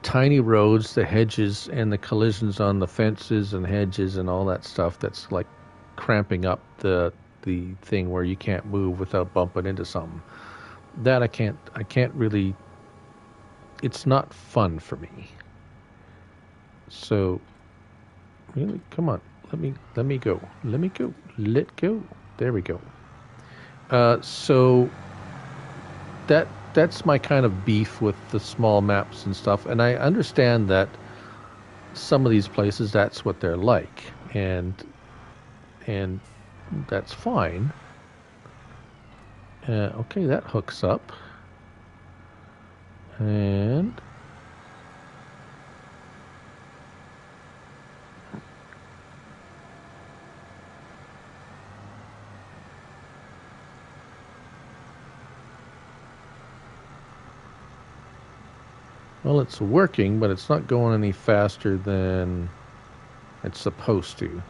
tiny roads, the hedges, and the collisions on the fences and hedges and all that stuff. That's like cramping up the thing where you can't move without bumping into something. That I can't really. It's not fun for me. So, really, come on, let me go. Let go. There we go. So that's my kind of beef with the small maps and stuff. And I understand that some of these places that's what they're like, and that's fine. Okay, that hooks up, and well, it's working, but it's not going any faster than it's supposed to.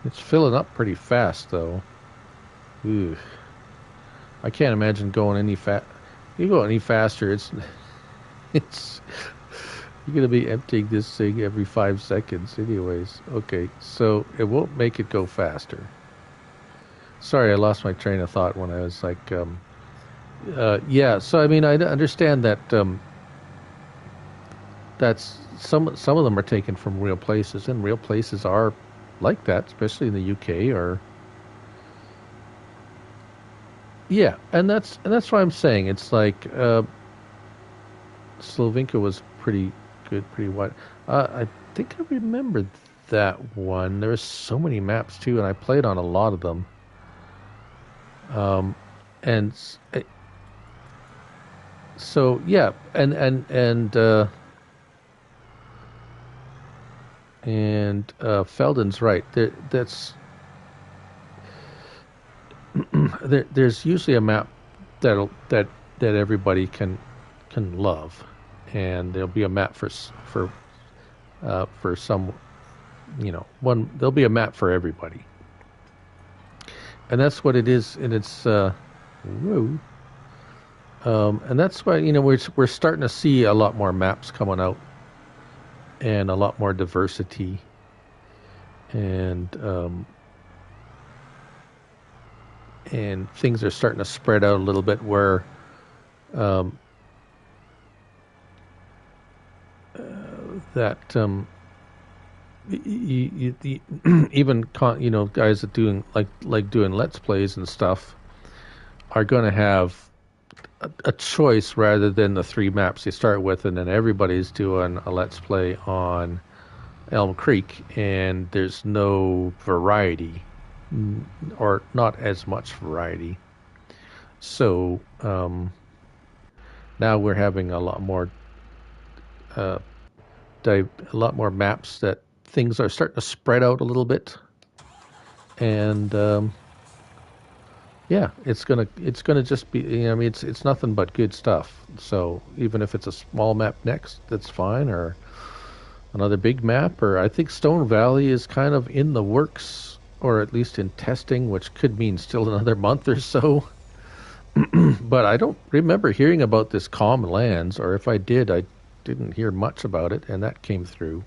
It's filling up pretty fast, though. Ugh. I can't imagine going any You go any faster, it's you're gonna be emptying this thing every 5 seconds, anyways. Okay, so it won't make it go faster. Sorry, I lost my train of thought when I was like, yeah. So I mean, I understand that that's some of them are taken from real places, and real places are like that, especially in the UK. Or yeah, and that's what I'm saying. It's like Slovenka was pretty good, pretty wide. I think I remembered that one. There were so many maps too, and I played on a lot of them. And so yeah, and Felden's right. That's there's usually a map that everybody can love, and there'll be a map for some, one. There'll be a map for everybody, and that's what it is. And it's and that's why we're starting to see a lot more maps coming out, and a lot more diversity, and things are starting to spread out a little bit where even guys that doing doing let's plays and stuff are going to have a choice rather than the 3 maps they start with, and then everybody's doing a let's play on Elm Creek, and there's no variety, or not as much variety. So now we're having a lot more maps, that things are starting to spread out a little bit, and yeah, it's gonna just be. I mean, it's nothing but good stuff. So even if it's a small map next, that's fine, or another big map, or I think Stone Valley is kind of in the works, or at least in testing, which could mean still another month or so. But I don't remember hearing about this Calm Lands, or if I did, I didn't hear much about it, and that came through.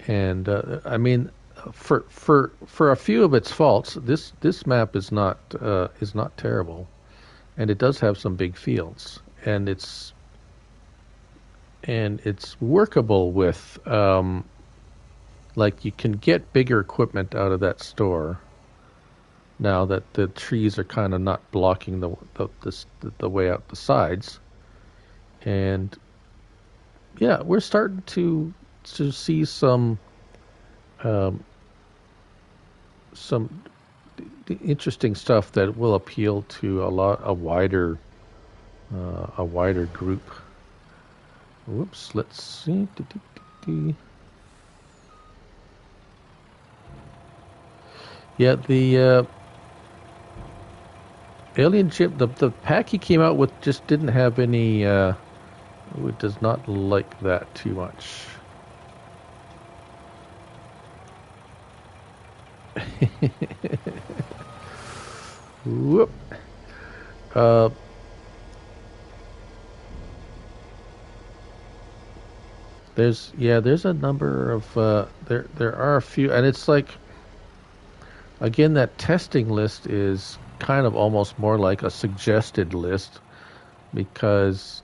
And I mean, for a few of its faults, this map is not terrible, and it does have some big fields, and it's workable with like you can get bigger equipment out of that store now that the trees are kind of not blocking the way out the sides, and yeah, we're starting to see some interesting stuff that will appeal to a wider group. Whoops, let's see. Yeah, the alien chip, the pack he came out with just didn't have any. It does not like that too much. Whoop. There's a number of there are a few, and it's like, again, that testing list is kind of almost more like a suggested list, because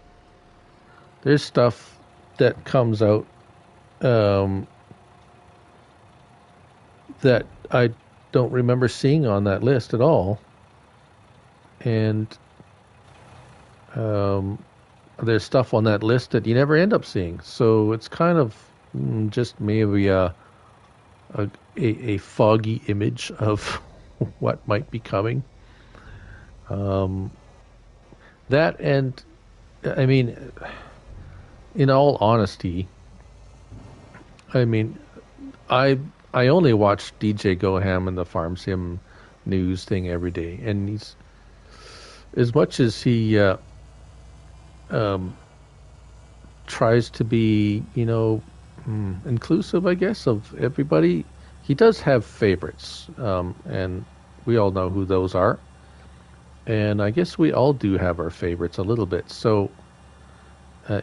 there's stuff that comes out that I don't remember seeing on that list at all. And there's stuff on that list that you never end up seeing. So it's kind of just maybe a foggy image of what might be coming. That and I mean, in all honesty, I mean, I I only watch DJ Goham and the Farm Sim news thing every day, and he's as much as he um, tries to be, inclusive, I guess, of everybody. He does have favorites, and we all know who those are. And I guess we all do have our favorites a little bit. So uh,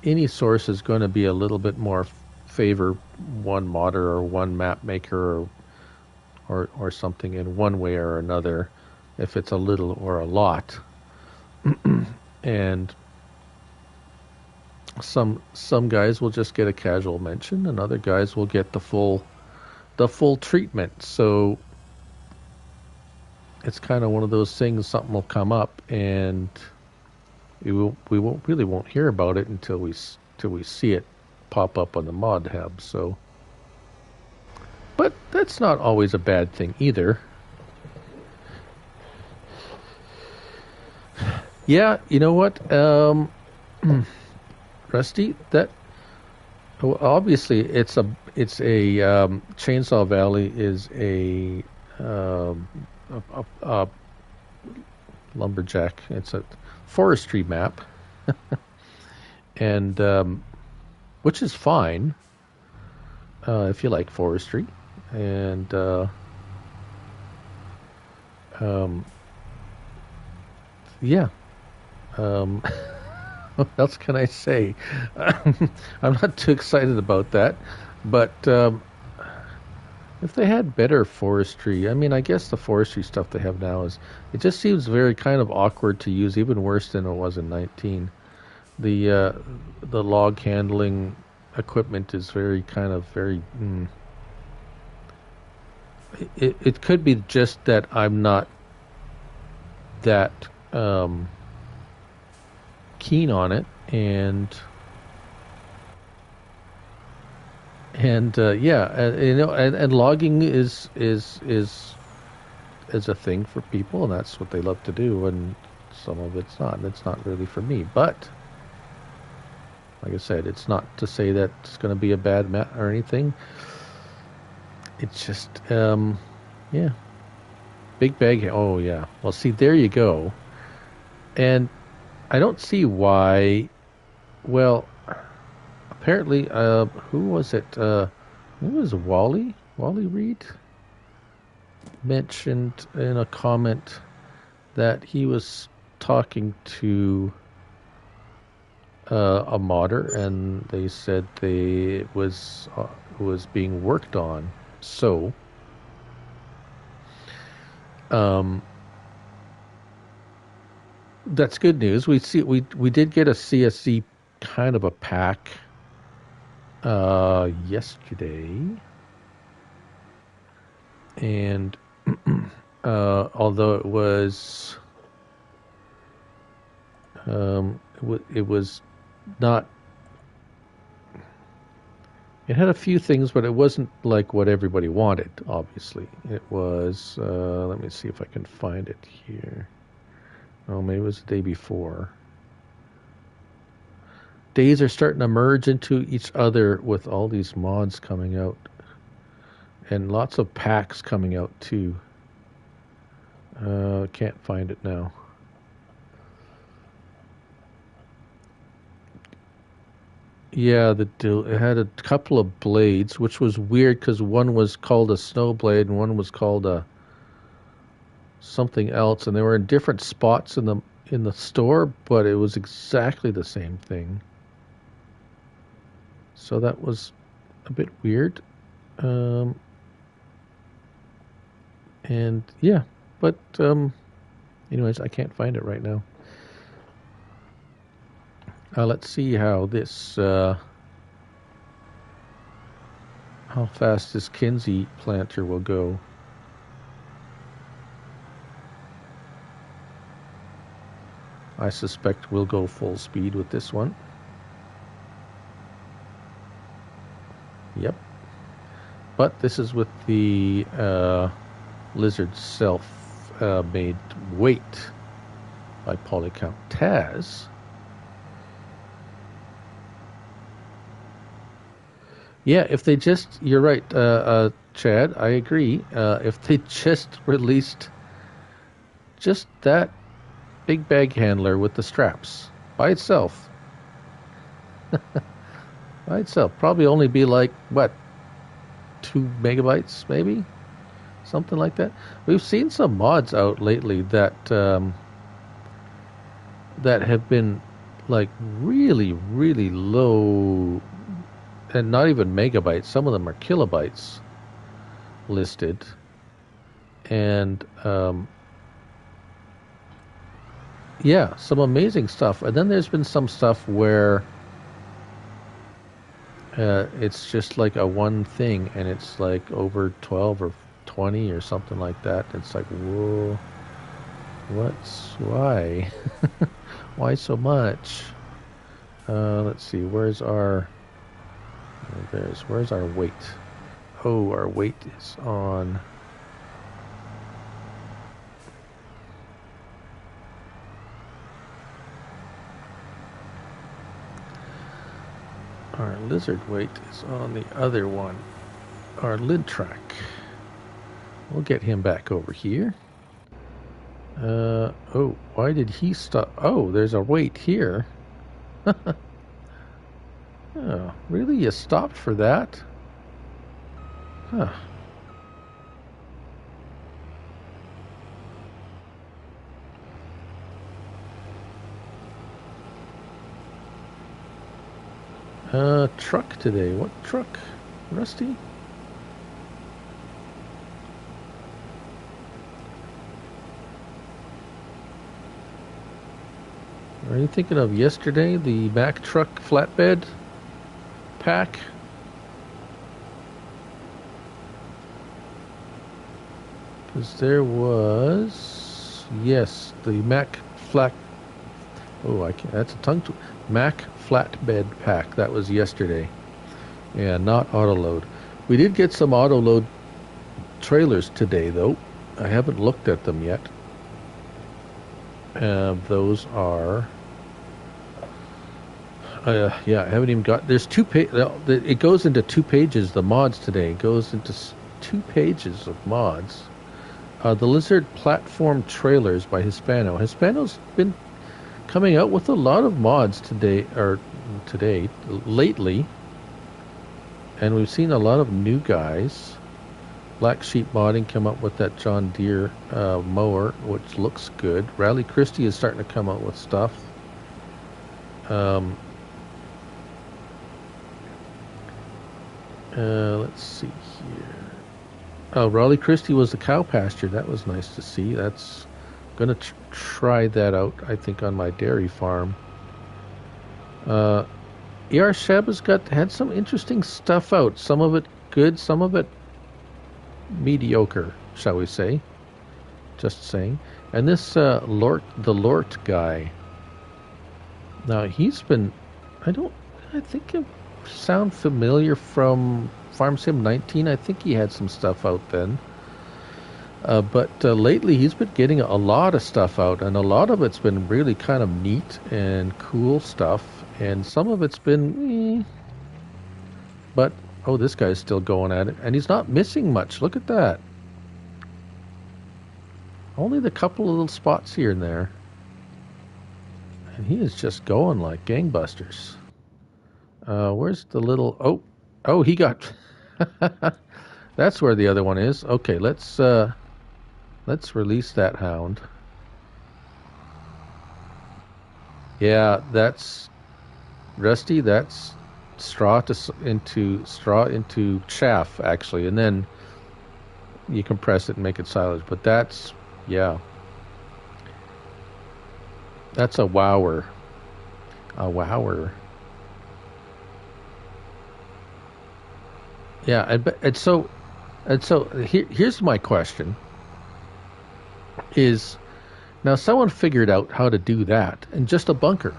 any source is going to be a little bit more favor one modder or one map maker or something in one way or another, if it's a little or a lot. And some guys will just get a casual mention, and other guys will get the full treatment. So it's kind of one of those things. Something will come up, and we won't hear about it until we see it pop up on the mod hub. So, but that's not always a bad thing either. Yeah, you know what, Rusty? That well, obviously it's a Chainsaw Valley is a lumberjack. It's a forestry map, and which is fine if you like forestry. And um, yeah, what else can I say? I'm not too excited about that, but if they had better forestry, I mean, I guess the forestry stuff they have now it just seems very kind of awkward to use, even worse than it was in 19. The log handling equipment is very kind of very. It could be just that I'm not that keen on it, and yeah, and logging is a thing for people, and that's what they love to do, and some of it's not. It's not really for me, but like I said, it's not to say that it's going to be a bad map or anything. It's just yeah, big bag. Oh yeah, well, see, there you go. And I don't see why. Well, apparently, who was it? Who was Wally Reed mentioned in a comment that he was talking to a modder, and they said it was being worked on. So, that's good news. We did get a CSC kind of a pack yesterday, and although it was it was not. It had a few things, but it wasn't like what everybody wanted, obviously. It was, let me see if I can find it here. Oh, maybe it was the day before. Days are starting to merge into each other with all these mods coming out. And lots of packs coming out, too. Can't find it now. Yeah, it had a couple of blades, which was weird because one was called a snow blade and one was called a something else, and they were in different spots in the store, but it was exactly the same thing. So that was a bit weird. And yeah, but anyways, I can't find it right now. Let's see how fast this Kinsey planter will go. I suspect we'll go full speed with this one. Yep. But this is with the lizard self-made weight by Polycount Taz. Yeah, if they just, you're right, Chad, I agree. If they just released just that big bag handler with the straps by itself, probably only be like, what, 2 megabytes maybe? Something like that. We've seen some mods out lately that that have been like really, really low, and not even megabytes. Some of them are kilobytes listed, and yeah, some amazing stuff. And then there's been some stuff where it's just like a one thing, and it's like over 12 or 20 or something like that. It's like, whoa, why? Why so much? Let's see, where's our weight? Oh, our weight is on our lizard weight is on the other one, our lid track. We'll get him back over here. Oh, why did he stop? Oh, there's a weight here. Oh, really? You stopped for that? Huh. Truck today. What truck? Rusty? Are you thinking of yesterday, the Mack truck flatbed pack? Because there was, yes, the Mack flat. Oh, I can't. That's a tongue. Mack flatbed pack. That was yesterday. Yeah, not autoload. We did get some autoload trailers today, though. I haven't looked at them yet. Those are. Yeah, I haven't even got. There's 2 pages. It goes into 2 pages. The mods today it goes into 2 pages of mods. The Lizard platform trailers by Hispano. Hispano's been coming out with a lot of mods lately, and we've seen a lot of new guys. Black Sheep Modding come up with that John Deere mower, which looks good. Rally Christie is starting to come out with stuff. Let's see here. Oh, Raleigh Christie was the cow pasture. That was nice to see. That's gonna try that out, I think, on my dairy farm. ER Sheb has had some interesting stuff out. Some of it good, some of it mediocre, shall we say. Just saying. And this the Lort guy. Now he's been, I think it sound familiar from Farm Sim 19. I think he had some stuff out then. But lately he's been getting a lot of stuff out, and a lot of it's been really kind of neat and cool stuff, and some of it's been but oh, this guy's still going at it, and he's not missing much. Look at that. Only the couple of little spots here and there, and he is just going like gangbusters. Where's the little oh he got that's where the other one is. Okay, let's release that hound. Yeah, that's Rusty. That's straw into chaff, actually, and then you compress it and make it silage. But that's, yeah, that's a wower. A wower. Yeah, and so here's my question: is Now, someone figured out how to do that in just a bunker.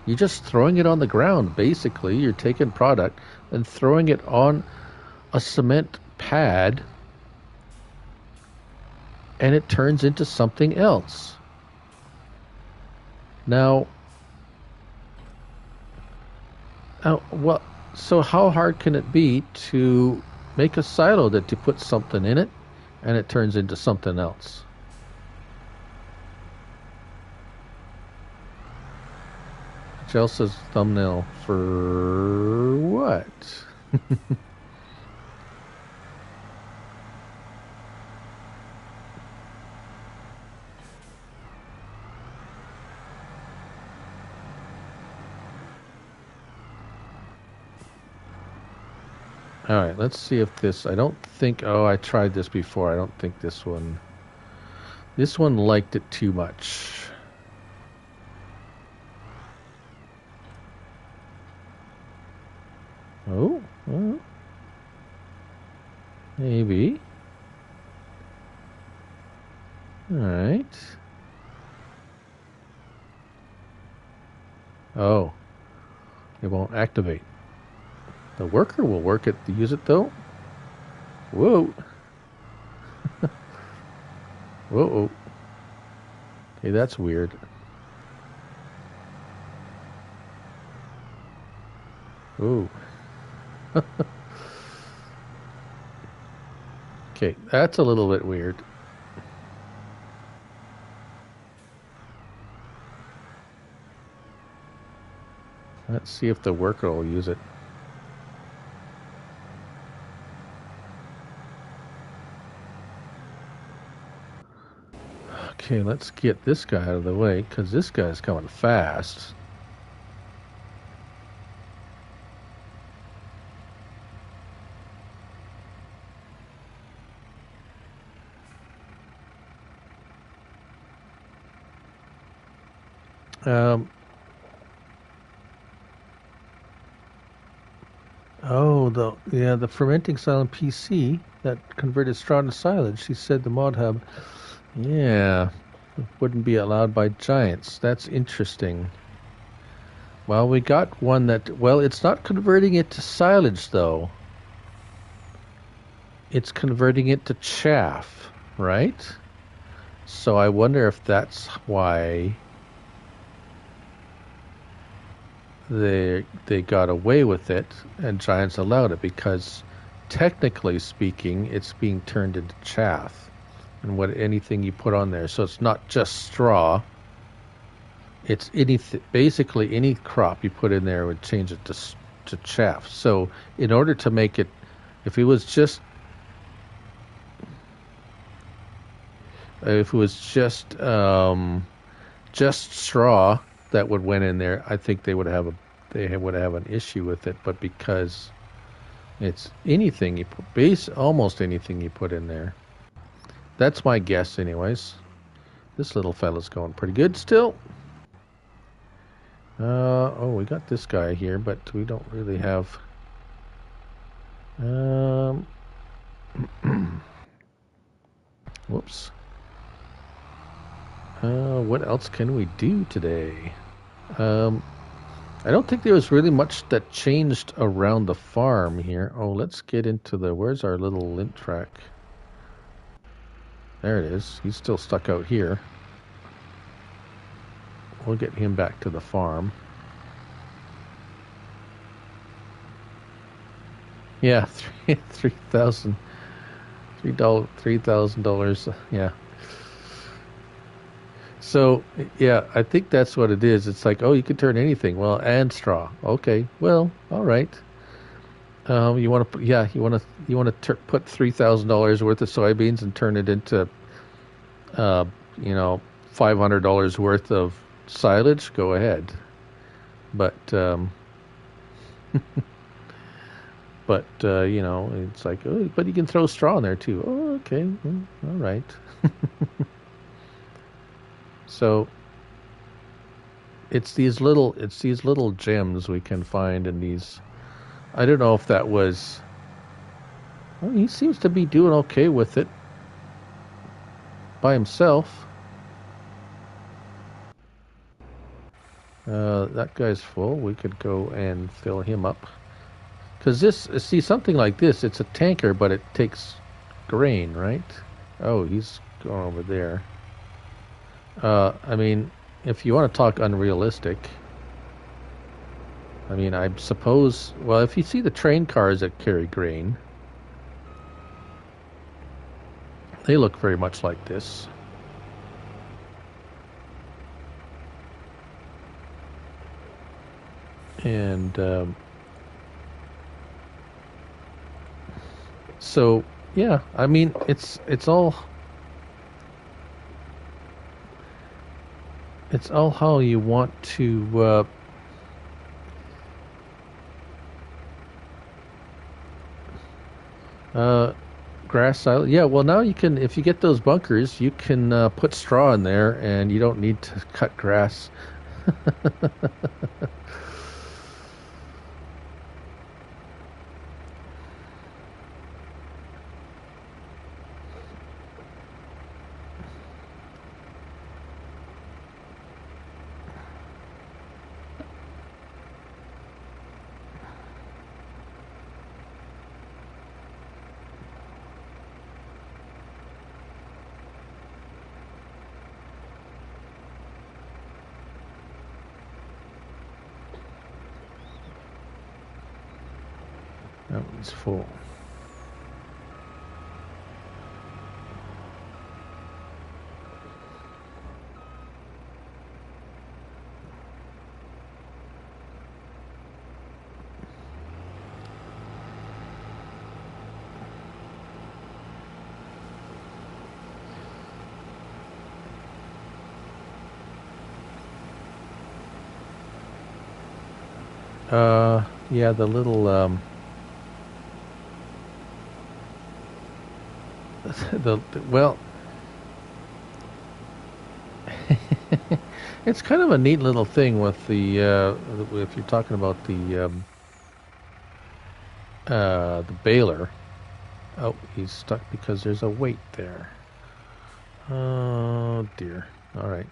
You're just throwing it on the ground, basically. You're taking product and throwing it on a cement pad, and it turns into something else. Now, so how hard can it be to make a silo that you put something in it, and it turns into something else? Chelsea's thumbnail for what? All right, let's see if this. I don't think. Oh, I tried this before. I don't think this one. This one liked it too much. Oh, well, maybe. All right. Oh, it won't activate. The worker will work it to use it though. Whoa. Whoa. Okay, that's weird. Ooh. Okay, that's a little bit weird. Let's see if the worker will use it. Okay, let's get this guy out of the way, because this guy's coming fast. The fermenting silent PC that converted straw to silage. She said the mod hub, wouldn't be allowed by giants. That's interesting. Well, we got one that, well, it's not converting it to silage though. It's converting it to chaff, right? So I wonder if that's why they got away with it and giants allowed it, because technically speaking it's being turned into chaff and anything you put on there. So it's not just straw, it's basically any crop you put in there would change it to chaff. So in order to make it, if it was just straw that went in there, I think they would have an issue with it. But because it's anything you put, almost anything you put in there. That's my guess, anyways. This little fella's going pretty good still. We got this guy here, but we don't really have. Whoops. What else can we do today? I don't think there was really much that changed around the farm here. Oh, let's get into where's our little lint track? There it is. He's still stuck out here. We'll get him back to the farm. Yeah, $3,000. Yeah. So, yeah, I think that's what it is. It's like, oh, you can turn anything. Well, and straw. Okay. Well, all right. You want to put $3,000 worth of soybeans and turn it into, $500 worth of silage. Go ahead. But, it's like, oh, but you can throw straw in there too. Oh, okay. Well, all right. So it's these little gems we can find in these. I don't know if that was. Well, he seems to be doing okay with it by himself. That guy's full. We could go and fill him up. Because this, see, something like this, it's a tanker, but it takes grain, right? Oh, he's going over there. I mean, if you want to talk unrealistic, I mean, I suppose, well, if you see the train cars that carry grain, they look very much like this. And so, yeah, I mean, it's all how you want to grass silo. Yeah, well, now you can, if you get those bunkers, you can put straw in there, and you don't need to cut grass. That one's full. Yeah, the little well, it's kind of a neat little thing with the if you're talking about the baler. Oh, he's stuck because there's a weight there. Oh dear. All right.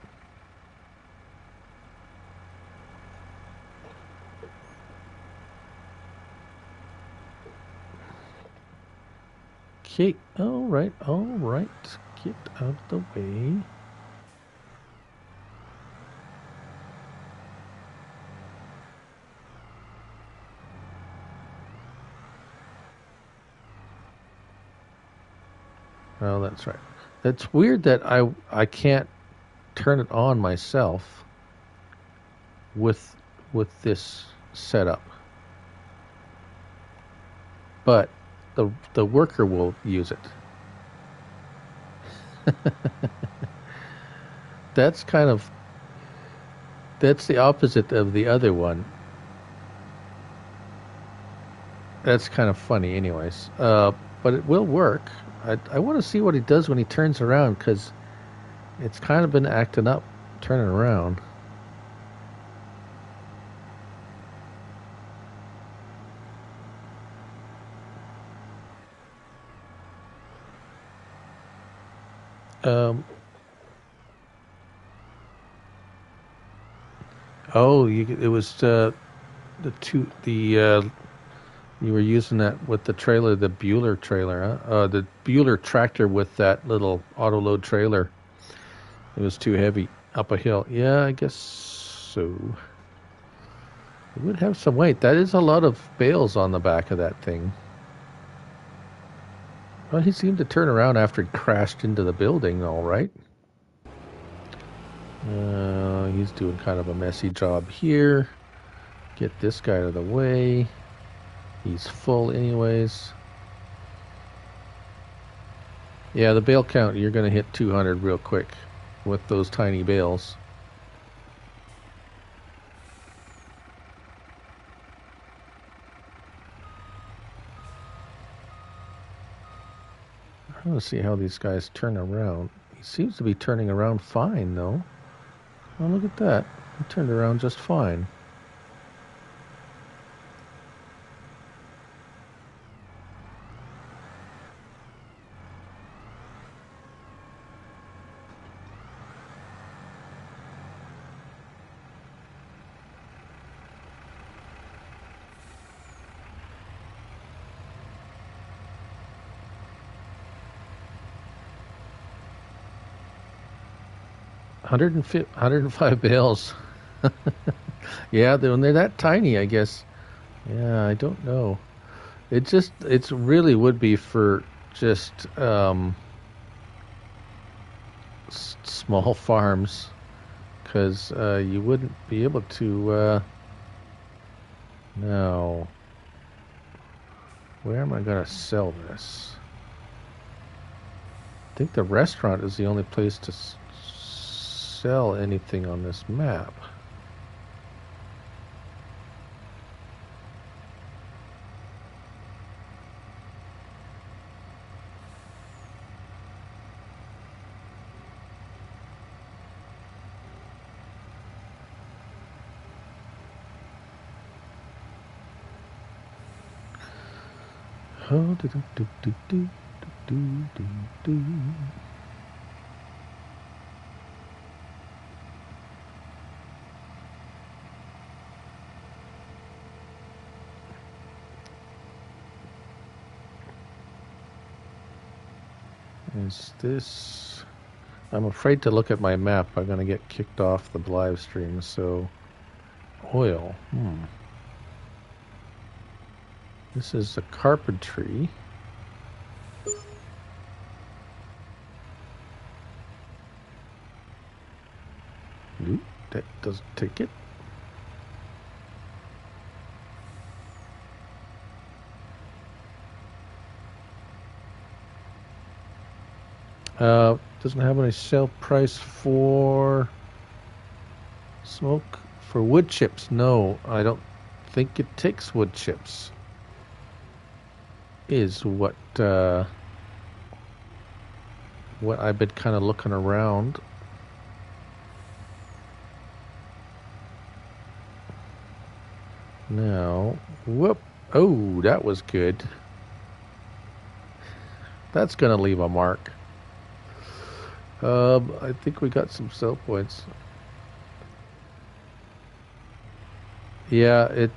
Okay. All right. All right. Get out of the way. Oh, that's right. That's weird that I can't turn it on myself with this setup, but the worker will use it. That's kind of that's the opposite of the other one. That's kind of funny, anyways. But it will work. I want to see what he does when he turns around because it's kind of been acting up, turning around. Um, oh, it was you were using that with the trailer, the Bueller trailer, huh? The Bueller tractor with that little auto load trailer. It was too heavy up a hill. Yeah, I guess so. It would have some weight. That is a lot of bales on the back of that thing. Well, he seemed to turn around after he crashed into the building, all right. He's doing kind of a messy job here. Get this guy out of the way. He's full anyways. Yeah, the bale count, you're going to hit 200 real quick with those tiny bales. I want to see how these guys turn around. He seems to be turning around fine, though. Oh, look at that. He turned around just fine. 105 bales. Yeah, when they're that tiny, I guess. Yeah, I don't know. It's really would be for just small farms, because you wouldn't be able to. No. Where am I going to sell this? I think the restaurant is the only place to sell anything on this map. Oh, do do do do do do do do. Is this? I'm afraid to look at my map. I'm going to get kicked off the live stream. So, oil. This is a carpentry. Nope, that doesn't take it. Doesn't have any sale price for smoke for wood chips. No, I don't think it takes wood chips. Is what I've been kind of looking around. Now, whoop! Oh, that was good. That's gonna leave a mark. I think we got some sell points. Yeah,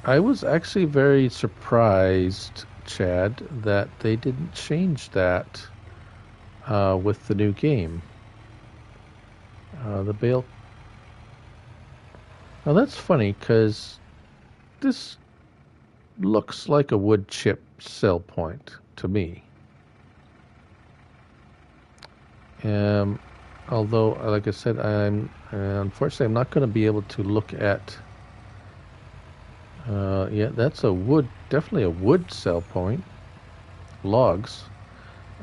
I was actually very surprised, Chad, that they didn't change that with the new game. The bale. Now that's funny because this looks like a wood chip sell point to me. Although, like I said, unfortunately I'm not going to be able to look at. Yeah, that's definitely a wood sell point. Logs.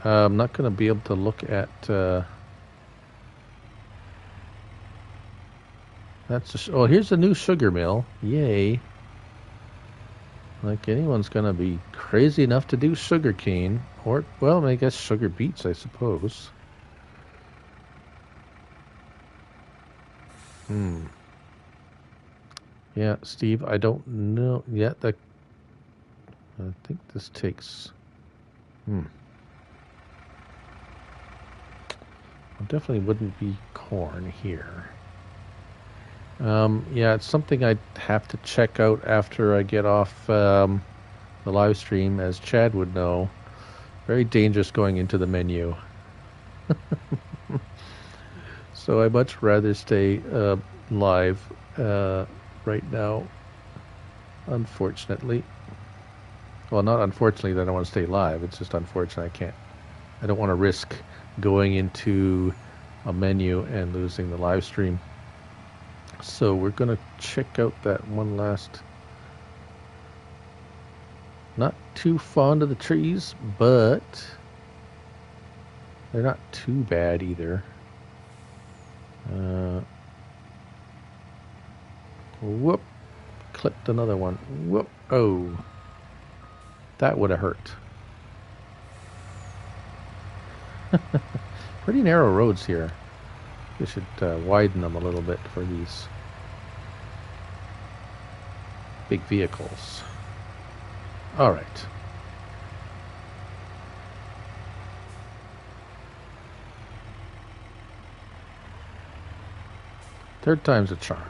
I'm not going to be able to look at. Here's a new sugar mill. Yay! Like anyone's going to be crazy enough to do sugarcane, or well, I guess sugar beets, I suppose. Yeah, Steve, I don't know yet. I think this takes. It definitely wouldn't be corn here. Yeah, it's something I'd have to check out after I get off the live stream, as Chad would know. Very dangerous going into the menu. So I'd much rather stay live right now, unfortunately. Well, not unfortunately that I don't want to stay live. It's just unfortunate I don't want to risk going into a menu and losing the live stream. So we're going to check out that one last. Not too fond of the trees, but they're not too bad either. Whoop. Clipped another one. Whoop. Oh. That would have hurt. Pretty narrow roads here. We should widen them a little bit for these big vehicles. All right. Third time's a charm.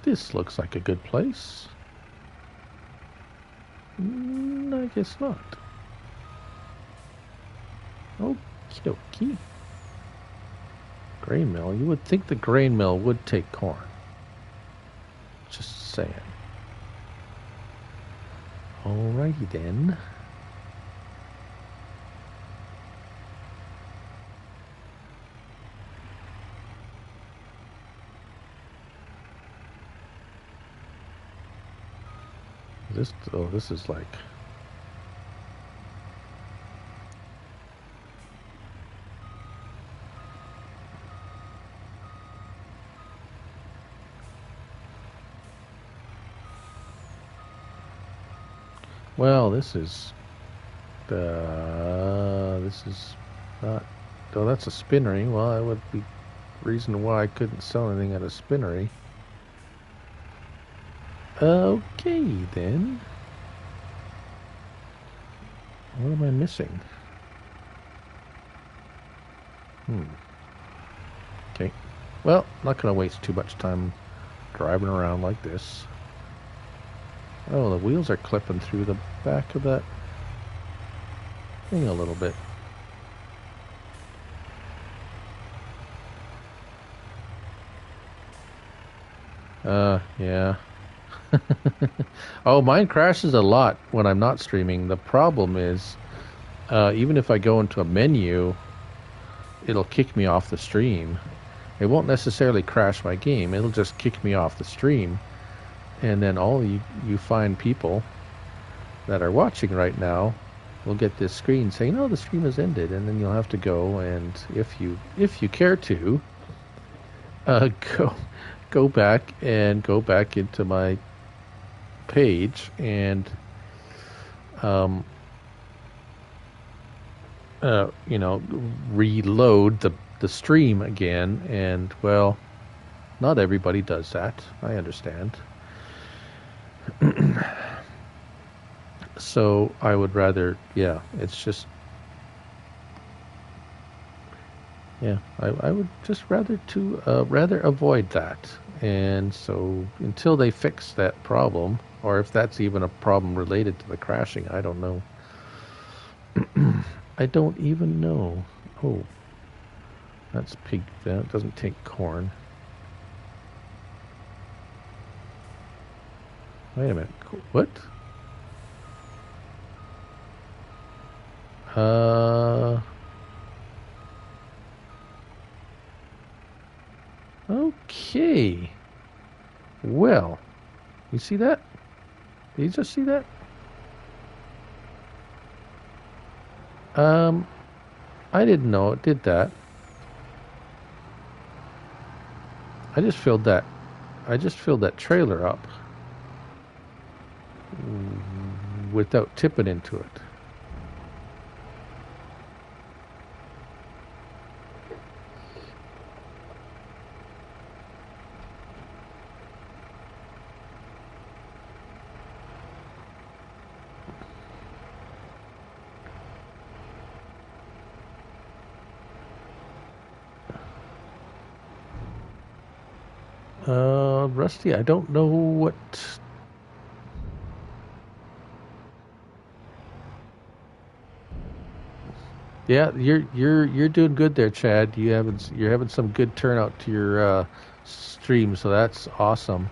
This looks like a good place. I guess not. Okie dokie. Grain mill. You would think the grain mill would take corn. Just saying. Alrighty then. This is like... Well, this is not... Oh, that's a spinnery. Well, that would be reason why I couldn't sell anything at a spinnery. Okay, then. What am I missing? Okay. Well, not going to waste too much time driving around like this. Oh, the wheels are clipping through the back of that thing a little bit. Yeah. Oh, mine crashes a lot when I'm not streaming. The problem is, even if I go into a menu, it'll kick me off the stream. It won't necessarily crash my game. It'll just kick me off the stream. And then all you find people that are watching right now will get this screen saying, "Oh, the stream has ended," and then you'll have to go and if you care to, go back into my page and reload the stream again. And well, not everybody does that. I understand. So I would rather, it's just, I would just rather avoid that. And so until they fix that problem, or if that's even a problem related to the crashing, I don't know. I don't even know. Oh, that's pig. That doesn't take corn. Wait a minute. What? Okay. Well, you see that? Did you just see that? I didn't know it did that. I just filled that trailer up without tipping into it. Rusty, I don't know what. Yeah, you're doing good there, Chad. You're having some good turnout to your stream, so that's awesome.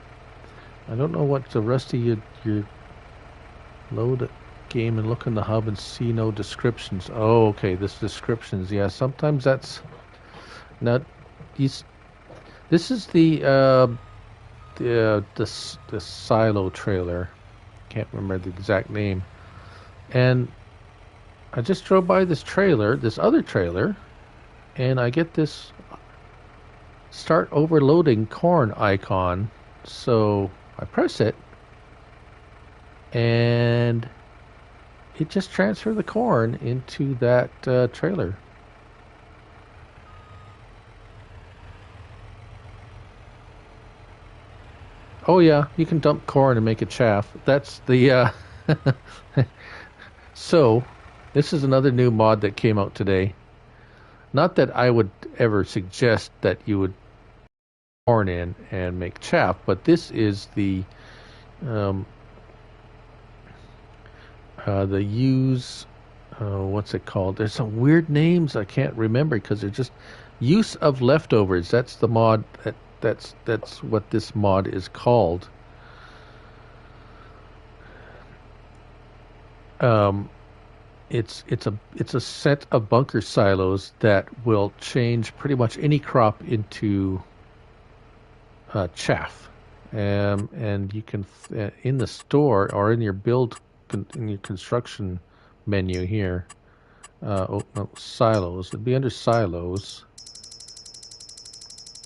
I don't know what Rusty, you load a game and look in the hub and see no descriptions. Oh, okay, this descriptions. Yeah, sometimes that's not. This is the silo trailer. Can't remember the exact name. And I just drove by this other trailer, and I get this start overloading corn icon. So I press it, and it just transferred the corn into that trailer. Oh yeah, you can dump corn and make it chaff. That's the So, this is another new mod that came out today. Not that I would ever suggest that you would corn in and make chaff. But this is the use. What's it called? There's some weird names I can't remember because they're just use of leftovers. That's the mod. That's what this mod is called. It's a set of bunker silos that will change pretty much any crop into chaff, and you can in the store or in your in your construction menu here. Silos. It'd be under silos,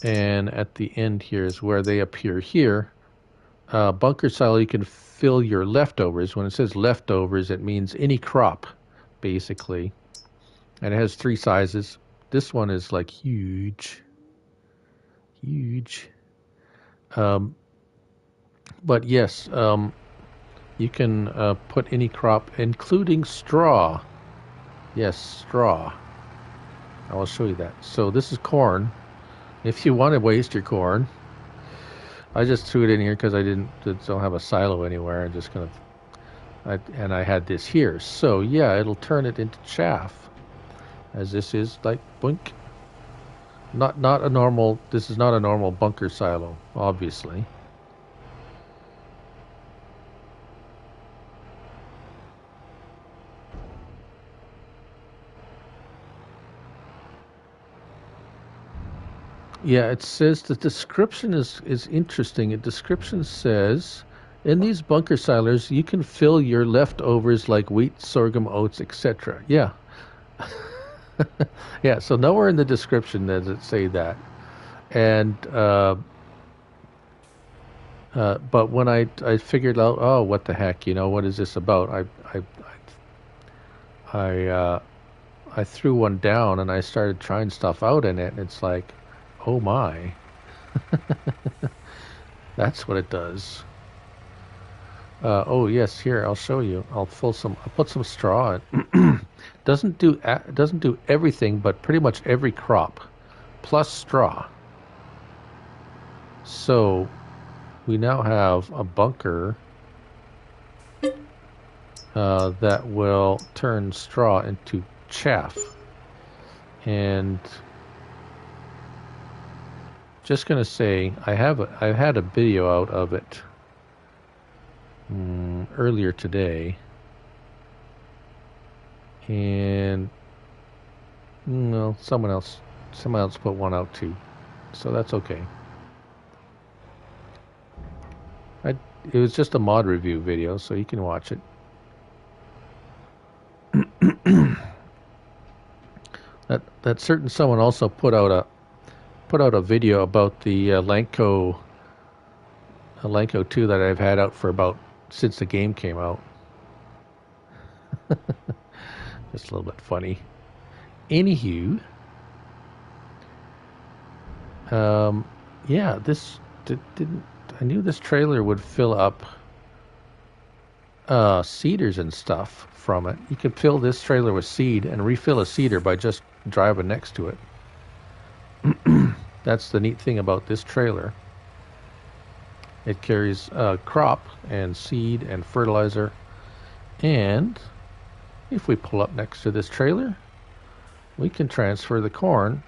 and at the end here is where they appear here. Bunker silo, you can fill your leftovers. When it says leftovers, it means any crop, basically. And it has 3 sizes. This one is like huge. But yes, you can put any crop, including straw. Yes, straw. I will show you that. So this is corn. If you want to waste your corn, I just threw it in here because I don't have a silo anywhere. I'm just gonna, and I had this here. So yeah, it'll turn it into chaff, as this is like boink. Not a normal. This is not a normal bunker silo, obviously. Yeah, it says the description is interesting. The description says, in these bunker silos, you can fill your leftovers like wheat, sorghum, oats, etc. Yeah. Yeah, so nowhere in the description does it say that. And but when I figured out, oh, what the heck, what is this about? I threw one down and I started trying stuff out in it, and it's like, oh my. That's what it does. Oh yes, here I'll show you. I'll put some straw in. Doesn't do everything, but pretty much every crop, plus straw. So we now have a bunker that will turn straw into chaff, and just gonna say I had a video out of it earlier today, and someone else put one out too, so that's okay. It was just a mod review video, so you can watch it. that certain someone also put out a video about the Lanco 2 that I've had out for about since the game came out. Just a little bit funny. Anywho, yeah, this didn't. I knew this trailer would fill up seeders and stuff from it. You can fill this trailer with seed and refill a seeder by just driving next to it. That's the neat thing about this trailer. It carries crop and seed and fertilizer. And if we pull up next to this trailer, we can transfer the corn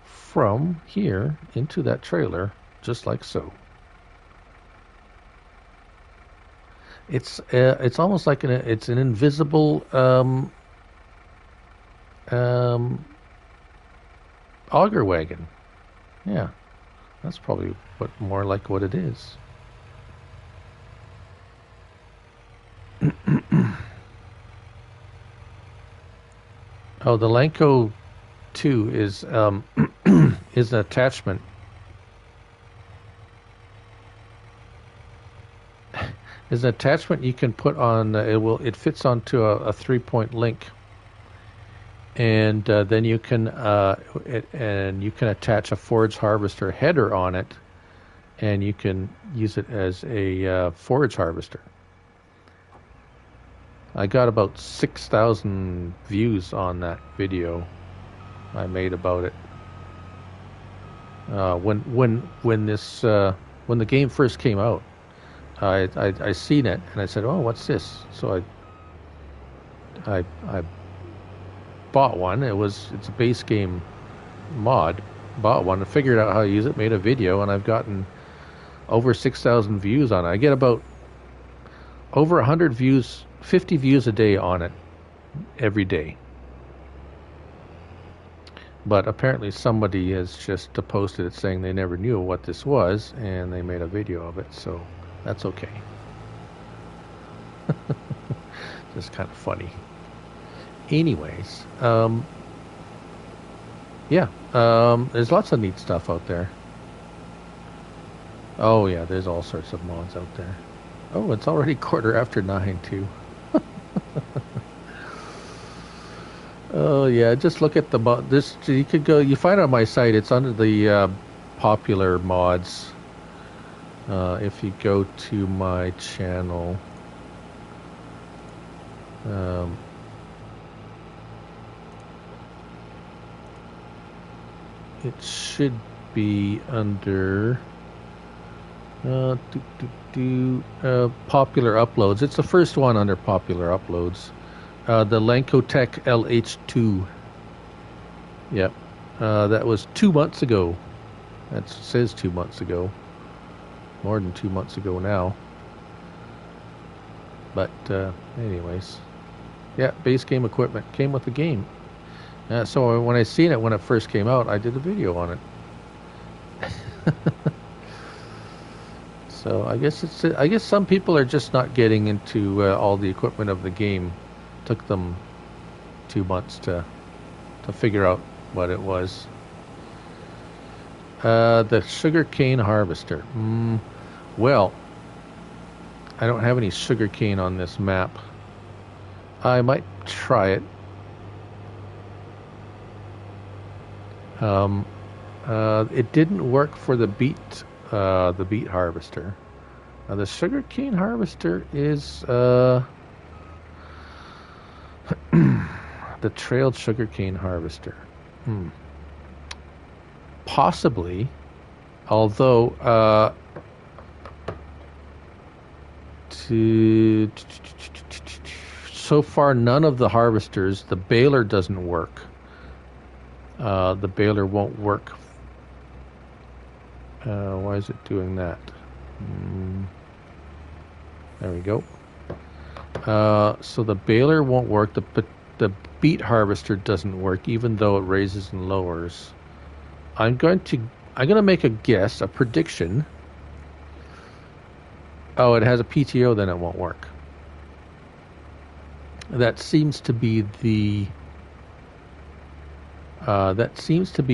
from here into that trailer, just like so. It's almost like it's an invisible auger wagon. Yeah, that's probably more like what it is. Oh, the Lanco 2 is is an attachment. Is an attachment you can put on. It fits onto a 3-point link, and then you can attach a forage harvester header on it, and you can use it as a forage harvester. I got about 6,000 views on that video I made about it. When the game first came out, I seen it and I said, "Oh, what's this?" So I bought one. It's a base game mod. Bought one, figured out how to use it, made a video, and I've gotten over 6,000 views on it. I get about over 100 views, 50 views a day on it every day. But apparently somebody has just posted it saying they never knew what this was, and they made a video of it, so that's okay. Just kind of funny. Anyways, yeah, there's lots of neat stuff out there. Oh yeah, there's all sorts of mods out there. Oh, it's already 9:15 too. Oh yeah, just look at the mod. This you could go. You find it on my site. It's under the popular mods. If you go to my channel, it should be under popular uploads. It's the first one under popular uploads. The Lancotech LH2. Yep. That was 2 months ago. That says 2 months ago. More than 2 months ago now. But anyways. Yeah, base game equipment came with the game. So when I seen it when it first came out, I did a video on it. So I guess some people are just not getting into all the equipment of the game. Took them 2 months to figure out what it was. The Sugarcane Harvester. Well, I don't have any sugarcane on this map. I might try it. It didn't work for the beet harvester. The Sugarcane Harvester is the trailed sugarcane harvester. Possibly, although so far none of the harvesters, the baler doesn't work. The baler won't work. Why is it doing that? There we go. So the baler won't work. The beet harvester doesn't work, even though it raises and lowers. I'm going to make a guess, a prediction. Oh, it has a PTO, then it won't work. That seems to be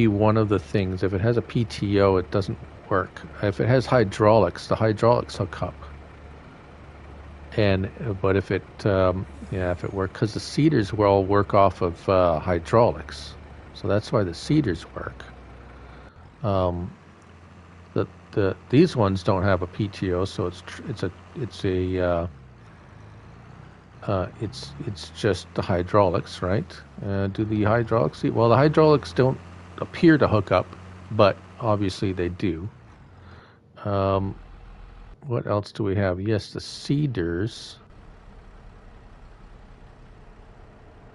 one of the things. If it has a PTO, it doesn't work. If it has hydraulics, the hydraulics hook up. But if it works, because the seeders will all work off of hydraulics, so that's why the seeders work. These ones don't have a PTO, so it's just the hydraulics, right? Do the hydraulics? Well, the hydraulics don't appear to hook up, but obviously they do. What else do we have? Yes, the seeders.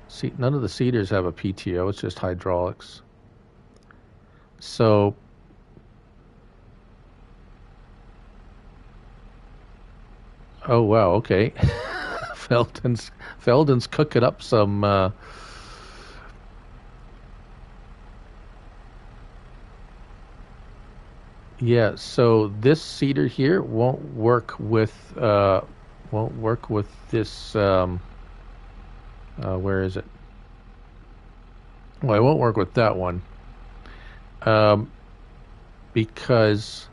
See, none of the seeders have a PTO. It's just hydraulics. So, oh wow, okay. Felden's cooking up some. Yeah, so this seeder here won't work with this. Where is it? Well, it won't work with that one because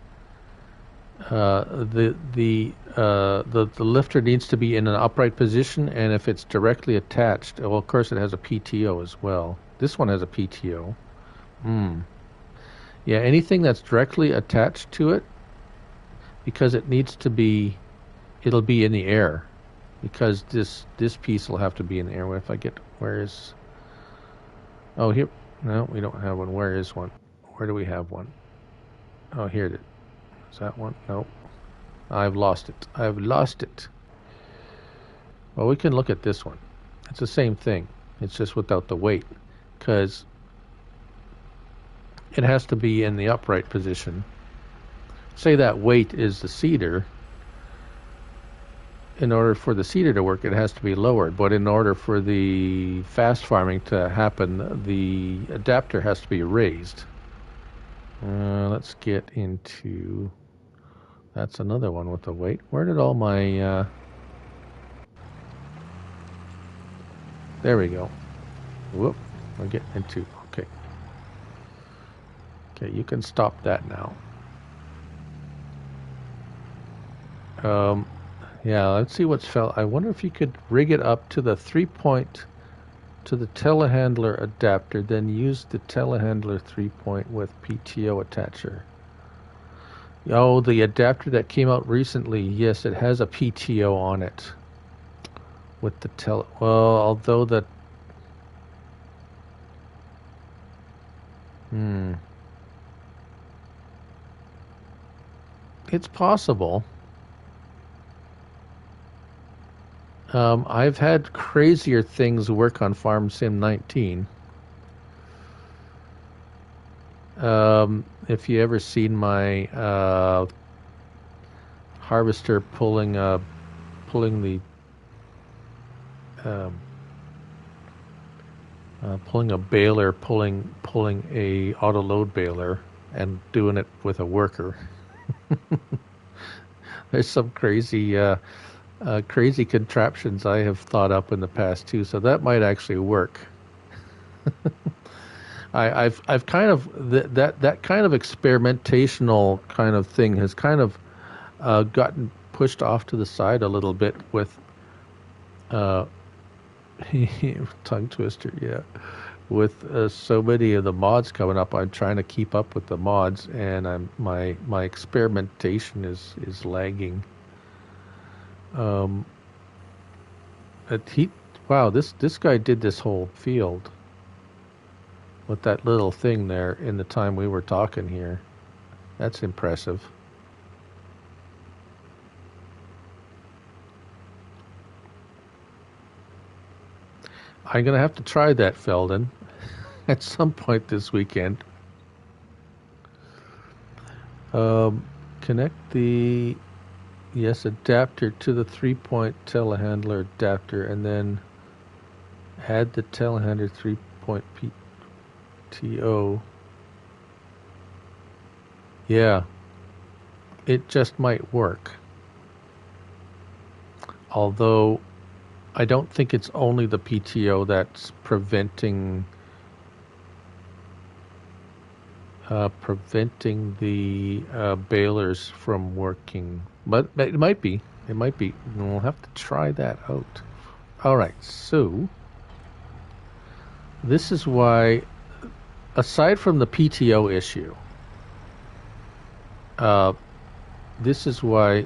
the lifter needs to be in an upright position, and if it's directly attached, well, of course, it has a PTO as well. This one has a PTO. Yeah, anything that's directly attached to it, because it needs to be, it'll be in the air, because this piece will have to be in the air. If I get, where is, oh, here, no, we don't have one. Where is one? Where do we have one? Oh, here it is. Is that one? No. I've lost it. I've lost it. Well, we can look at this one. It's the same thing. It's just without the weight, because it has to be in the upright position. Say that weight is the seeder. In order for the seeder to work, it has to be lowered. But in order for the fast farming to happen, the adapter has to be raised. Let's get into... That's another one with the weight. Where did all my... There we go. Whoop. I'll get into... Okay. Okay, you can stop that now. Yeah, let's see what's fell. I wonder if you could rig it up to the 3-point, to the telehandler adapter, then use the telehandler 3-point with PTO attacher. Oh, the adapter that came out recently, yes, it has a PTO on it. With the well, although the... It's possible. I've had crazier things work on Farm Sim 19. If you ever seen my harvester pulling the pulling a baler, pulling a auto load baler, and doing it with a worker. There's some crazy contraptions I have thought up in the past too, so that might actually work. I've kind of that kind of experimentational kind of thing has kind of gotten pushed off to the side a little bit with tongue twister, yeah. With so many of the mods coming up, I'm trying to keep up with the mods, and my experimentation is lagging. Wow, this guy did this whole field with that little thing there in the time we were talking here. That's impressive. I'm going to have to try that, Felden, at some point this weekend. Connect the, yes, adapter to the 3-point telehandler adapter, and then add the telehandler 3-point PTO. Yeah, it just might work. Although I don't think it's only the PTO that's preventing the balers from working, but it might be. It might be. We'll have to try that out. All right, so this is why, aside from the PTO issue, this is why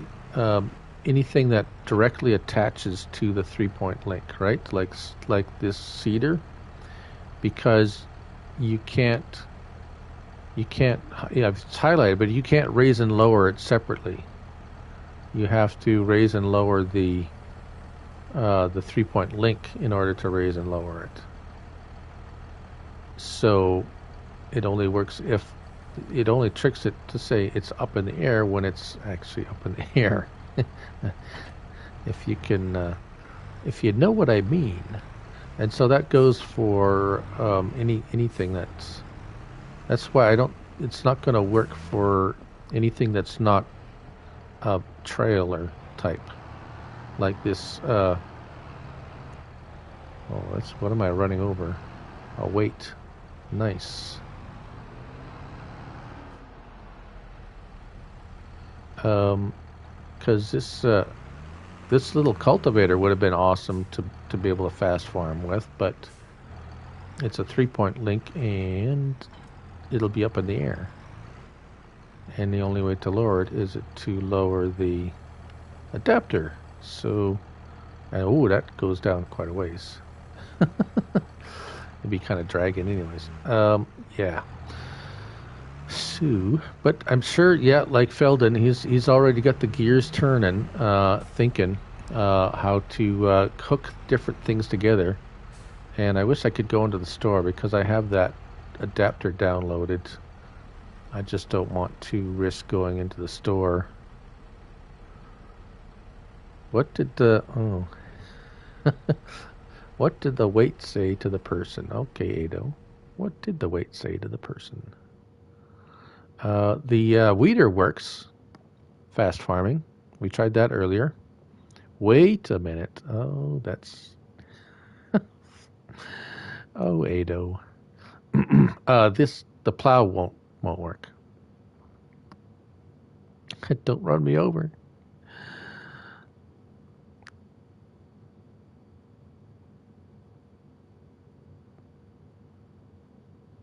anything that directly attaches to the 3-point link, right? Like this seeder, because you can't. Yeah, it's highlighted, but you can't raise and lower it separately. You have to raise and lower the 3-point link in order to raise and lower it. So it only works if it only tricks it to say it's up in the air when it's actually up in the air. If you can, if you know what I mean. And so that goes for anything that's why it's not going to work for anything that's not a trailer type, like this. What am I running over? Oh, wait. Nice. Because this little cultivator would have been awesome to be able to fast farm with, but it's a 3-point link and it'll be up in the air. And the only way to lower it is to lower the adapter. So, that goes down quite a ways. It'd be kind of dragging anyways. Yeah. too. But I'm sure, yeah, like Feldon, he's already got the gears turning, thinking how to hook different things together. And I wish I could go into the store because I have that adapter downloaded. I just don't want to risk going into the store. What did the what did the weight say to the person? Okay, Ado. What did the weight say to the person? The weeder works. Fast farming. We tried that earlier. Wait a minute. Oh, that's oh, Ado. The plow won't work. Don't run me over.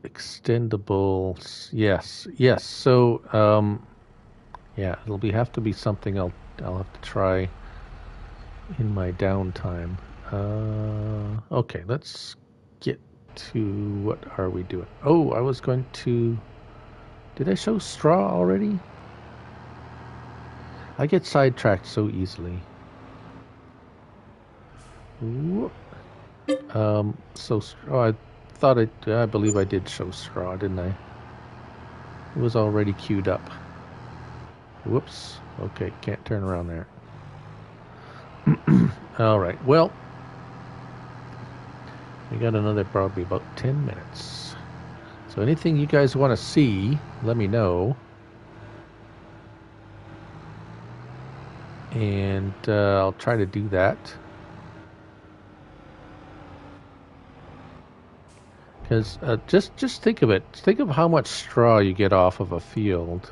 Extendables. Yes. So, yeah, have to be something I'll have to try in my downtime. Okay, let's get to what are we doing? Oh, I was going to. Did I show straw already? I get sidetracked so easily. Whoop. So straw. I believe I did show straw, didn't I? It was already queued up. Whoops. Okay, can't turn around there. All right. Well, we got another probably about 10 minutes. So anything you guys want to see, let me know. And I'll try to do that. Because just think of it. Think of how much straw you get off of a field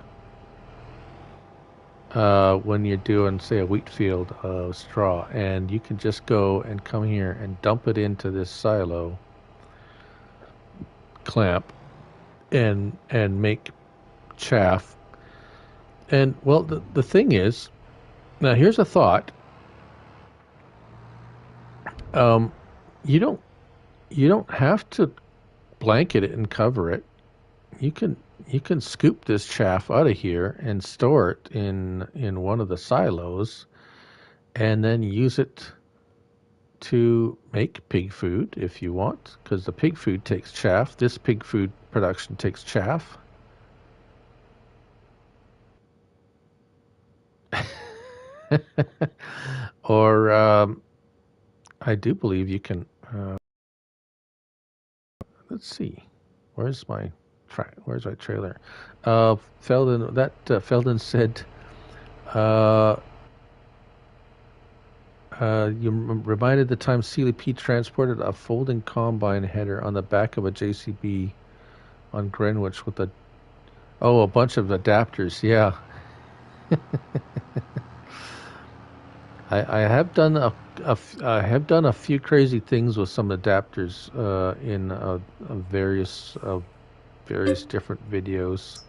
when you're doing, say, a wheat field of straw. And you can just go and come here and dump it into this silo clamp and make chaff. And, well, the thing is, now here's a thought. You don't have to blanket it and cover it. You can scoop this chaff out of here and store it in one of the silos, and then use it to make pig food if you want, because the pig food takes chaff. This pig food production takes chaff. Or I do believe you can. Let's see. Where's my trailer? Feldon said. Uh, you reminded the time CLP transported a folding combine header on the back of a JCB on Greenwich with a bunch of adapters. Yeah, I have done I have done a few crazy things with some adapters in various different videos.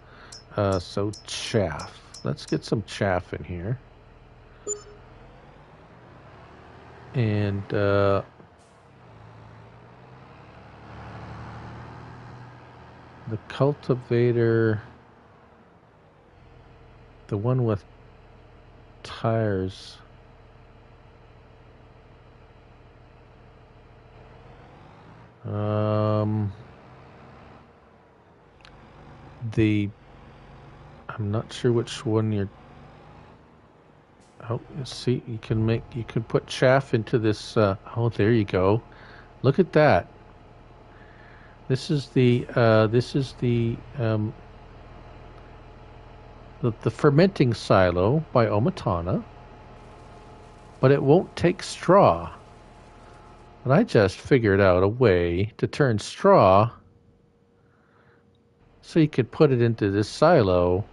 So chaff. Let's get some chaff in here. And the cultivator, the one with tires. I'm not sure which one you're. Oh, you see, you can put chaff into this. Oh, there you go. Look at that. This is the fermenting silo by Omatana, but it won't take straw. And I just figured out a way to turn straw so you could put it into this silo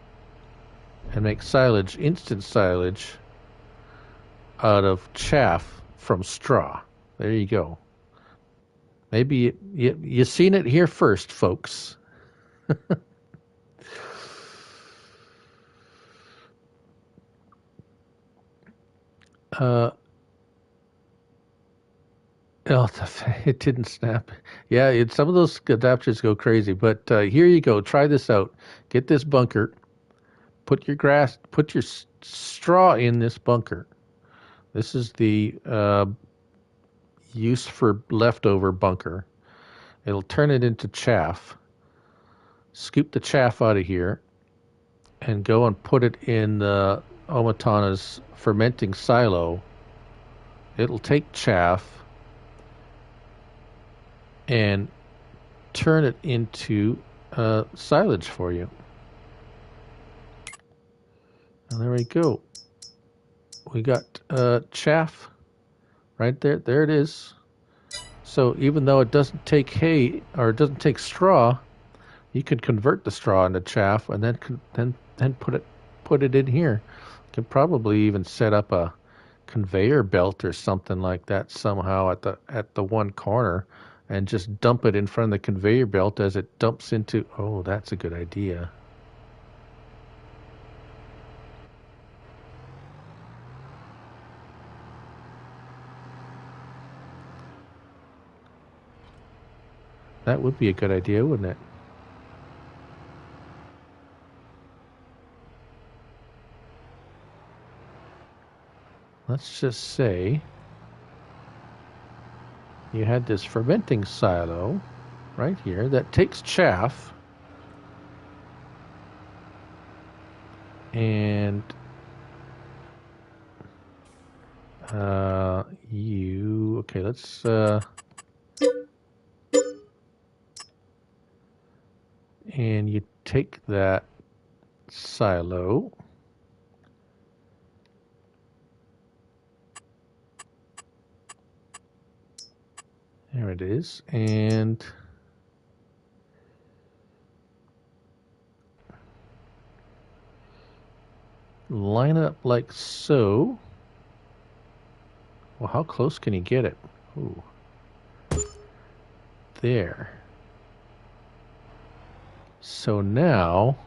and make silage, instant silage, out of chaff from straw. There you go. Maybe you seen it here first, folks. uh, Oh, it didn't snap. Yeah, some of those adapters go crazy. But here you go. Try this out. Get this bunker. Put your straw in this bunker. This is the use for leftover bunker. It'll turn it into chaff. Scoop the chaff out of here and go and put it in the Omatana's fermenting silo. It'll take chaff and turn it into silage for you. And there we go. We got chaff right there. There it is. So even though it doesn't take hay or it doesn't take straw, you can convert the straw into chaff and then put it in here. You can probably even set up a conveyor belt or something like that somehow at the one corner and just dump it in front of the conveyor belt as it dumps into. Oh, that's a good idea. That would be a good idea, wouldn't it? Let's just say you had this fermenting silo right here that takes chaff and okay, let's and you take that silo there it is, and line it up like so. Well, how close can you get it? Ooh. There. So now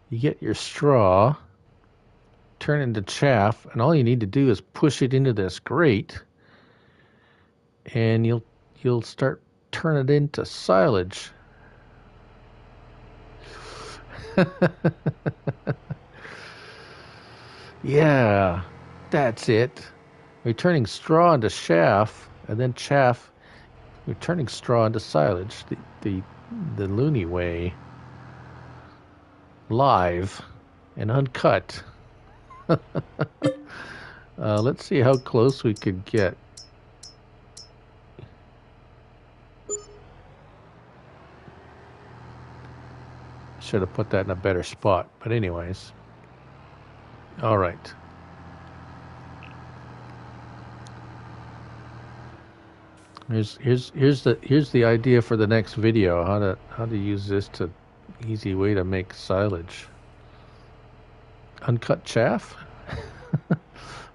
you get your straw, turn into chaff, and all you need to do is push it into this grate, and you'll start turn it into silage. Yeah, that's it. We're turning straw into chaff, and then chaff. We're turning straw into silage. The Looney way, live and uncut. Let's see how close we could get. Should have put that in a better spot, but anyways. All right. Here's the idea for the next video. How to use this to easy way to make silage. Uncut chaff.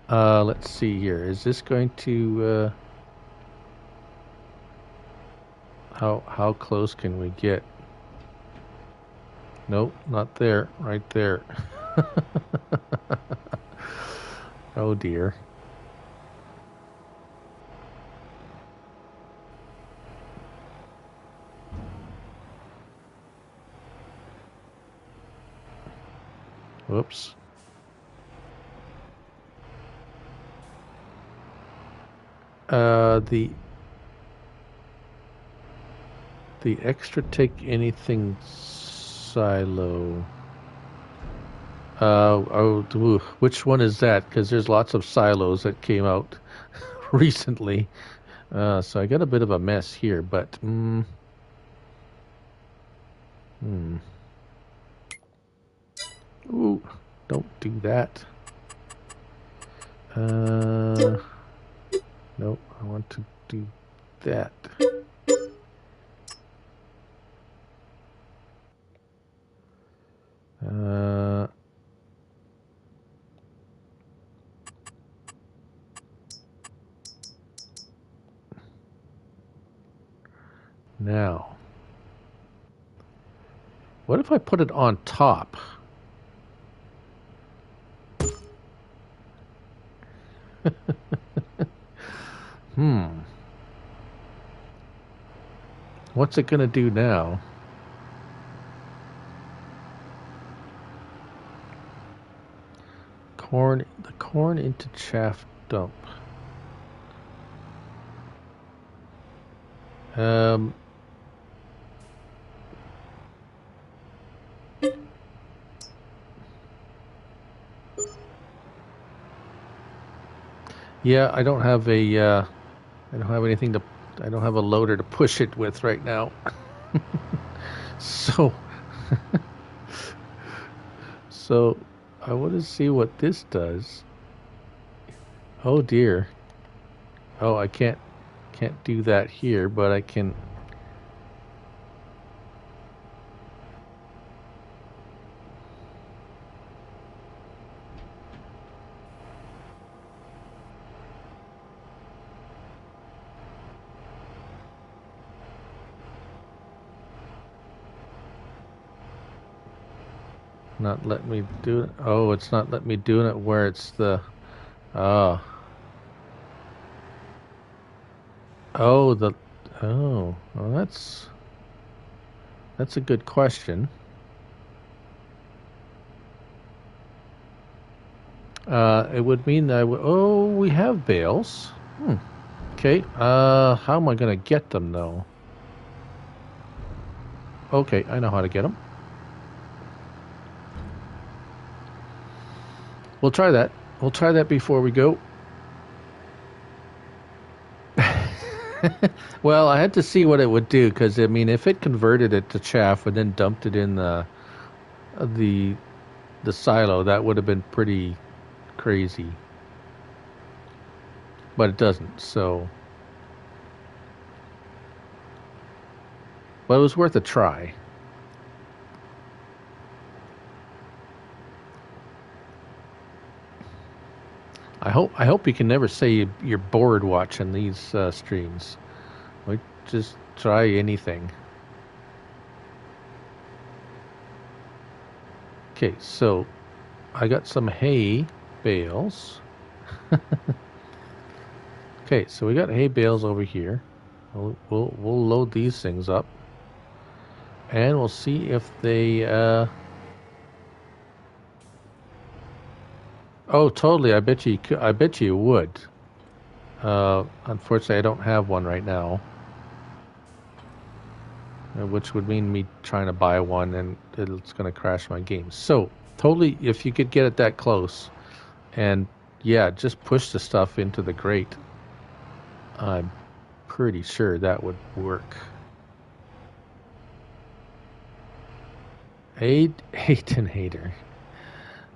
Let's see here. Is this going to how close can we get? Nope, not there. Right there. Oh dear. Whoops. The extra take anything silo. Which one is that? Because there's lots of silos that came out recently. So I got a bit of a mess here, but Ooh, don't do that. Nope, I want to do that. Now, what if I put it on top? What's it gonna do now? The corn into chaff dump. Yeah, I don't have a I don't have anything to. I don't have a loader to push it with right now. So, so I want to see what this does. Oh dear. Oh, I can't do that here, but I can. Not let me do it. Oh, it's not let me do it where it's the. Ah. Oh, the. Oh, well, that's a good question. It would mean that oh, we have bales. Okay. How am I gonna get them though? Okay, I know how to get them. We'll try that. We'll try that before we go. Well, I had to see what it would do because I mean, if it converted it to chaff and then dumped it in the silo, that would have been pretty crazy. But it doesn't. So, but it was worth a try. I hope you can never say you're bored watching these streams. We just try anything. Okay, so I got some hay bales. Okay, so we got hay bales over here. We'll load these things up, and we'll see if they. Oh, totally. I bet you would. Unfortunately, I don't have one right now, which would mean me trying to buy one, and it's going to crash my game. So, totally, if you could get it that close, and yeah, just push the stuff into the grate. I'm pretty sure that would work. Hater.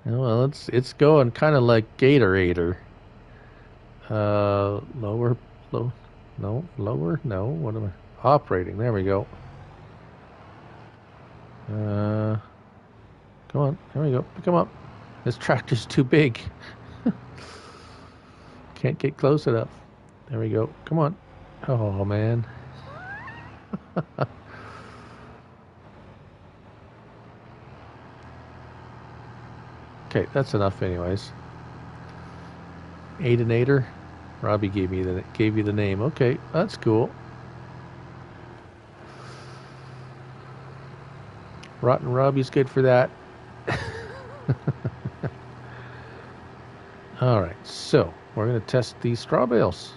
Well, it's going kind of like Gatorator. Lower, no, lower, no. What am I? Operating. There we go. Come on, there we go. Come up. This tractor's too big. Can't get close enough. There we go. Come on. Oh man. Okay, that's enough anyways. Aidenator. Robbie gave you the name. Okay, that's cool. Rotten Robbie's good for that. Alright, so we're going to test these straw bales.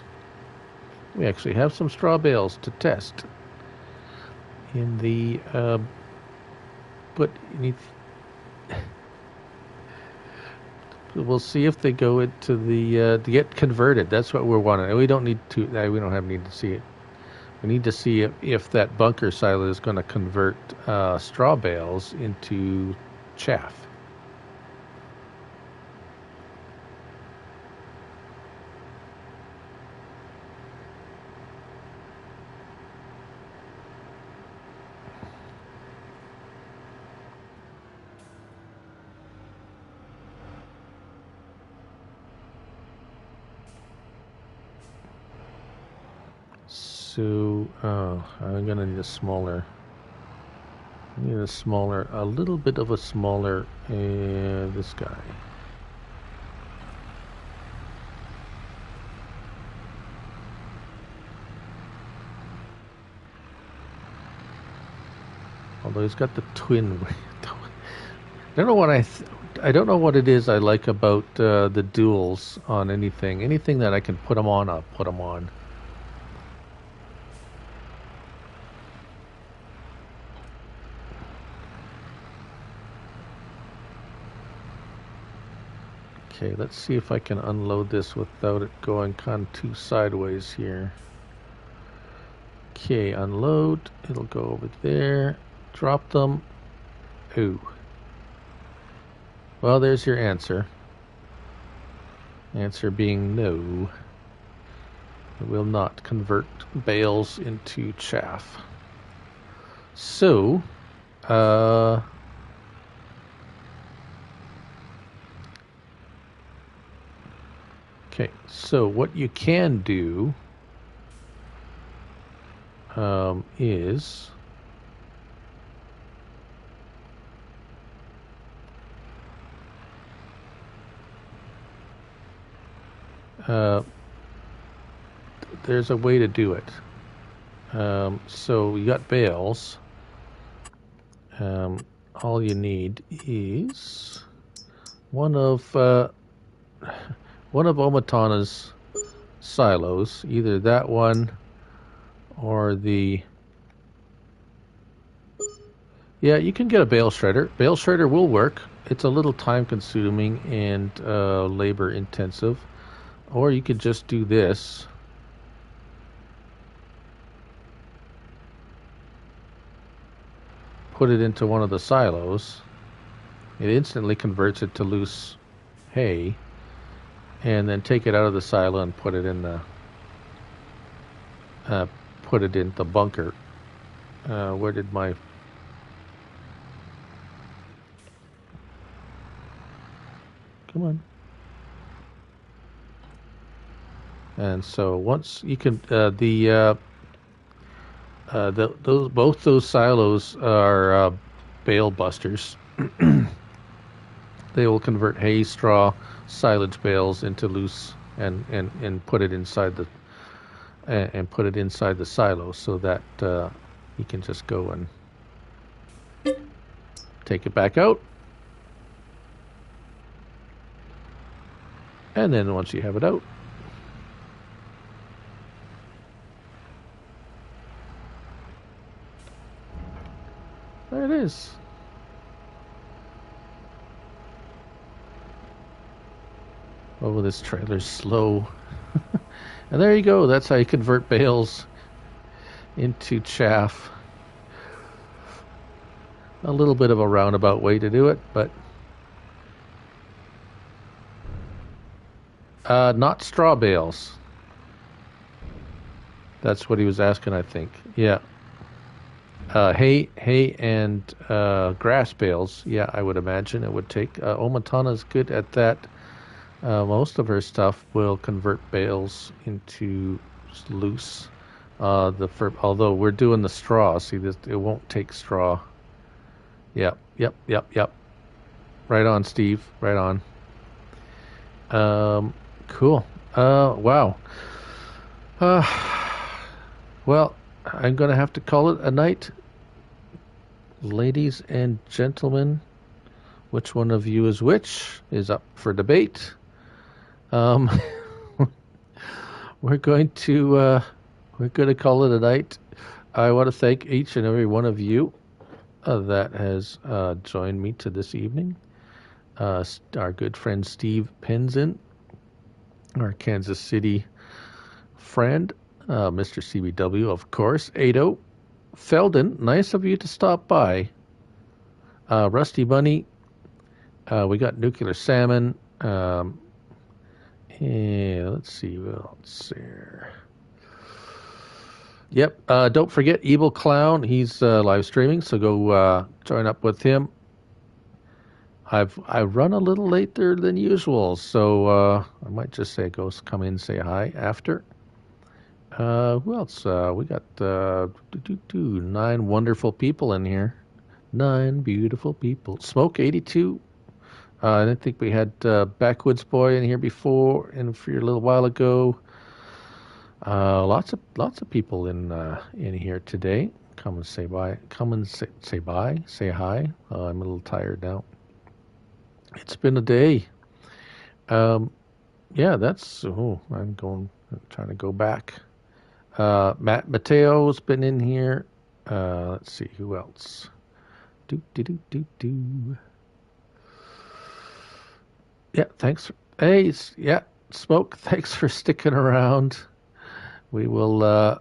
We actually have some straw bales to test. In the, but we'll see if they go into the, to get converted. That's what we're wanting. We don't need to, we don't have need to see it. We need to see if that bunker silo is going to convert straw bales into chaff. So, I'm gonna need a smaller. I need a little bit of a smaller, this guy. Although he's got the twin. I don't know what I don't know what it is I like about the duels on anything. Anything that I can put them on, I'll put them on. Okay, let's see if I can unload this without it going kind of too sideways here. Okay, unload. It'll go over there. Drop them. Ooh. Well, there's your answer. Answer being no. It will not convert bales into chaff. So, okay, so what you can do is there's a way to do it. So you got bales. All you need is one of Omatana's silos, either that one or the... Yeah, you can get a bale shredder. Bale shredder will work. It's a little time consuming and labor intensive. Or you could just do this. Put it into one of the silos. It instantly converts it to loose hay. And then take it out of the silo and put it in the bunker. Where did my... Come on. And so once you can, both those silos are bale busters. They will convert hay, straw, silage bales into loose and put it inside the silo so that you can just go and take it back out. And then once you have it out, there it is. Oh, this trailer's slow. And there you go. That's how you convert bales into chaff. A little bit of a roundabout way to do it, but not straw bales. That's what he was asking, I think. Yeah. Hay and grass bales. Yeah, I would imagine it would take. Omatana's good at that. Most of her stuff will convert bales into loose. Although we're doing the straw, see this, it won't take straw. Yep. Right on, Steve. Right on. Cool. Wow. Well, I'm gonna have to call it a night, ladies and gentlemen. Which one of you is which is up for debate. We're going to call it a night. I want to thank each and every one of you that has joined me to this evening. Our good friend Steve Penzin, our Kansas City friend, Mr. CBW, of course, Ado, Felden, nice of you to stop by. Rusty Bunny, we got Nuclear Salmon. Yeah, let's see what else there. Yep. Don't forget Evil Clown. He's live streaming, so go join up with him. I run a little later than usual, so I might just say come in, say hi after. Who else? We got 9 wonderful people in here. 9 beautiful people. Smoke 82. I think we had Backwoods Boy in here before, and for a little while ago. Lots of people in here today. come and say bye. Come and say bye. Say hi. I'm a little tired now. It's been a day. Yeah, that's. Oh, I'm trying to go back. Matt Mateo's been in here. Let's see who else. Do. Yeah, thanks. Hey, yeah, Smoke. Thanks for sticking around. We'll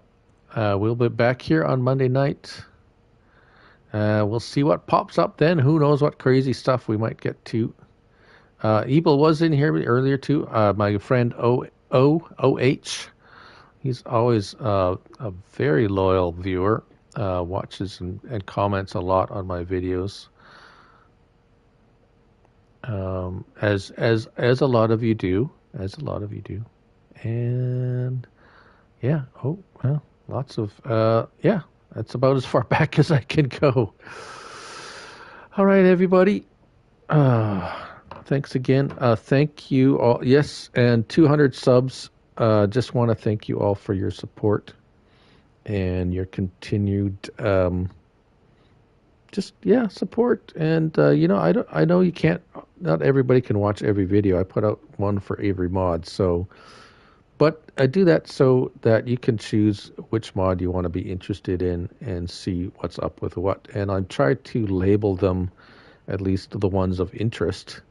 be back here on Monday night. We'll see what pops up then. Who knows what crazy stuff we might get to. Ebel was in here earlier too. My friend OH. He's always a very loyal viewer. Watches and comments a lot on my videos. As a lot of you do. And yeah, well, lots of yeah, that's about as far back as I can go. All right, everybody. Thanks again. Thank you all. Yes, and 200 subs. Just want to thank you all for your support and your continued support. And I know you can't. Not everybody can watch every video. I put out one for every mod. So, but I do that so that you can choose which mod you want to be interested in and see what's up with what. And I try to label them, at least the ones of interest,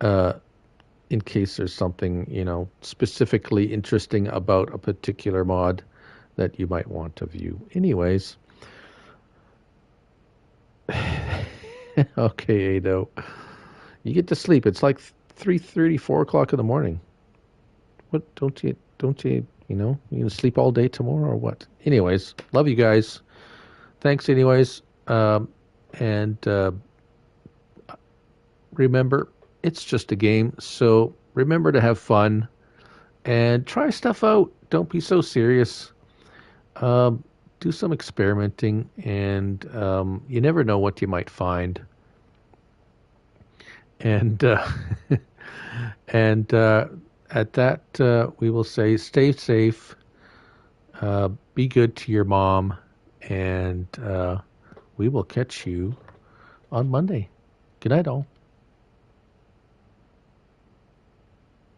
in case there's something, specifically interesting about a particular mod that you might want to view. Anyways. Okay, Ado. You get to sleep. It's like 3:30, 4 o'clock in the morning. What, don't you, you gonna sleep all day tomorrow or what? Anyways, love you guys. Thanks anyways. And remember, it's just a game. So remember to have fun and try stuff out. Don't be so serious. Do some experimenting, and you never know what you might find. And and at that, we will say, stay safe, be good to your mom, and we will catch you on Monday. Good night, all.